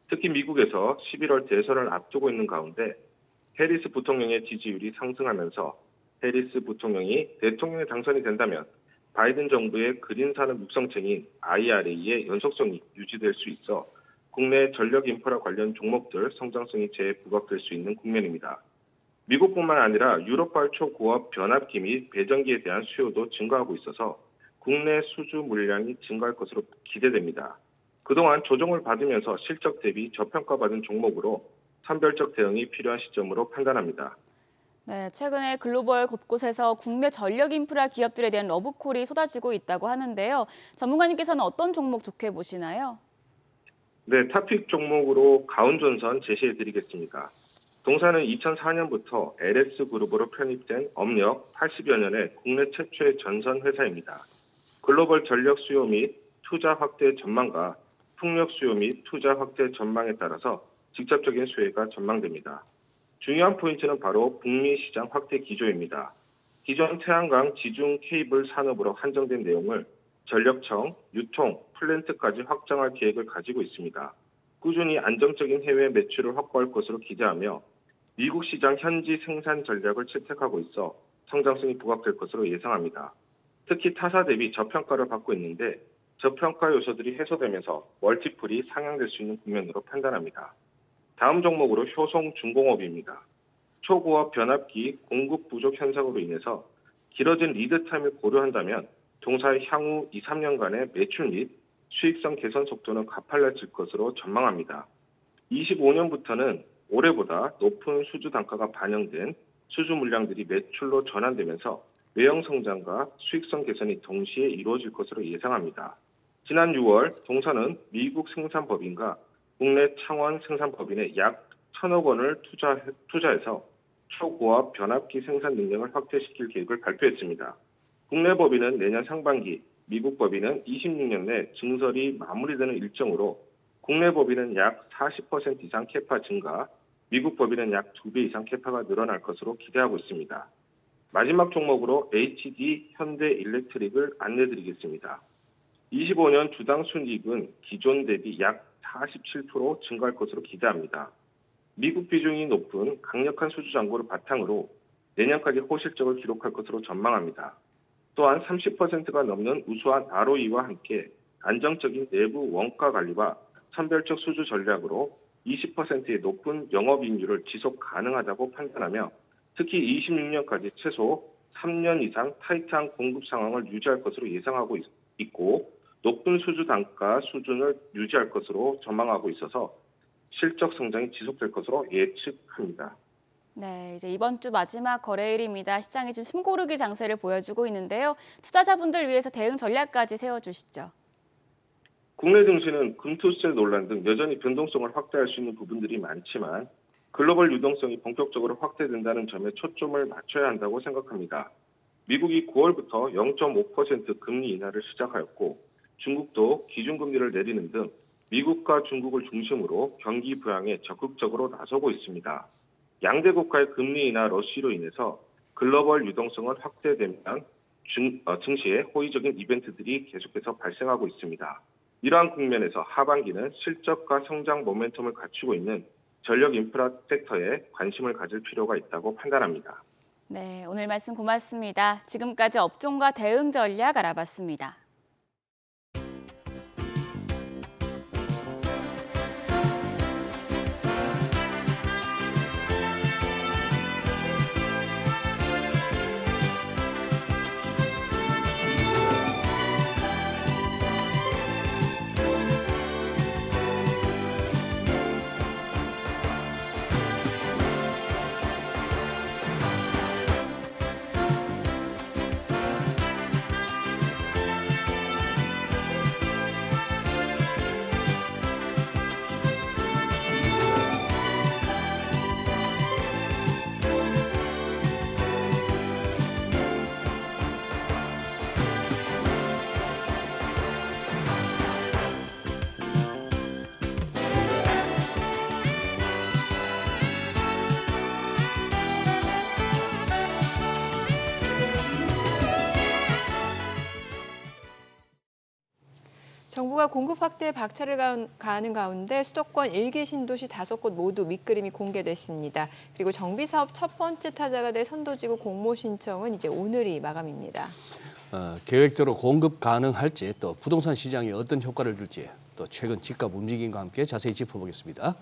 특히 미국에서 11월 대선을 앞두고 있는 가운데 해리스 부통령의 지지율이 상승하면서 해리스 부통령이 대통령에 당선이 된다면 바이든 정부의 그린 산업 육성책인 IRA의 연속성이 유지될 수 있어 국내 전력 인프라 관련 종목들 성장성이 재부각될 수 있는 국면입니다. 미국뿐만 아니라 유럽발 초고압 변압기 및 배전기에 대한 수요도 증가하고 있어서 국내 수주 물량이 증가할 것으로 기대됩니다. 그동안 조정을 받으면서 실적 대비 저평가받은 종목으로 선별적 대응이 필요한 시점으로 판단합니다. 네, 최근에 글로벌 곳곳에서 국내 전력 인프라 기업들에 대한 러브콜이 쏟아지고 있다고 하는데요. 전문가님께서는 어떤 종목 좋게 보시나요? 네, 탑픽 종목으로 가운전선 제시해드리겠습니다. 동사는 2004년부터 LS그룹으로 편입된 업력 80여 년의 국내 최초의 전선 회사입니다. 글로벌 전력 수요 및 투자 확대 전망과 풍력 수요 및 투자 확대 전망에 따라서 직접적인 수혜가 전망됩니다. 중요한 포인트는 바로 북미 시장 확대 기조입니다. 기존 태양광 지중 케이블 산업으로 한정된 내용을 전력청, 유통, 플랜트까지 확장할 계획을 가지고 있습니다. 꾸준히 안정적인 해외 매출을 확보할 것으로 기대하며 미국 시장 현지 생산 전략을 채택하고 있어 성장성이 부각될 것으로 예상합니다. 특히 타사 대비 저평가를 받고 있는데 저평가 요소들이 해소되면서 멀티플이 상향될 수 있는 국면으로 판단합니다. 다음 종목으로 효성중공업입니다. 초고압 변압기 공급 부족 현상으로 인해서 길어진 리드타임을 고려한다면 동사의 향후 2, 3년간의 매출 및 수익성 개선 속도는 가팔라질 것으로 전망합니다. 25년부터는 올해보다 높은 수주 단가가 반영된 수주 물량들이 매출로 전환되면서 외형 성장과 수익성 개선이 동시에 이루어질 것으로 예상합니다. 지난 6월 동사는 미국 생산법인과 국내 창원 생산법인에 약 1,000억 원을 투자해서 초고압 변압기 생산 능력을 확대시킬 계획을 발표했습니다. 국내 법인은 내년 상반기, 미국 법인은 26년 내 증설이 마무리되는 일정으로 국내 법인은 약 40% 이상 캐파 증가, 미국 법인은 약 2배 이상 캐파가 늘어날 것으로 기대하고 있습니다. 마지막 종목으로 HD 현대일렉트릭을 안내드리겠습니다. 25년 주당 순이익은 기존 대비 약 47% 증가할 것으로 기대합니다. 미국 비중이 높은 강력한 수주 잔고를 바탕으로 내년까지 호실적을 기록할 것으로 전망합니다. 또한 30%가 넘는 우수한 ROE와 함께 안정적인 내부 원가 관리와 선별적 수주 전략으로 20%의 높은 영업이익률을 지속 가능하다고 판단하며 특히 26년까지 최소 3년 이상 타이트한 공급 상황을 유지할 것으로 예상하고 있고 높은 수주 단가 수준을 유지할 것으로 전망하고 있어서 실적 성장이 지속될 것으로 예측합니다. 네, 이제 이번 주 마지막 거래일입니다. 시장이 좀 숨고르기 장세를 보여주고 있는데요. 투자자분들 위해서 대응 전략까지 세워주시죠. 국내 증시는 금투세 논란 등 여전히 변동성을 확대할 수 있는 부분들이 많지만 글로벌 유동성이 본격적으로 확대된다는 점에 초점을 맞춰야 한다고 생각합니다. 미국이 9월부터 0.5% 금리 인하를 시작하였고 중국도 기준금리를 내리는 등 미국과 중국을 중심으로 경기 부양에 적극적으로 나서고 있습니다. 양대 국가의 금리 인하 러시로 인해서 글로벌 유동성은 확대되면 증시에 호의적인 이벤트들이 계속해서 발생하고 있습니다. 이러한 국면에서 하반기는 실적과 성장 모멘텀을 갖추고 있는 전력 인프라 섹터에 관심을 가질 필요가 있다고 판단합니다. 네, 오늘 말씀 고맙습니다. 지금까지 업종과 대응 전략 알아봤습니다. 정부가 공급 확대에 박차를 가하는 가운데 수도권 1기 신도시 5곳 모두 밑그림이 공개됐습니다. 그리고 정비사업 첫 번째 타자가 될 선도지구 공모 신청은 이제 오늘이 마감입니다. 계획대로 공급 가능할지 또 부동산 시장에 어떤 효과를 줄지 또 최근 집값 움직임과 함께 자세히 짚어보겠습니다.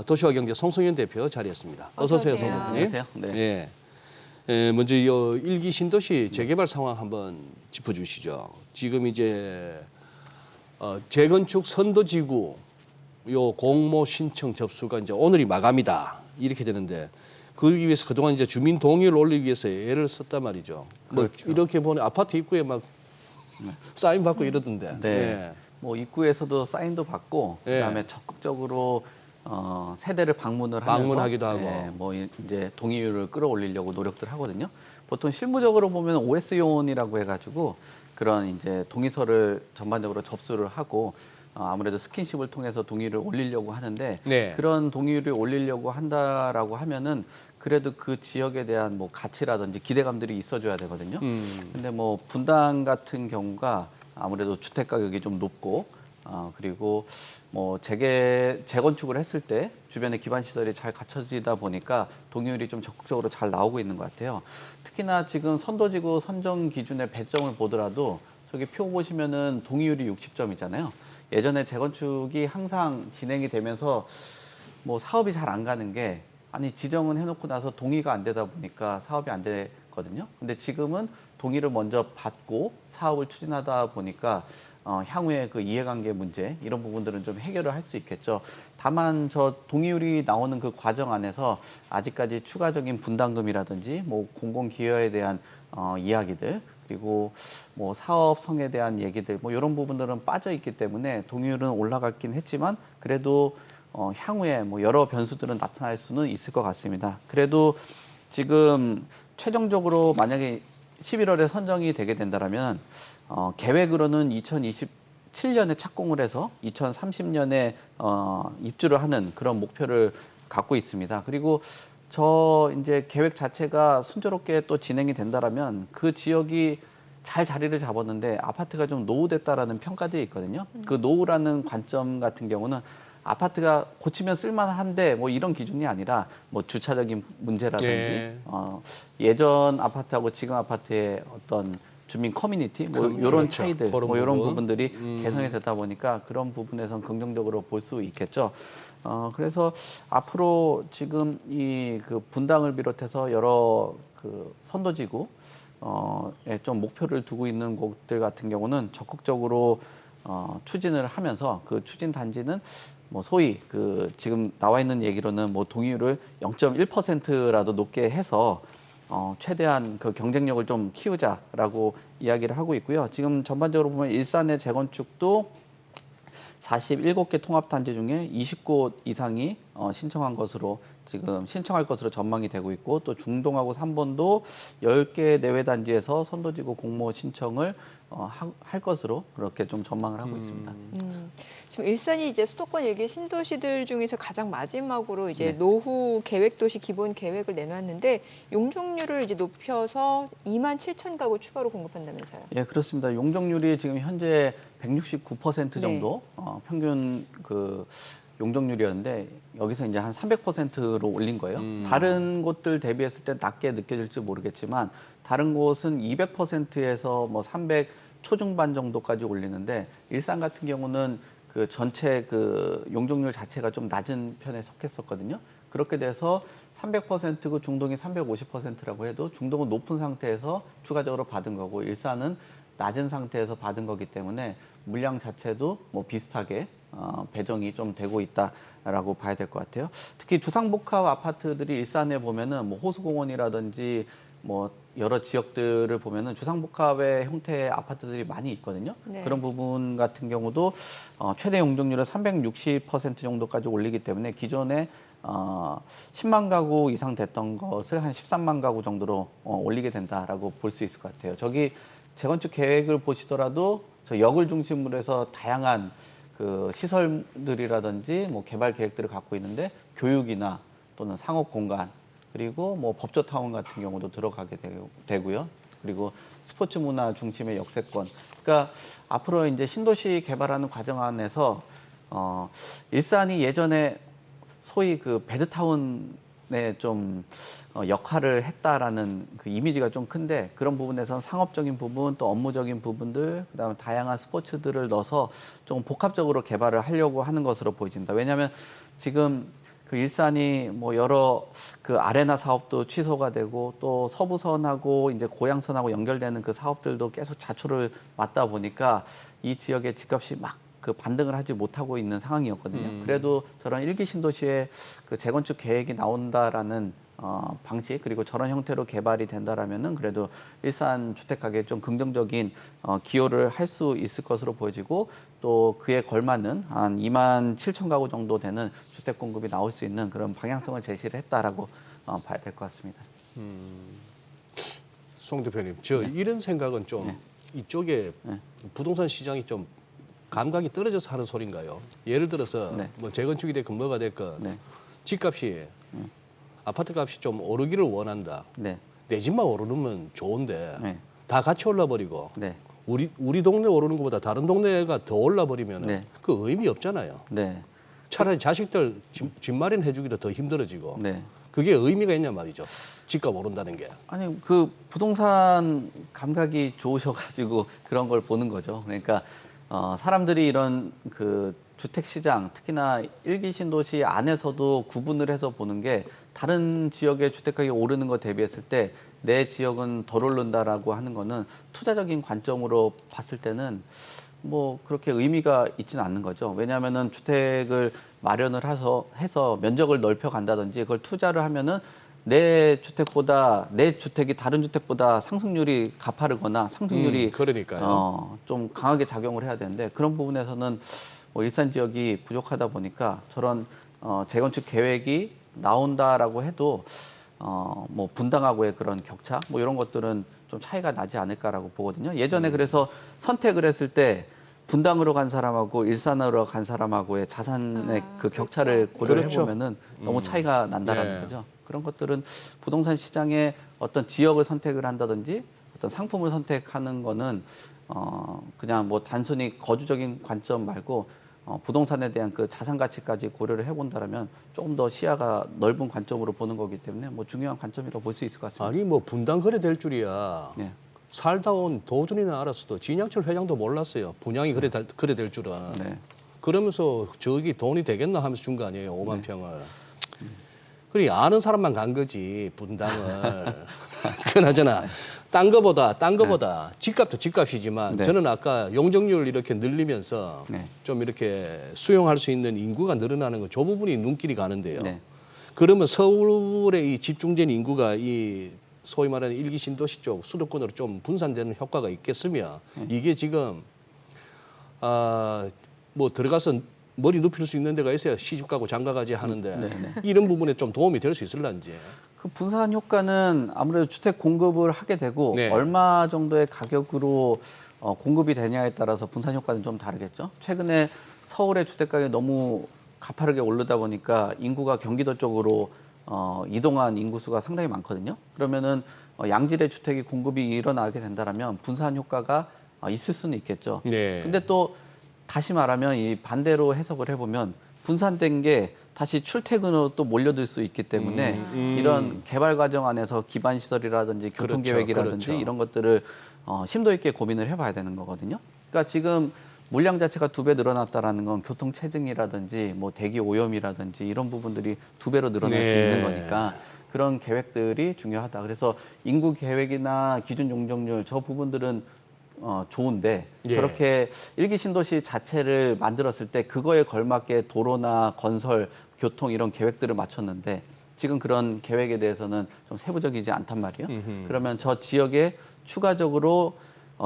도시와 경제 송성현 대표 자리했습니다. 어서 오세요, 송 대표님. 안녕하세요. 네. 먼저 이 1기 신도시 재개발 상황 한번 짚어주시죠. 지금 이제 재건축 선도지구 요 공모 신청 접수가 이제 오늘이 마감이다 이렇게 되는데 그러기 위해서 그동안 이제 주민 동의를 올리기 위해서 애를 썼단 말이죠. 뭐 이렇게 보니 아파트 입구에 막 사인 받고 이러던데. 네. 예. 뭐 입구에서도 사인도 받고 예. 그다음에 적극적으로 세대를 방문을 하면서 방문하기도 하고. 뭐 이제 동의율을 끌어올리려고 노력들 하거든요. 보통 실무적으로 보면 OS 요원이라고 해가지고 그런 이제 동의서를 전반적으로 접수를 하고 아무래도 스킨십을 통해서 동의를 올리려고 하는데 네. 그런 동의율을 올리려고 한다라고 하면은 그래도 그 지역에 대한 뭐 가치라든지 기대감들이 있어줘야 되거든요. 근데 뭐 분당 같은 경우가 아무래도 주택 가격이 좀 높고 그리고 뭐 재건축을 했을 때 주변에 기반 시설이 잘 갖춰지다 보니까 동의율이 좀 적극적으로 잘 나오고 있는 것 같아요. 특히나 지금 선도지구 선정 기준의 배점을 보더라도 저기 표 보시면은 동의율이 60점이잖아요. 예전에 재건축이 항상 진행이 되면서 뭐 사업이 잘 안 가는 게 아니 지정은 해놓고 나서 동의가 안 되다 보니까 사업이 안 되거든요. 근데 지금은 동의를 먼저 받고 사업을 추진하다 보니까 향후에 그 이해관계 문제 이런 부분들은 좀 해결을 할 수 있겠죠. 다만 저 동의율이 나오는 그 과정 안에서 아직까지 추가적인 분담금이라든지 뭐 공공기여에 대한 이야기들 그리고 뭐 사업성에 대한 얘기들 뭐 이런 부분들은 빠져 있기 때문에 동의율은 올라갔긴 했지만 그래도 향후에 뭐 여러 변수들은 나타날 수는 있을 것 같습니다. 그래도 지금 최종적으로 만약에 11월에 선정이 되게 된다면 계획으로는 2027년에 착공을 해서 2030년에 입주를 하는 그런 목표를 갖고 있습니다. 그리고 저 이제 계획 자체가 순조롭게 또 진행이 된다라면 그 지역이 잘 자리를 잡았는데 아파트가 좀 노후됐다라는 평가들이 있거든요. 그 노후라는 관점 같은 경우는 아파트가 고치면 쓸만한데 뭐 이런 기준이 아니라 뭐 주차적인 문제라든지 예. 예전 아파트하고 지금 아파트의 어떤 주민 커뮤니티 뭐 이런 그렇죠. 차이들 그런 뭐 이런 부분. 부분들이 개선이 되다 보니까 그런 부분에선 긍정적으로 볼 수 있겠죠. 그래서 앞으로 지금 이 그 분당을 비롯해서 여러 그 선도지구 좀 목표를 두고 있는 곳들 같은 경우는 적극적으로 추진을 하면서 그 추진 단지는 뭐 소위 그 지금 나와 있는 얘기로는 뭐 동의율을 0.1%라도 높게 해서 최대한 그 경쟁력을 좀 키우자라고 이야기를 하고 있고요. 지금 전반적으로 보면 일산의 재건축도 47개 통합단지 중에 20곳 이상이 신청한 것으로 지금 신청할 것으로 전망이 되고 있고 또 중동하고 삼본도 10개 내외 단지에서 선도지구 공모 신청을 할 것으로 그렇게 좀 전망을 하고 있습니다. 지금 일산이 이제 수도권 일개 신도시들 중에서 가장 마지막으로 이제 네. 노후 계획도시 기본 계획을 내놨는데 용적률을 이제 높여서 27,000가구 추가로 공급한다면서요? 예, 그렇습니다. 용적률이 지금 현재 169% 정도 네. 평균 그 용적률이었는데 여기서 이제 한 300%로 올린 거예요. 다른 곳들 대비했을 때 낮게 느껴질지 모르겠지만 다른 곳은 200%에서 뭐 300 초중반 정도까지 올리는데 일산 같은 경우는 그 전체 그 용적률 자체가 좀 낮은 편에 속했었거든요. 그렇게 돼서 300%고 중동이 350%라고 해도 중동은 높은 상태에서 추가적으로 받은 거고 일산은 낮은 상태에서 받은 거기 때문에 물량 자체도 뭐 비슷하게 배정이 좀 되고 있다라고 봐야 될 것 같아요. 특히 주상복합 아파트들이 일산에 보면은 뭐 호수공원이라든지 뭐 여러 지역들을 보면은 주상복합의 형태의 아파트들이 많이 있거든요. 네. 그런 부분 같은 경우도 최대 용적률을 360% 정도까지 올리기 때문에 기존에 10만 가구 이상 됐던 것을 한 13만 가구 정도로 올리게 된다라고 볼 수 있을 것 같아요. 저기 재건축 계획을 보시더라도 저 역을 중심으로 해서 다양한 그 시설들이라든지 뭐 개발 계획들을 갖고 있는데 교육이나 또는 상업 공간 그리고 뭐 법조타운 같은 경우도 들어가게 되고요. 그리고 스포츠 문화 중심의 역세권. 그러니까 앞으로 이제 신도시 개발하는 과정 안에서 일산이 예전에 소위 그 베드타운 좀 역할을 했다라는 그 이미지가 좀 큰데 그런 부분에서는 상업적인 부분 또 업무적인 부분들 그다음에 다양한 스포츠들을 넣어서 좀 복합적으로 개발을 하려고 하는 것으로 보여집니다. 왜냐하면 지금 그 일산이 뭐 여러 그 아레나 사업도 취소가 되고 또 서부선하고 이제 고양선하고 연결되는 그 사업들도 계속 자초를 맞다 보니까 이 지역의 집값이 막 그 반등을 하지 못하고 있는 상황이었거든요. 그래도 저런 일기 신도시의 그 재건축 계획이 나온다라는 방식 그리고 저런 형태로 개발이 된다라면은 그래도 일산 주택 가격에 좀 긍정적인 기여를 할 수 있을 것으로 보여지고 또 그에 걸맞는 한 2만 7천 가구 정도 되는 주택 공급이 나올 수 있는 그런 방향성을 제시를 했다라고 봐야 될 것 같습니다. 송 대표님, 저 이런 생각은 좀 이쪽에 부동산 시장이 좀 감각이 떨어져서 하는 소린가요? 예를 들어서 뭐 재건축이 됐건 뭐가 됐건 집값이 아파트 값이 좀 오르기를 원한다. 내 집만 오르면 좋은데 다 같이 올라버리고 우리 동네 오르는 것보다 다른 동네가 더 올라버리면 그 의미 없잖아요. 차라리 자식들 집 마련해 주기도 더 힘들어지고 그게 의미가 있냐 말이죠. 집값 오른다는 게. 아니 그 부동산 감각이 좋으셔가지고 그런 걸 보는 거죠. 그러니까 사람들이 이런 그 주택 시장 특히나 일기 신도시 안에서도 구분을 해서 보는 게 다른 지역의 주택 가격이 오르는 거 대비했을 때 내 지역은 덜 오른다라고 하는 거는 투자적인 관점으로 봤을 때는 뭐 그렇게 의미가 있지는 않는 거죠. 왜냐하면은 주택을 마련을 해서 면적을 넓혀 간다든지 그걸 투자를 하면은 내 주택이 다른 주택보다 상승률이 가파르거나 상승률이 그러니까요. 좀 강하게 작용을 해야 되는데 그런 부분에서는 뭐 일산 지역이 부족하다 보니까 저런 재건축 계획이 나온다라고 해도 뭐 분당하고의 그런 격차 뭐 이런 것들은 좀 차이가 나지 않을까라고 보거든요. 예전에 그래서 선택을 했을 때 분당으로 간 사람하고 일산으로 간 사람하고의 자산의 그 격차를 고려해 보면은 너무 차이가 난다라는 거죠. 그런 것들은 부동산 시장의 어떤 지역을 선택을 한다든지 어떤 상품을 선택하는 거는 그냥 뭐 단순히 거주적인 관점 말고 부동산에 대한 그 자산 가치까지 고려를 해본다라면 조금 더 시야가 넓은 관점으로 보는 거기 때문에 뭐 중요한 관점이라고 볼 수 있을 것 같습니다. 아니 뭐 분당 그래 될 줄이야. 살다 온 도준이나 알았어도 진양철 회장도 몰랐어요. 분양이 그래 될 줄은. 그러면서 저기 돈이 되겠나 하면서 준 거 아니에요. 5만 평을. 그래 아는 사람만 간 거지 분당을. 그나저나 딴 거보다 집값도 집값이지만 저는 아까 용적률 이렇게 늘리면서 좀 이렇게 수용할 수 있는 인구가 늘어나는 거 저 부분이 눈길이 가는데요. 그러면 서울의 이 집중된 인구가 이 소위 말하는 일기 신도시 쪽 수도권으로 좀 분산되는 효과가 있겠으며 이게 지금 뭐 들어가서 머리 눕힐 수 있는 데가 있어야 시집 가고 장가 가지 하는데 이런 부분에 좀 도움이 될 수 있을런지. 그 분산 효과는 아무래도 주택 공급을 하게 되고 얼마 정도의 가격으로 공급이 되냐에 따라서 분산 효과는 좀 다르겠죠. 최근에 서울의 주택 가격이 너무 가파르게 오르다 보니까 인구가 경기도 쪽으로 이동한 인구수가 상당히 많거든요. 그러면은 양질의 주택이 공급이 일어나게 된다라면 분산 효과가 있을 수는 있겠죠. 근데 또 다시 말하면 이 반대로 해석을 해보면 분산된 게 다시 출퇴근으로 또 몰려들 수 있기 때문에 이런 개발 과정 안에서 기반 시설이라든지 교통 계획이라든지 이런 것들을 심도 있게 고민을 해봐야 되는 거거든요. 그러니까 지금 물량 자체가 2배 늘어났다라는 건 교통 체증이라든지 뭐 대기 오염이라든지 이런 부분들이 2배로 늘어날 수 있는 거니까 그런 계획들이 중요하다. 그래서 인구 계획이나 기준 용적률 저 부분들은 좋은데 저렇게 일기 신도시 자체를 만들었을 때 그거에 걸맞게 도로나 건설, 교통 이런 계획들을 맞췄는데 지금 그런 계획에 대해서는 좀 세부적이지 않단 말이에요. 그러면 저 지역에 추가적으로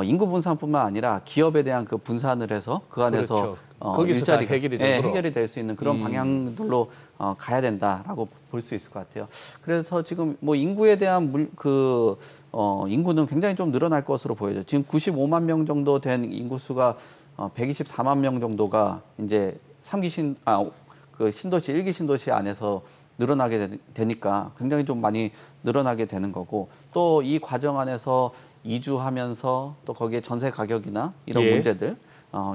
인구 분산뿐만 아니라 기업에 대한 그 분산을 해서 그 안에서 거기서 일자리 해결이 되도록 해결이 될 수 있는 그런 방향들로 가야 된다라고 볼 수 있을 것 같아요. 그래서 지금 뭐 인구에 대한 인구는 굉장히 좀 늘어날 것으로 보여요. 지금 95만 명 정도 된 인구수가 124만 명 정도가 이제 그 신도시 1기 신도시 안에서 늘어나게 되니까 굉장히 좀 많이 늘어나게 되는 거고 또 이 과정 안에서 이주하면서 또 거기에 전세 가격이나 이런 문제들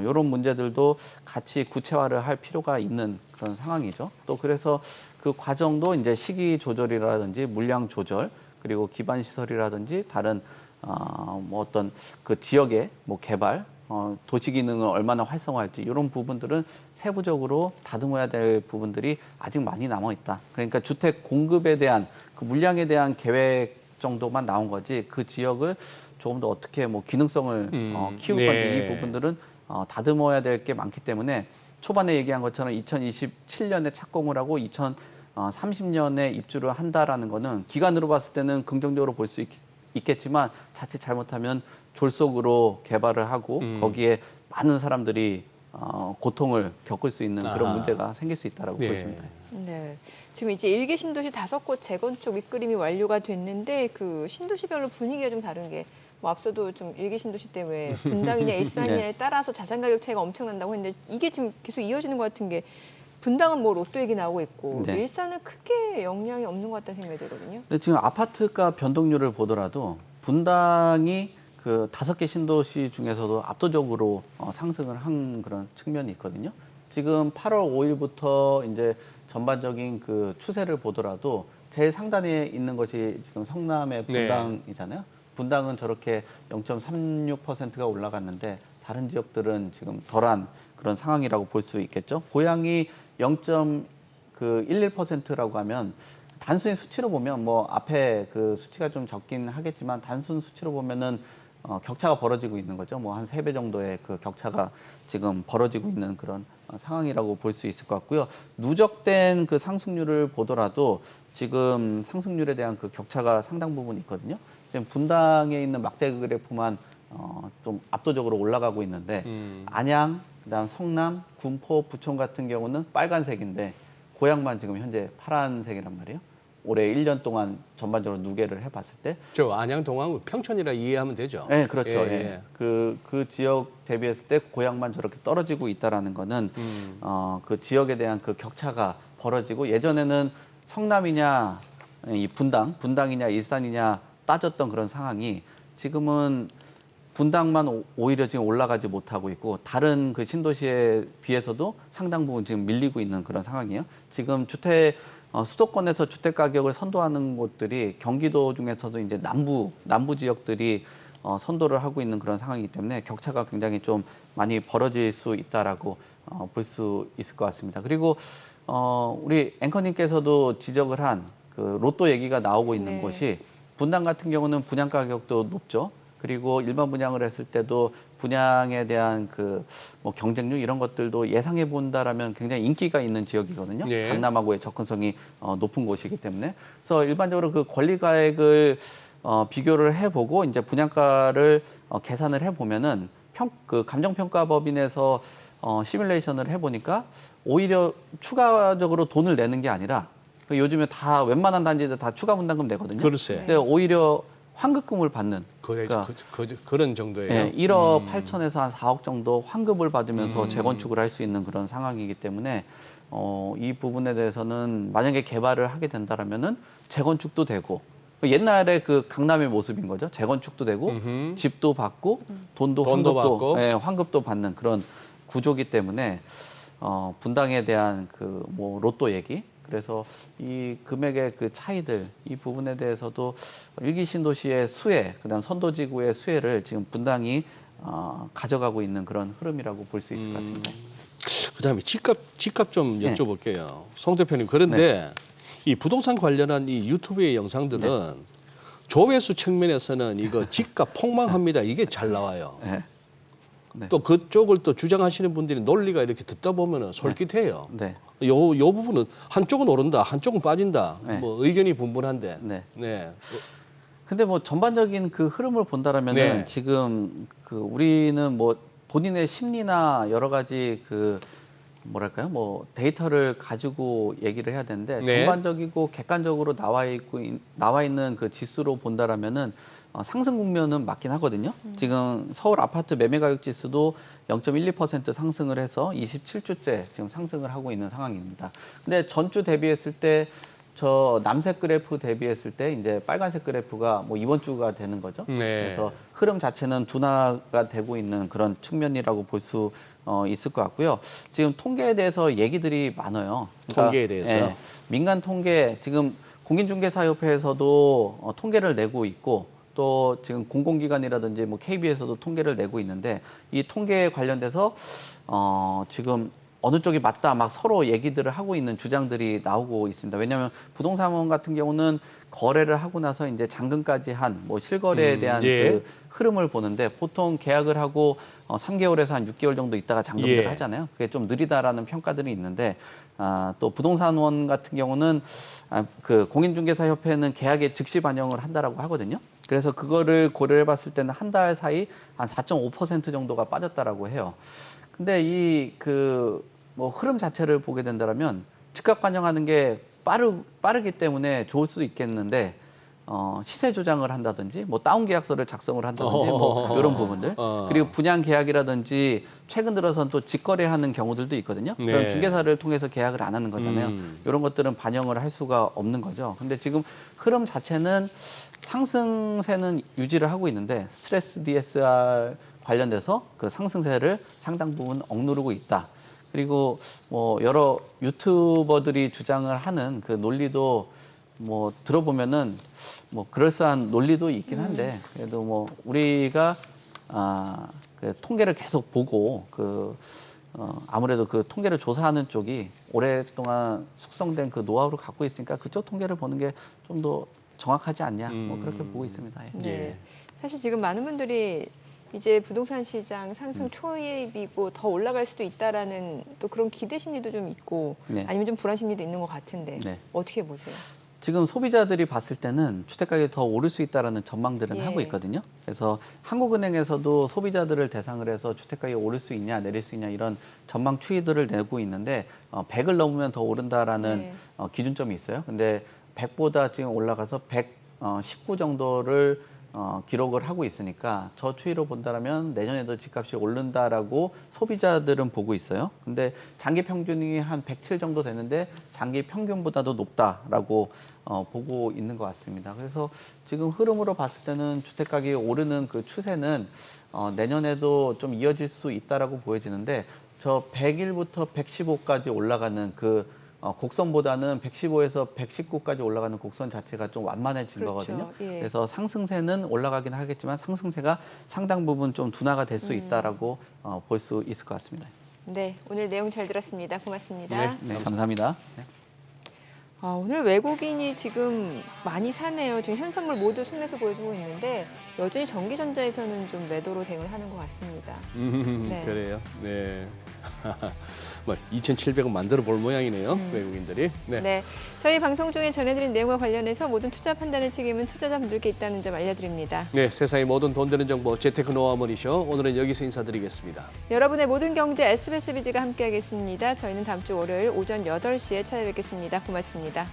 이런 문제들도 같이 구체화를 할 필요가 있는 그런 상황이죠. 또 그래서 그 과정도 이제 시기 조절이라든지 물량 조절 그리고 기반 시설이라든지 다른 뭐 어떤 그 지역의 뭐 개발 도시 기능을 얼마나 활성화할지 이런 부분들은 세부적으로 다듬어야 될 부분들이 아직 많이 남아 있다. 그러니까 주택 공급에 대한 그 물량에 대한 계획 정도만 나온 거지 그 지역을 조금 더 어떻게 뭐 기능성을 키울 건지 네. 이 부분들은 다듬어야 될 게 많기 때문에 초반에 얘기한 것처럼 2027년에 착공을 하고 2030년에 입주를 한다라는 거는 기간으로 봤을 때는 긍정적으로 볼 수 있겠지만 자칫 잘못하면 졸속으로 개발을 하고 거기에 많은 사람들이 고통을 겪을 수 있는 그런 문제가 생길 수 있다라고 네. 보여집니다. 네. 지금 이제 1기 신도시 5곳 재건축 밑그림이 완료가 됐는데 그 신도시별로 분위기가 좀 다른 게 뭐 앞서도 좀 1기 신도시 때 왜 분당이냐 일산이냐에 따라서 자산 가격 차이가 엄청난다고 했는데 이게 지금 계속 이어지는 것 같은 게 분당은 뭐 로또 얘기 나오고 있고 네. 일산은 크게 영향이 없는 것 같다는 생각이 들거든요. 근데 지금 아파트가 변동률을 보더라도 분당이 그 5개 신도시 중에서도 압도적으로 상승을 한 그런 측면이 있거든요. 지금 8월 5일부터 이제 전반적인 그 추세를 보더라도 제일 상단에 있는 것이 지금 성남의 분당이잖아요. 분당은 저렇게 0.36%가 올라갔는데 다른 지역들은 지금 덜한 그런 상황이라고 볼 수 있겠죠. 고양이 0.11%라고 하면 단순히 수치로 보면 뭐 앞에 그 수치가 좀 적긴 하겠지만 단순 수치로 보면은 격차가 벌어지고 있는 거죠. 뭐 한 3배 정도의 그 격차가 지금 벌어지고 있는 그런 상황이라고 볼 수 있을 것 같고요. 누적된 그 상승률을 보더라도 지금 상승률에 대한 그 격차가 상당 부분 있거든요. 지금 분당에 있는 막대 그래프만 좀 압도적으로 올라가고 있는데 안양, 그다음 성남, 군포, 부천 같은 경우는 빨간색인데 고향만 지금 현재 파란색이란 말이에요. 올해 1년 동안 전반적으로 누계를 해봤을 때. 저 안양 동안구 평촌이라 이해하면 되죠. 네, 그렇죠. 예, 예. 예. 그 지역 대비했을 때 고향만 저렇게 떨어지고 있다라는 거는 그 지역에 대한 그 격차가 벌어지고 예전에는 성남이냐 이 분당이냐 일산이냐 따졌던 그런 상황이 지금은 분당만 오히려 지금 올라가지 못하고 있고 다른 그 신도시에 비해서도 상당 부분 지금 밀리고 있는 그런 상황이에요. 지금 수도권에서 주택 가격을 선도하는 곳들이 경기도 중에서도 이제 남부 지역들이 선도를 하고 있는 그런 상황이기 때문에 격차가 굉장히 좀 많이 벌어질 수 있다라고 볼 수 있을 것 같습니다. 그리고 우리 앵커님께서도 지적을 한 그 로또 얘기가 나오고 있는 네. 곳이 분당 같은 경우는 분양 가격도 높죠. 그리고 일반 분양을 했을 때도 분양에 대한 그 뭐 경쟁률 이런 것들도 예상해 본다라면 굉장히 인기가 있는 지역이거든요. 네. 강남하고의 접근성이 높은 곳이기 때문에 그래서 일반적으로 그 권리가액을 비교를 해보고 이제 분양가를 계산을 해보면은 그 감정평가법인에서 시뮬레이션을 해보니까 오히려 추가적으로 돈을 내는 게 아니라 요즘에 다 웬만한 단지들 다 추가 분담금 내거든요. 글쎄. 근데 오히려 환급금을 받는. 그러니까 그런 정도예요. 예, 1억 8천에서 한 4억 정도 환급을 받으면서 재건축을 할 수 있는 그런 상황이기 때문에 이 부분에 대해서는 만약에 개발을 하게 된다라면은 재건축도 되고 옛날에 그 강남의 모습인 거죠. 재건축도 되고 집도 받고 돈도 받고. 예, 환급도 받는 그런 구조기 때문에 분당에 대한 그 뭐 로또 얘기. 그래서 이 금액의 그 차이들 이 부분에 대해서도 일기 신도시의 수혜, 그다음 선도지구의 수혜를 지금 분당이 가져가고 있는 그런 흐름이라고 볼 수 있을 것 같습니다. 그다음에 집값 좀 네. 여쭤볼게요. 송 대표님 그런데 이 부동산 관련한 이 유튜브의 영상들은 조회수 측면에서는 이거 집값 폭망합니다. 이게 잘 나와요. 네. 네. 또 그쪽을 또 주장하시는 분들이 논리가 이렇게 듣다 보면은 솔깃해요. 네. 요 부분은 한쪽은 오른다, 한쪽은 빠진다. 네. 뭐 의견이 분분한데. 네. 네. 근데 뭐 전반적인 그 흐름을 본다라면은 네. 지금 그 우리는 뭐 본인의 심리나 여러 가지 그 뭐랄까요, 뭐 데이터를 가지고 얘기를 해야 되는데 네. 전반적이고 객관적으로 나와 있는 그 지수로 본다라면은 상승 국면은 맞긴 하거든요. 지금 서울 아파트 매매 가격 지수도 0.12% 상승을 해서 27주째 지금 상승을 하고 있는 상황입니다. 근데 전주 대비했을 때 저 남색 그래프 대비했을 때 이제 빨간색 그래프가 뭐 이번 주가 되는 거죠. 네. 그래서 흐름 자체는 둔화가 되고 있는 그런 측면이라고 볼 수 있을 것 같고요. 지금 통계에 대해서 얘기들이 많아요. 통계에 대해서? 민간 통계, 지금 공인중개사협회에서도 통계를 내고 있고 또 지금 공공기관이라든지 뭐 KB에서도 통계를 내고 있는데 이 통계에 관련돼서 지금 어느 쪽이 맞다 막 서로 얘기들을 하고 있는 주장들이 나오고 있습니다. 왜냐하면 부동산 같은 경우는 거래를 하고 나서 이제 잔금까지 한 뭐 실거래에 대한 예. 그 흐름을 보는데 보통 계약을 하고 3개월에서 한 6개월 정도 있다가 잔금을 예. 하잖아요. 그게 좀 느리다라는 평가들이 있는데 또 부동산원 같은 경우는 그 공인중개사협회는 계약에 즉시 반영을 한다라고 하거든요. 그래서 그거를 고려해 봤을 때는 한 달 사이 한 4.5% 정도가 빠졌다라고 해요. 근데 이 뭐 흐름 자체를 보게 된다면 즉각 반영하는 게 빠르기 때문에 좋을 수도 있겠는데 시세 조장을 한다든지 뭐 다운 계약서를 작성을 한다든지 뭐 이런 부분들 그리고 분양 계약이라든지 최근 들어서는 또 직거래하는 경우들도 있거든요. 네. 그럼 중개사를 통해서 계약을 안 하는 거잖아요. 이런 것들은 반영을 할 수가 없는 거죠. 근데 지금 흐름 자체는 상승세는 유지를 하고 있는데 스트레스 DSR 관련돼서 그 상승세를 상당 부분 억누르고 있다. 그리고 뭐 여러 유튜버들이 주장을 하는 그 논리도 뭐 들어보면은 뭐 그럴싸한 논리도 있긴 한데 그래도 뭐 우리가 그 통계를 계속 보고 아무래도 그 통계를 조사하는 쪽이 오랫동안 숙성된 그 노하우를 갖고 있으니까 그쪽 통계를 보는 게 좀 더 정확하지 않냐 뭐 그렇게 보고 있습니다. 예. 네. 사실 지금 많은 분들이 이제 부동산 시장 상승 초입이고 더 올라갈 수도 있다라는 또 그런 기대 심리도 좀 있고 네. 아니면 좀 불안 심리도 있는 것 같은데 네. 어떻게 보세요? 지금 소비자들이 봤을 때는 주택가격이 더 오를 수 있다라는 전망들은 예. 하고 있거든요. 그래서 한국은행에서도 소비자들을 대상을 해서 주택가격이 오를 수 있냐 내릴 수 있냐 이런 전망 추이들을 내고 있는데 100을 넘으면 더 오른다라는 네. 기준점이 있어요. 근데 100보다 지금 올라가서 119 정도를 기록을 하고 있으니까 저 추이로 본다면 내년에도 집값이 오른다라고 소비자들은 보고 있어요. 근데 장기 평균이 한 107 정도 되는데 장기 평균보다도 높다라고 보고 있는 것 같습니다. 그래서 지금 흐름으로 봤을 때는 주택 가격이 오르는 그 추세는 내년에도 좀 이어질 수 있다라고 보여지는데 저 101부터 115까지 올라가는 그 곡선보다는 115에서 119까지 올라가는 곡선 자체가 좀 완만해진 그렇죠. 거거든요. 예. 그래서 상승세는 올라가긴 하겠지만 상승세가 상당 부분 좀 둔화가 될 수 있다라고 볼 수 있을 것 같습니다. 네, 오늘 내용 잘 들었습니다. 고맙습니다. 네, 감사합니다. 네. 오늘 외국인이 지금 많이 사네요. 지금 현선물 모두 순매수 보여주고 있는데 여전히 전기전자에서는 좀 매도로 대응을 하는 것 같습니다. 네. 그래요. 네. 뭐 2,700원 만들어 볼 모양이네요. 외국인들이. 네. 네, 저희 방송 중에 전해드린 내용과 관련해서 모든 투자 판단의 책임은 투자자분들께 있다는 점 알려드립니다. 네, 세상의 모든 돈 되는 정보 재테크 노하우 머니쇼 오늘은 여기서 인사드리겠습니다. 여러분의 모든 경제 SBS 비즈가 함께하겠습니다. 저희는 다음 주 월요일 오전 8시에 찾아뵙겠습니다. 고맙습니다.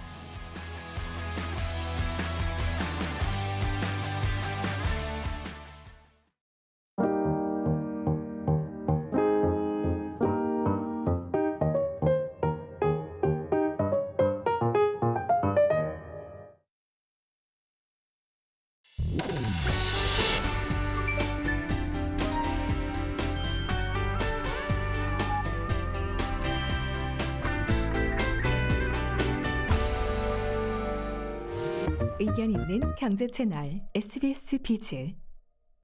의견 있는 경제 채널 SBS 비즈.